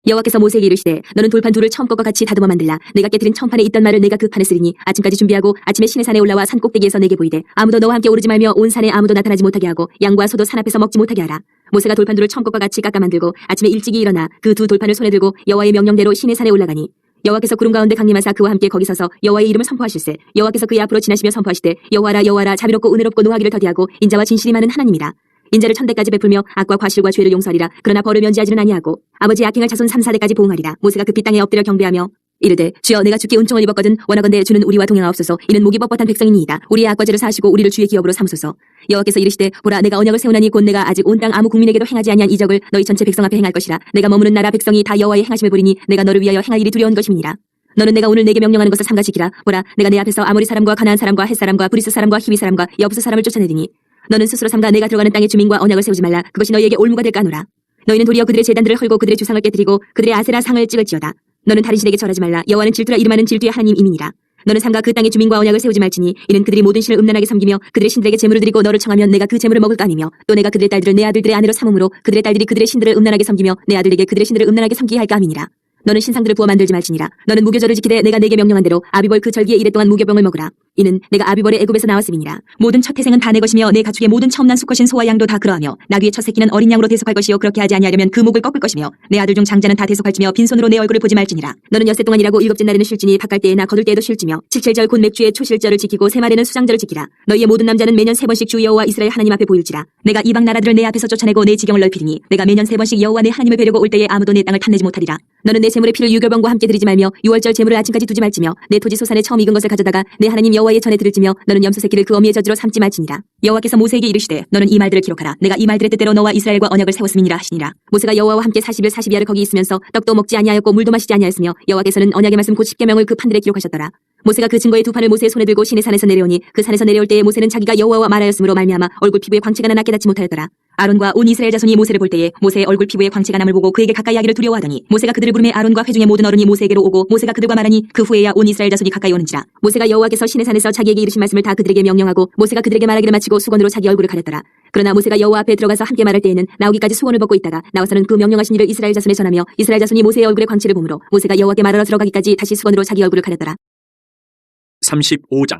여호와께서 모세에게 이르시되 너는 돌판 둘을 처음 것과 같이 다듬어 만들라. 내가 깨뜨린 처음판에 있던 말을 내가 그 판에 쓰리니 아침까지 준비하고 아침에 시내 산에 올라와 산 꼭대기에서 내게 보이되 아무도 너와 함께 오르지 말며 온 산에 아무도 나타나지 못하게 하고 양과 소도 산 앞에서 먹지 못하게 하라. 모세가 돌판 둘을 처음 것과 같이 깎아 만들고 아침에 일찍이 일어나 그 두 돌판을 손에 들고 여호와의 명령대로 시내 산에 올라가니 여호와께서 구름 가운데 강림하사 그와 함께 거기 서서 여호와의 이름을 선포하실세. 여호와께서 그의 앞으로 지나시며 선포하시되 여호와라 여호와라 자비롭고 은혜롭고 노하기를 더디하고 인자와 진실이 많은 하나님이라. 인자를 1000대까지 베풀며 악과 과실과 죄를 용서하리라. 그러나 벌을 면제하지는 아니하고 아버지의 악행을 자손 3,4대까지 보응하리라. 모세가 급히 땅에 엎드려 경배하며 이르되 주여 내가 주께 은총을 입었거든 원하건대 주는 우리와 동행하옵소서. 이는 목이 뻣뻣한 백성이니이다. 우리의 악과 죄를 사하시고 우리를 주의 기업으로 삼으소서. 여호와께서 이르시되 보라 내가 언약을 세우나니 곧 내가 아직 온 땅 아무 국민에게도 행하지 아니한 이적을 너희 전체 백성 앞에 행할 것이라. 내가 머무는 나라 백성이 다 여호와의 행하심을 보리니 내가 너를 위하여 행할 일이 두려운 것임이니라. 너는 내가 오늘 내게 명령하는 것을 삼가 지키라. 보라 내가 내 앞에서 아모리 사람과 가나안 사람과 헷 사람과 브리스 사람과 히위 사람과 여부수 사람을 쫓아내리니 너는 스스로 삼가 내가 들어가는 땅의 주민과 언약을 세우지 말라. 그것이 너희에게 올무가 될까 하노라. 너희는 도리어 그들의 제단들을 헐고 그들의 주상을 깨뜨리고 그들의 아세라 상을 찍을지어다. 너는 다른 신에게 절하지 말라. 여호와는 질투라 이름하는 질투의 하나님이니라. 너는 삼가 그 땅의 주민과 언약을 세우지 말지니 이는 그들이 모든 신을 음란하게 섬기며 그들의 신들에게 제물을 드리고 너를 청하면 내가 그 제물을 먹을까 하니며 또 내가 그들의 딸들을 내 아들들의 아내로 삼음으로 그들의 딸들이 그들의 신들을 음란하게 섬기며 내 아들에게 그들의 신들을 음란하게 섬기게 할까 함이니라. 너는 신상들을 부어 만들지 말지니라. 너는 무교절을 지키되 내가 내게 명령한 대로 아비볼 그 절기에 이래 동안 무교병을 먹으라. 이는 내가 아비벌의 애굽에서 나왔음이니라. 모든 첫 태생은 다 내 것이며 내 가축의 모든 처음 난 수컷인 소와 양도 다 그러하며 나귀의 첫 새끼는 어린 양으로 대속할 것이요 그렇게 하지 아니하려면 그 목을 꺾을 것이며 내 아들 중 장자는 다 대속할지며 빈손으로 내 얼굴을 보지 말지니라. 너는 엿새 동안 일하고 일곱째 날에는 쉴지니 밭갈 때에나 거둘 때에도 쉴지며 칠칠절 곧 맥주의 초실절을 지키고 세 말에는 수장절을 지키라. 너희의 모든 남자는 매년 3번씩 주 여호와 이스라엘 하나님 앞에 보일지라. 내가 이방 나라들을 내 앞에서 쫓아내고 내 지경을 넓히리니 내가 매년 3번씩 여호와 내 하나님을 뵈려고 올 때에 아무도 내 땅을 탐내지 못하리라. 너는 내 재물의 피를 유결번과 함께 드리지 말며 유월절 재물을 아침까지 두지 말지며 내 토지 소산에 처음 익은 것을 가져다가 내 하나님 여호와의 전에 드릴지며 너는 염소 새끼를 그 어미의 젖으로 삼지 말지니라. 여호와께서 모세에게 이르시되 너는 이 말들을 기록하라. 내가 이 말들의 뜻대로 너와 이스라엘과 언약을 세웠음이니라 하시니라. 모세가 여호와와 함께 40일 42야를 거기 있으면서 떡도 먹지 아니하였고 물도 마시지 아니하였으며 여호와께서는 언약의 말씀 곧 십계명을 그 판들에 기록하셨더라. 모세가 그 증거의 두 판을 모세의 손에 들고 시내 산에서 내려오니 그 산에서 내려올 때에 모세는 자기가 여호와와 말하였으므로 말미암아 얼굴 피부에 광채가 나나 깨닫지 못하였더라. 아론과 온 이스라엘 자손이 모세를 볼 때에 모세의 얼굴 피부에 광채가 남을 보고 그에게 가까이 하기를 두려워하더니 모세가 그들을 부르매 아론과 회중의 모든 어른이 모세에게로 오고 모세가 그들과 말하니 그 후에야 온 이스라엘 자손이 가까이 오는지라. 모세가 여호와께서 시내 산에서 자기에게 이르신 말씀을 다 그들에게 명령하고 모세가 그들에게 말하기를 마치고 수건으로 자기 얼굴을 가렸더라. 그러나 모세가 여호와 앞에 들어가서 함께 말할 때에는 나오기까지 수건을 벗고 있다가 나와서는 그 명령하신 일을 이스라엘 자손에 전하며 이스라엘 자손이 모세의 얼굴에 광채를 보므로 모세가 여호와께 말하러 들어가기까지 다시 수건으로 자기 얼굴을 가렸더라. 35장.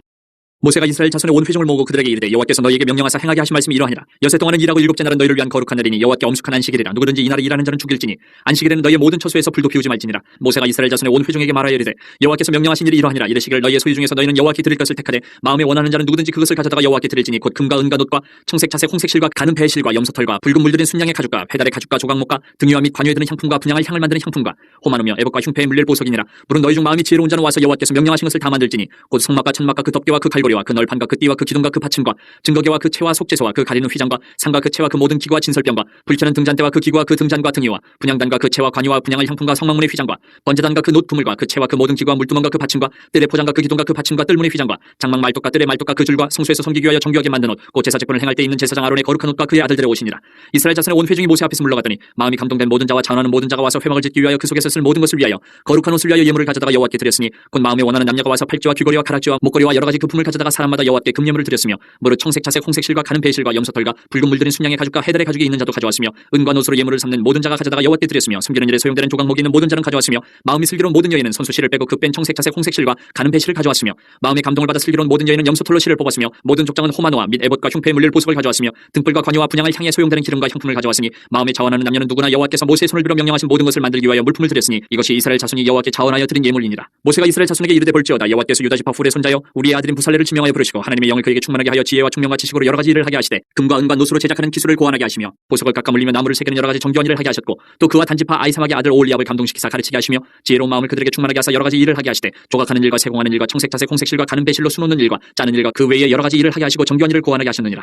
모세가 이스라엘 자손의 온 회중을 모으고 그들에게 이르되 여호와께서 너희에게 명령하사 행하게 하신 말씀이 이러하니라. 엿새 동안은 일하고 일곱째 날은 너희를 위한 거룩한 날이니 여호와께 엄숙한 안식일이라. 누구든지 이날에 일하는 자는 죽일지니 안식일에는 너희의 모든 처소에서 불도 피우지 말지니라. 모세가 이스라엘 자손의 온 회중에게 말하여 이르되 여호와께서 명령하신 일이 이러하니라. 이르시기를 너희의 소유 중에서 너희는 여호와께 드릴 것을 택하되 마음에 원하는 자는 누구든지 그것을 가져다가 여호와께 드릴지니 곧 금과 은과 놋과 청색 자색 홍색 실과 가는 배실과 염소털과 붉은 물들인 순양의 가죽과 페달의 가죽과 조각목과 등유와 및 관유에 드는 향품과 분향할 향을 만드는 향품과 호마누며 애복과 흉패에 물릴 보석이니라. 물은 너희 중 마음이 지혜로운 자는 와서 여호와께서 명령하신 것을 다 만들지니 곧 성막과 천막과 그 덮개와 그 갈고리와 그 널판과 그 띠와 그 기둥과 그 받침과 증거계와 그 채와 속죄소와 그 가리는 휘장과 상과 그 채와 그 모든 기구와 진설병과 불켜는 등잔대와 그 기구와 그 등잔과 등이와 분향단과 그 채와 관유와 분향할 향품과 성막문의 휘장과 번제단과 그 놋두물과 그 채와 그 모든 기구와 물두멍과 그 받침과 뜰의 포장과 그 기둥과 그 받침과 뜰문의 휘장과 장막 말뚝과 뜰의 말뚝과 그 줄과 성소에서 섬기기 위하여 정교하게 만든 옷 곧 제사제권을 행할 때 입는 제사장 아론의 거룩한 옷과 그의 아들들의 옷이니라. 이스라엘 자손의 온 회중이 모세 앞에서 물러갔더니 마음이 감동된 모든 자와 자원하는 모든 자가 와서 회막을 짓기 위하여 그 속에서 쓸 모든 것을 위하여 거룩한 옷을 위하여 예물을 가져다가 여호와께 드렸으니 곧 마음에 원하는 남녀가 와서 팔찌와 귀걸이와 가락지와 목걸이와 여러 가지 그 품을 가져다가 사람마다 여호와께 금예물을 드렸으며 무릇 청색 자색 홍색 실과 가는 배실과 염소털과 붉은 물들인 순양의 가죽과 헤달의 가죽이 있는 자도 가져왔으며 은과 놋으로 예물을 삼는 모든 자가 가져다가 여호와께 드렸으며 섬기는 일에 소용되는 조각목이 있는 모든 자는 가져왔으며 마음이 슬기로운 모든 여인은 손수 실을 빼고 그 뺀 청색 자색 홍색 실과 가는 배실을 가져왔으며 마음에 감동을 받아 슬기로운 모든 여인은 염소털로 실을 뽑았으며 모든 족장은 호마노와 및 에봇과 흉패에 물릴 보석을 가져왔으며 등불과 관유와 분향할 향에 소용되는 기름과 향품을 가져왔으니 마음에 자원하는 남녀는 누구나 여호와께서 모세의 손을 들어 명령하신 모든 것을 만들기 위하여 물품을 드렸으니 이것이 이스라엘 자손이 여호와께 자원하여 드린 예물이니라. 모세가 이스라엘 자손에게 이르되 볼지어다 여호와께서 유다 지파 훌의 손자여 우리의 아들인 부살레를 지명하여 부르시고 하나님의 영을 그에게 충만하게 하여 지혜와 총명과 지식으로 여러 가지 일을 하게 하시되 금과 은과 놋으로 제작하는 기술을 고안하게 하시며 보석을 깎아 물리며 나무를 새기는 여러 가지 정교한 일을 하게 하셨고 또 그와 단지파 아이사막의 아들 오올리압을 감동시키사 가르치게 하시며 지혜로운 마음을 그들에게 충만하게 하사 여러 가지 일을 하게 하시되 조각하는 일과 세공하는 일과 청색 자색 홍색 실과 가는 배실로 수놓는 일과 짜는 일과 그 외에 여러 가지 일을 하게 하시고 정교한 일을 고안하게 하셨느니라.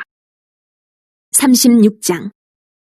36장.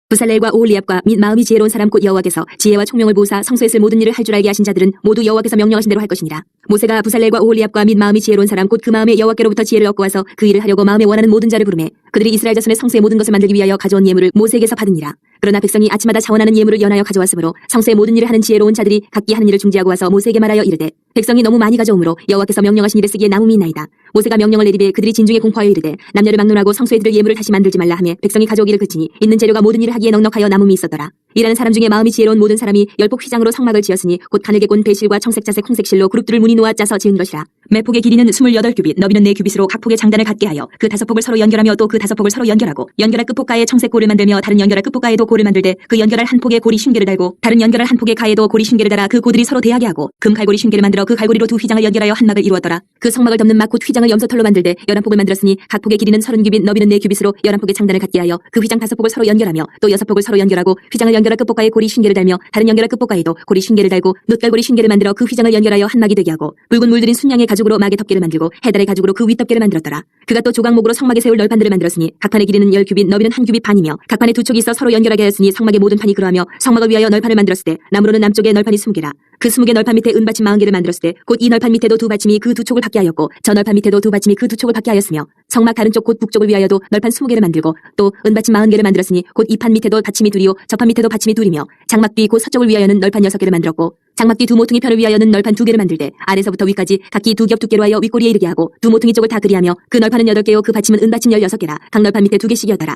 부살렐과 오홀리압과 및 마음이 지혜로운 사람 곧 여호와께서 지혜와 총명을 보사 성소에 쓸 모든 일을 할 줄 알게 하신 자들은 모두 여호와께서 명령하신 대로 할 것이니라. 모세가 부살렐과 오홀리압과 및 마음이 지혜로운 사람 곧 그 마음에 여호와께로부터 지혜를 얻고 와서 그 일을 하려고 마음에 원하는 모든 자를 부르매 그들이 이스라엘 자손의 성소의 모든 것을 만들기 위하여 가져온 예물을 모세에게서 받으니라. 그러나 백성이 아침마다 자원하는 예물을 연하여 가져왔으므로 성소의 모든 일을 하는 지혜로운 자들이 각기 하는 일을 중지하고 와서 모세에게 말하여 이르되 백성이 너무 많이 가져오므로 여호와께서 명령하신 일에 쓰기에 남음이 있나이다. 모세가 명령을 내리되 그들이 진중에 공포하여 이르되 남녀를 막론하고 성소에 들을 예물을 다시 만들지 말라 하며 백성이 가져오기를 그치니 있는 재료가 모든 일을 하기에 넉넉하여 남음이 있었더라. 일하는 사람 중에 마음이 지혜로운 모든 사람이 열폭 휘장으로 성막을 지었으니 곧 가늘게 꼰 배실과 청색자색 홍색실로 그룹들을 무늬 놓아 짜서 지은 것이라. 매폭의 길이는 28규빗 너비는 4규빗으로 각 폭의 장단을 갖게 하여 그 5폭을 서로 연결하며 또 그 5폭을 서로 연결하고 연결할 끝폭가에 청색골을 만들며 다른 연결할 끝폭가에도 골을 만들되 그 연결할 한 폭에 고리 쉰개를 달고 다른 연결할 한 폭의 가에도 고리 쉰개를 달아 그 고들이 서로 대하게 하고 금 갈고리 쉰개를 만들어 그 갈고리로 두 휘장을 연결하여 한 막을 이루었더라. 그 성막을 덮는 막 곧 휘장을 염소털로 만들되 11폭을 만들었으니 각 폭의 길이는 30규빗 너비는 4규빗으로 11폭의 장단을 갖게 하여 그 휘장 5폭을 서로 연결하며 또 6폭을 서로 연결하고 휘장을 연결할 끝폭가에 고리 쉰개를 달며 다른 연결할 끝폭가에도 고리 쉰개를 달고 놋갈고리 쉰개를 만들어 그 휘장을 연결하여 한 막이 되게 하고 붉은 물들인 순양의 가죽으로 막의 덮개를 만들고 해달의 가죽으로 그 윗덮개를 만들었더라. 그가 또 조각목으로 성막에 세울 널판들을 만들었으니 각 판의 길이는 10규빗 너비는 1규빗 반이며 각 판에 2촉이 있어 서로 연결하게 하였으니 성막의 모든 판이 그러하며 성막을 위하여 널판을 만들었을 때 나무로는 남쪽에 널판이 20개라. 그 20개 널판 밑에 은받침 40개를 만들었을 때 곧 이 널판 밑에도 두 받침이 그 2촉을 받게 하였고 저 널판 밑에도 두 받침이 그 2촉을 받게 하였으며 성막 다른 쪽 곧 북쪽을 위하여도 널판 20개를 만들고 또 은받침 40개를 만들었으니 곧 이 판 밑에도 받침이 둘이요 저 판 밑에도 받침이 둘이며 장막 뒤 곧 서쪽을 위하여는 널판 6개를 만들었고 장막 뒤 두 모퉁이 편을 위하여는 널판 2개를 만들되 아래서부터 위까지 각기 2겹 두께로 하여 윗꼬리에 이르게 하고 두 모퉁이 쪽을 다 그리하며 그 널판은 8개요 그 받침은 은받침 16개라 각 널판 밑에 2개씩이었더라.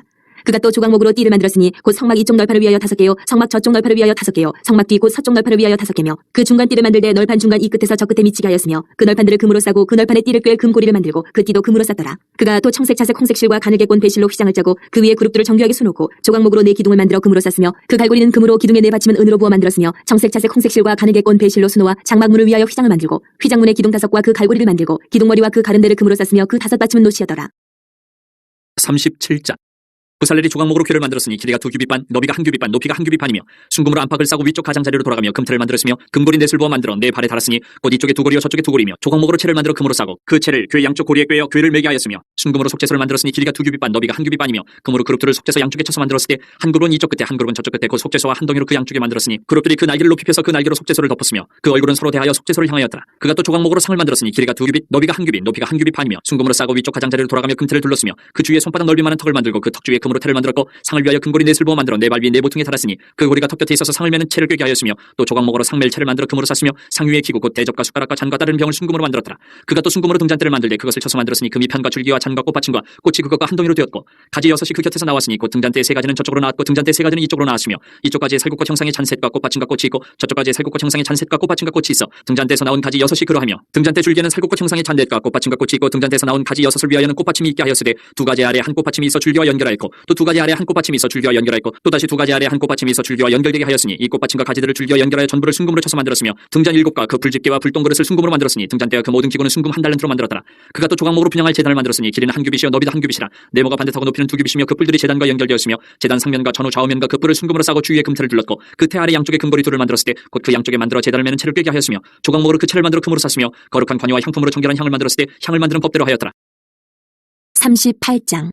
그가 또 조각목으로 띠를 만들었으니 곧 성막 이쪽 널판을 위하여 5개요 성막 저쪽 널판을 위하여 5개요 성막 뒤 곧 서쪽 널판을 위하여 5개며 그 중간 띠를 만들되 널판 중간 이 끝에서 저 끝에 미치게 하였으며 그 널판들을 금으로 싸고 그 널판에 띠를 꿰 금고리를 만들고 그 띠도 금으로 쌌더라. 그가 또 청색 자색 홍색 실과 가늘게 꼰 배실로 휘장을 짜고 그 위에 그룹들을 정교하게 수놓고 조각목으로 4기둥을 만들어 금으로 쌌으며 그 갈고리는 금으로 기둥의 4받침은 은으로 부어 만들었으며 청색 자색 홍색 실과 가늘게 꼰 배실로 수놓아 장막문을 위하여 휘장을 만들고 휘장문의 기둥 5과 그 갈고리를 만들고 기둥머리와 그 가른대를 금으로 쌌으며 그 5받침은 노시하더라. 37장. 부살렐이 조각목으로 궤를 만들었으니 길이가 2규빗 반, 너비가 1규빗 반, 높이가 1규빗 반이며 순금으로 안팎을 싸고 위쪽 가장자리로 돌아가며 금틀을 만들었으며 금고리 넷을 부어 만들어 4발에 달았으니 곧 이쪽에 2고리요 저쪽에 2고리며 조각목으로 채를 만들어 금으로 싸고 그 채를 궤 양쪽 고리에 꿰어 궤를 매게 하였으며 순금으로 속죄소를 만들었으니 길이가 2규빗 반, 너비가 1규빗 반이며 금으로 그룹들을 속죄소 양쪽에 쳐서 만들었을 때 한 그룹은 이쪽 끝에 한 그룹은 저쪽 끝에 곧 속죄소와 한 덩이로 그 양쪽에 만들었으니 그룹들이 그 날개를 높이 펴서 그 날개로 속죄소를 덮었으며 그 얼굴은 서로 대하여 속죄소를 향하였더라. 그가 또 조각목으로 상을 만들었으니 길이가 2규빗, 너비가 1규빗, 높이가 1규빗 반이며 순금으로 싸고 위쪽 가장자리로 돌아가며 금틀을 둘렀으며 그 주위에 손바닥 넓이만한 턱을 만들고 그 턱 주위에 금으로 태를 만들었고 상을 위하여 금고리 넷을 부어 만들어 4발 위에 4보퉁에 달았으니 그 고리가 턱 곁에 있어서 상을 매는 채를 꿰게 하였으며 또 조각목으로 상멜 채를 만들어 금으로 쌌으며 상 위에 기구 곧 대접과 숟가락과 잔과 다른 병을 순금으로 만들었더라. 그가 또 순금으로 등잔대를 만들되 그것을 쳐서 만들었으니 금이 편과 줄기와 잔과 꽃받침과 꽃이 그것과 한 덩이로 되었고 가지 6이 그 곁에서 나왔으니 곧 등잔대의 3가지는 저쪽으로 나왔고 등잔대의 3가지는 이쪽으로 나왔으며 이쪽까지의 살구꽃 형상의 잔셋과 꽃받침과 꽃이 있고 저쪽까지의 살구꽃 형상의 잔셋과 꽃받침과 꽃이 있어 등잔대에서 나온 가지 6이 그러하며 등잔대 줄기에는 살구꽃 형상의 잔넷과 꽃받침과 꽃이 있고 등잔대에서 나온 가지 6을 위하여는 꽃받침이 있게 하였으되 2가지 아래 한 꽃받침이 있어 줄기와 연결하였고 또 2가지 아래 한 꽃받침이 있어 줄기와 연결하였고 또 다시 2가지 아래 한 꽃받침이 있어 줄기와 연결되게 하였으니 이 꽃받침과 가지들을 줄기와 연결하여 전부를 순금으로 쳐서 만들었으며 등잔 7과 그 불집게와 불똥그릇을 순금으로 만들었으니 등잔대와 그 모든 기구는 순금 1달란트로 만들었더라. 그가 또 조각목으로 분양할 제단을 만들었으니 길이는 1규빗이요 너비도 1규빗이라 네모가 반듯하고 높이는 2규빗이며 그 뿔들이 제단과 연결되었으며 제단 상면과 전후 좌우면과 그 뿔을 순금으로 싸고 주위에 금틀을 둘렀고 그 태 아래 양쪽에 금고리 둘을 만들었을 때 곧 그 양쪽에 만들어 제단을 매는 채를 꿰게 하였으며 조각목으로 그 채를 만들어 금으로 쌌으며 거룩한 관유와 향품으로 정결한 향을 만들었을 때 향을 만드는 법대로 하였더라. 38장.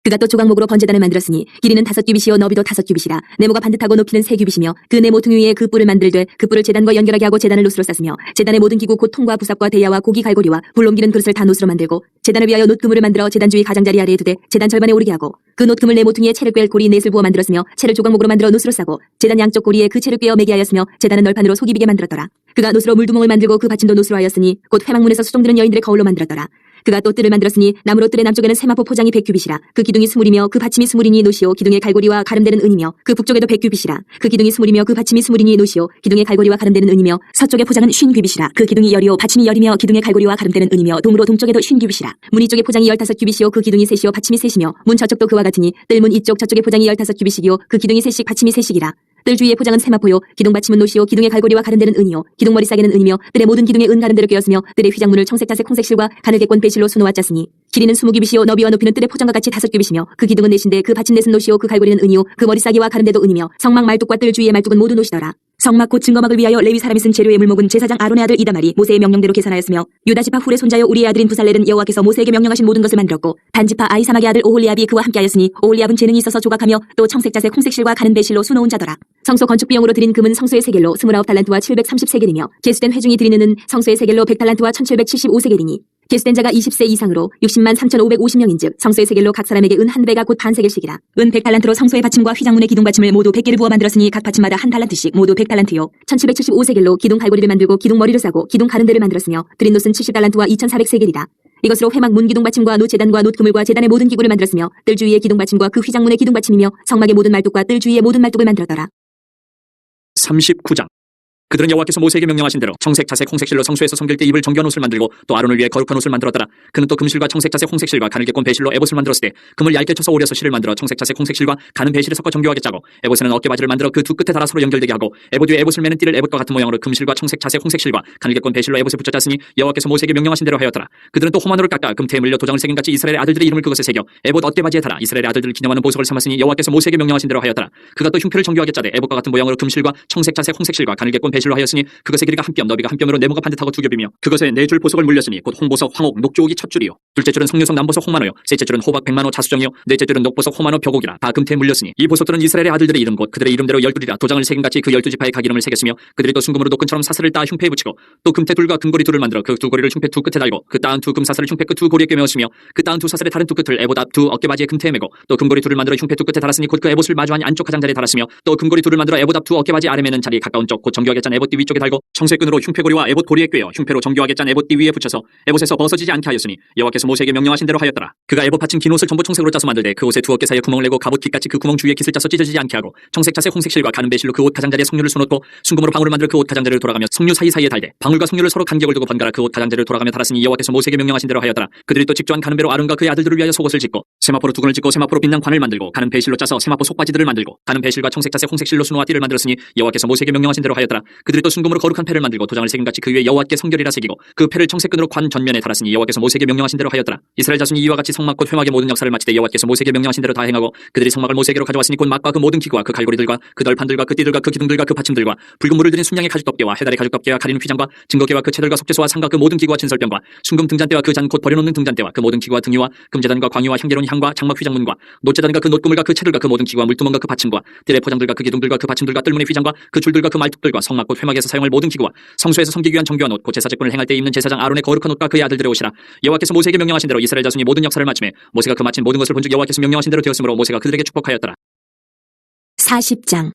그가 또 조각목으로 번제단을 만들었으니 길이는 5규빗이요 너비도 5규빗이라 네모가 반듯하고 높이는 3규빗이며 그 네 모퉁이 위에 그 뿔을 만들되 그 뿔을 제단과 연결하게 하고 제단을 노스로 쌌으며 제단의 모든 기구 곧 통과 부삽과 대야와 고기 갈고리와 불 옮기는 그릇을 다 노스로 만들고 제단을 위하여 놋그물을 만들어 제단 주위 가장자리 아래에 두되 제단 절반에 오르게 하고 그 놋그물 네 모퉁이에 채를 꿰 고리 넷을 부어 만들었으며 채를 조각목으로 만들어 노스로 싸고 제단 양쪽 고리에 그 채를 꿰어 매게 하였으며 제단은 널판으로 속이 비게 만들었더라. 그가 노스로 물두멍을 만들고 그 받침도 노스로 하였으니 곧 회막문에서 수종드는 여인들의 거울로 만들었더라. 그가 또 뜰을 만들었으니 나무로 뜰의 남쪽에는 세마포 포장이 100규빗이라 그 기둥이 20이며 그 받침이 20이니 노시오 기둥의 갈고리와 가름대는 은이며 그 북쪽에도 100규빗이라 그 기둥이 20이며 그 받침이 20이니 노시오 기둥의 갈고리와 가름대는 은이며 서쪽의 포장은 50규빗이라 그 기둥이 10이요 받침이 10이며 기둥의 갈고리와 가름대는 은이며 동으로 동쪽에도 50규빗이라 문 이쪽의 포장이 15규빗이요 그 기둥이 3이요 받침이 3이며 문 저쪽도 그와 같으니 뜰문 이쪽 저쪽의 포장이 15규빗이요 그 기둥이 3씩 받침이 3씩이라 뜰 주위의 포장은 세마포요 기둥 받침은 노시오 기둥의 갈고리와 가름대는 은이요 기둥 머리 싸개는 은이며 뜰의 모든 기둥에 은 가름대를 꿰었으며 뜰의 휘장문을 청색 자색 홍색 실과 가늘게 꼰 배실로 수놓아 짰으니 길이는 20규빗이요 너비와 높이는 뜰의 포장과 같이 5규빗이며 그 기둥은 넷인데 그 받침 넷은 노시오 그 갈고리는 은이요 그 머리 싸개와 가름대도 은이며 성막 말뚝과 뜰 주위의 말뚝은 모두 노시더라. 성막 곧 증거막을 위하여 레위 사람이 쓴 재료의 물목은 제사장 아론의 아들 이다말이 모세의 명령대로 계산하였으며 유다 지파 훌의 손자여 우리의 아들인 부살렐은 여호와께서 모세에게 명령하신 모든 것을 만들었고 단 지파 아히사막의 아들 오홀리압이 그와 함께하였으니 오홀리압은 재능이 있어서 조각하며 또 청색자색 홍색실과 가는 배실로 수놓은 자더라. 성소 건축 비용으로 드린 금은 성소의 세겔로 29달란트와 730세겔이며 계수된 회중이 드리는 은 성소의 세겔로 100달란트와 1775세겔이니 계수된 자가 20세 이상으로 60만 3,550명인즉 성소의 세겔로 각 사람에게 은 한 배가 곧 반세겔씩이라. 은 100달란트로 성소의 받침과 휘장문의 기둥 받침을 모두 100개를 부어 만들었으니 각 받침마다 한 달란트씩 모두 100달란트요 1775세겔로 기둥 갈고리를 만들고 기둥 머리를 싸고 기둥 가른대를 만들었으며 드린 놋은 70달란트와 2400세겔이라. 이것으로 회막 문 기둥 받침과 놋 제단과 놋 그물과 제단의 모든 기구를 만들었으며 뜰 주위의 기둥 받침과 그 휘장문의 기둥 받침이며 성막의 모든 말뚝과 뜰 주위의 모든 말뚝을 만들었더라. 39장. 그들은 여호와께서 모세에게 명령하신 대로 청색, 자색, 홍색실로 성소에서 섬길 때 입을 정교한 옷을 만들고 또 아론을 위해 거룩한 옷을 만들었더라. 그는 또 금실과 청색, 자색, 홍색실과 가늘게 꼰 배실로 에봇을 만들었을 때 금을 얇게 쳐서 오려서 실을 만들어 청색, 자색, 홍색실과 가는 배실을 섞어 정교하게 짜고 에봇에는 어깨바지를 만들어 그 두 끝에 달아 서로 연결되게 하고 에봇 위에 에봇을 매는 띠를 에봇과 같은 모양으로 금실과 청색, 자색, 홍색실과 가늘게 꼰 배실로 에봇에 붙여 짰으니 여호와께서 모세에게 명령하신 대로 하였더라. 그들은 또 호마노를 깎아 금태에 물려 도장을 새긴 같이 이스라엘의 아들들의 이름을 그것에 새겨 에봇 어깨바지에 달아 이스라엘의 아들들을 기념하는 보석을 삼았으니 여호와께서 모세에게 명령하신 대로 하였더라. 그가 또 흉표를 정교하게 짜되 에봇과 같은 모양으로 금실과 청색, 자색, 홍색실과 가늘게 꼰 배실로 하였으니 그것의 길이가 한 뼘, 너비가 한 뼘으로 네모가 반듯하고 2겹이며 그것에 4줄 보석을 물렸으니 곧 홍보석, 황옥, 녹조옥이 첫 줄이요 둘째 줄은 석류석, 남보석, 홍만호요 셋째 줄은 호박, 백만호, 자수정이요 넷째 줄은 녹보석, 호만호, 벽옥이라 다 금태에 물렸으니 이 보석들은 이스라엘의 아들들의 이름 곧 그들의 이름대로 12이라 도장을 새긴 같이 그 12지파의 각 이름을 새겼으며 그들이 또 순금으로 노끈처럼 사슬을 따 흉패에 붙이고 또 금태 둘과 금고리 둘을 만들어 그 두 고리를 흉패 두 끝에 달고 그 따은 두 금사슬을 흉패 끝 두 고리에 꿰매었으며 그 따은 두 사슬의 다른 두 끝을 에봇 앞 두 어깨바지에 금태에 매고 또 금고리 둘을 만들어 흉패 두 끝에 달았으니 곧 그 에봇을 마주한 안쪽 가장자리에 달았으며 또 금고리 둘을 만들어 에봇 앞 두 어깨바지 아래 매는 자리 가까운 쪽 곧 정교하게 짠 에봇띠 위쪽에 달고 청색 끈으로 흉패고리와 에봇 고리에 꿰어 흉패로 정교하게 짠 에봇띠 위에 붙여서 에봇에서 벗어지지 않게 하였으니 여호와께서 모세에게 명령하신 대로 하였더라. 그가 에봇 받친 긴 옷을 전부 청색으로 짜서 만들되 그 옷에 두 어깨 사이에 구멍을 내고 갑옷 깃같이 그 구멍 주위에 깃을 짜서 찢어지지 않게 하고 청색 자색 홍색 실과 가는 배실로 그 옷 가장자리에 성류를 쏘놓고 순금으로 방울을 만들어 그 옷 가장자리를 돌아가며 성류 사이사이에 달되 방울과 성류를 서로 간격을 두고 번갈아 그 옷 가장자리를 돌아가며 달았으니 여호와께서 모세에게 명령하신 대로 하였더라. 그들이 또 직조한 가는 배로 아론과 그의 아들들을 위하여 속옷을 짓고 세마포로 두근을 짓고 세마포로 빛난 관을 만들고 가는 배실로 짜서 세마포 속바지들을 만들고 가는 배실과 청색 자색 홍색 실로 수노와 띠를 만들었으니 여호와께서 모세에게 명령하신 대로 하였더라. 그들이 또 순금으로 거룩한 패를 만들고 도장을 새김같이 그 위에 여호와께 성결이라 새기고 그 패를 청색끈으로 관 전면에 달았으니 여호와께서 모세에게 명령하신 대로 하였더라. 이스라엘 자손이 이와 같이 성막 곧 회막의 모든 역사를 마치되 여호와께서 모세에게 명령하신 대로 다 행하고 그들이 성막을 모세에게로 가져왔으니 곧 막과 그 모든 기구와 그 갈고리들과 그 덜판들과 그 띠들과 그 기둥들과 그 받침들과 붉은 물을 들인 순양의 가죽덮개와 해달의 가죽덮개와 가리는 휘장과 증거계와 그 채들과 속죄소와 상과 그 모든 기구와 진설병과 순금 등잔대와 그 잔 곧 버려놓는 등잔대와 그 모든 기구와 등유와 금제단과 광유와 향기로운 향과 장막 휘장문과 노제단과 그 놋구물과 그 채들과 그 모든 기구와 물두멍과 그 받침과 뜰의 포장들과 그 기둥들과 그 받침들과 뜰문의 휘장과 그 줄들과 그 말뚝들과 성막 곧 회막에서 사용할 모든 기구와 성소에서 섬기기 위한 정교한 옷 곧 제사제권을 행할 때 입는 제사장 아론의 거룩한 옷과 그의 아들들의 옷이라. 여호와께서 모세에게 명령하신 대로 이스라엘 자손이 모든 역사를 마치매 모세가 그 마친 모든 것을 본즉 여호와께서 명령하신 대로 되었으므로 모세가 그들에게 축복하였더라. 40장.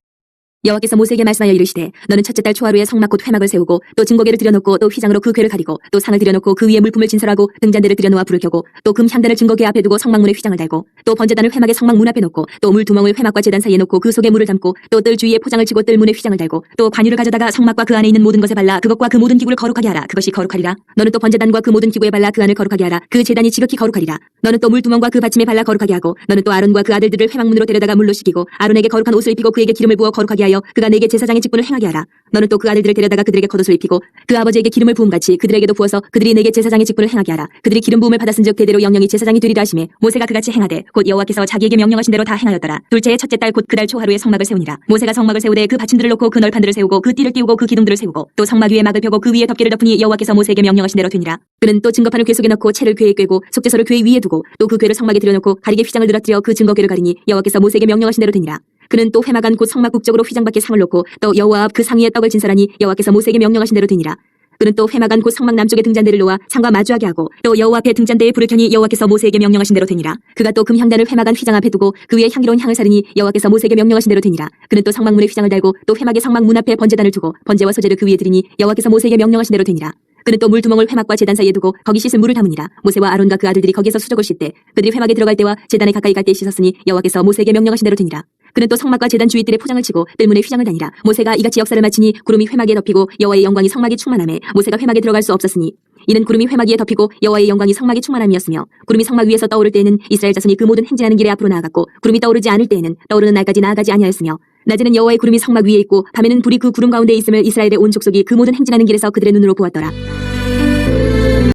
여호와께서 모세에게 말씀하여 이르시되 너는 첫째 달 초하루에 성막 곧 회막을 세우고 또 증거궤를 들여놓고 또 휘장으로 그 궤를 가리고 또 상을 들여놓고 그 위에 물품을 진설하고 등잔대를 들여놓아 불을 켜고 또 금 향단을 증거궤 앞에 두고 성막문에 휘장을 달고 또 번제단을 회막의 성막 문 앞에 놓고 또 물 두멍을 회막과 제단 사이에 놓고 그 속에 물을 담고 또 뜰 주위에 포장을 치고 뜰 문에 휘장을 달고 또 관유를 가져다가 성막과 그 안에 있는 모든 것에 발라 그것과 그 모든 기구를 거룩하게 하라. 그것이 거룩하리라. 너는 또 번제단과 그 모든 기구에 발라 그 안을 거룩하게 하라. 그 제단이 지극히 거룩하리라. 너는 또 물 두멍과 그 받침에 발라 거룩하게 하고 너는 또 아론과 그 아들들을 회막문으로 데려다가 물로 씻기고 아론에게 거룩한 옷을 입히고 그에게 기름을 부어 거룩하게 하여 그가 내게 제사장의 직분을 행하게 하라. 너는 또 그 아들들을 데려다가 그들에게 겉옷을 입히고 그 아버지에게 기름을 부음같이 그들에게도 부어서 그들이 내게 제사장의 직분을 행하게 하라. 그들이 기름 부음을 받았은즉 대대로 영영이 제사장이 되리라 하시매 모세가 그같이 행하되 곧 여호와께서 자기에게 명령하신 대로 다 행하였더라. 둘째의 첫째 달 곧 그 달 초하루에 성막을 세우니라. 모세가 성막을 세우되 그 받침들을 놓고 그 널판들을 세우고 그 띠를 띄우고 그 기둥들을 세우고 또 성막 위에 막을 펴고 그 위에 덮개를 덮으니 여호와께서 모세에게 명령하신 대로 되니라. 그는 또 증거판을 궤 속에 넣고 채를 궤에 꿰고 속죄소를 궤 위에 두고 또 그 궤를 성막에 들여놓고 가리개 휘장을 늘어뜨려 그 증거궤를 가리니 여호와께서 모세에게 명령하신 대로 되니라. 그는 또 회막 안 곧 성막 북쪽으로 휘장 밖에 상을 놓고 또 여호와 앞 그 상 위에 떡을 진설하니 여호와께서 모세에게 명령하신 대로 되니라. 그는 또 회막 안 곧 성막 남쪽에 등잔대를 놓아 상과 마주하게 하고 또 여호와 앞에 등잔대에 불을 켜니 여호와께서 모세에게 명령하신 대로 되니라. 그가 또 금향단을 회막 안 휘장 앞에 두고 그 위에 향기로운 향을 사르니 여호와께서 모세에게 명령하신 대로 되니라. 그는 또 성막문에 휘장을 달고 또 회막의 성막 문 앞에 번제단을 두고 번제와 소제를 그 위에 드리니 여호와께서 모세에게 명령하신 대로 되니라. 그는 또 물두멍을 회막과 제단 사이에 두고 거기 씻은 물을 담으니라. 모세와 아론과 그 아들들이 거기에서 수족을 씻되 그들이 회막에 들어갈 때와 제단에 가까이 갈 때 씻었으니 여호와께서 모세에게 명령하신 대로 되니라. 그는 또 성막과 제단 주위 뜰에 포장을 치고 뜰문에 휘장을 다니라. 모세가 이같이 역사를 마치니 구름이 회막에 덮이고 여호와의 영광이 성막에 충만하매 모세가 회막에 들어갈 수 없었으니 이는 구름이 회막 위에 덮이고 여호와의 영광이 성막에 충만함이었으며 구름이 성막 위에서 떠오를 때에는 이스라엘 자손이 그 모든 행진하는 길에 앞으로 나아갔고 구름이 떠오르지 않을 때에는 떠오르는 날까지 나아가지 아니하였으며 낮에는 여호와의 구름이 성막 위에 있고 밤에는 불이 그 구름 가운데 있음을 이스라엘의 온 족속이 그 모든 행진하는 길에서 그들의 눈으로 보았더라.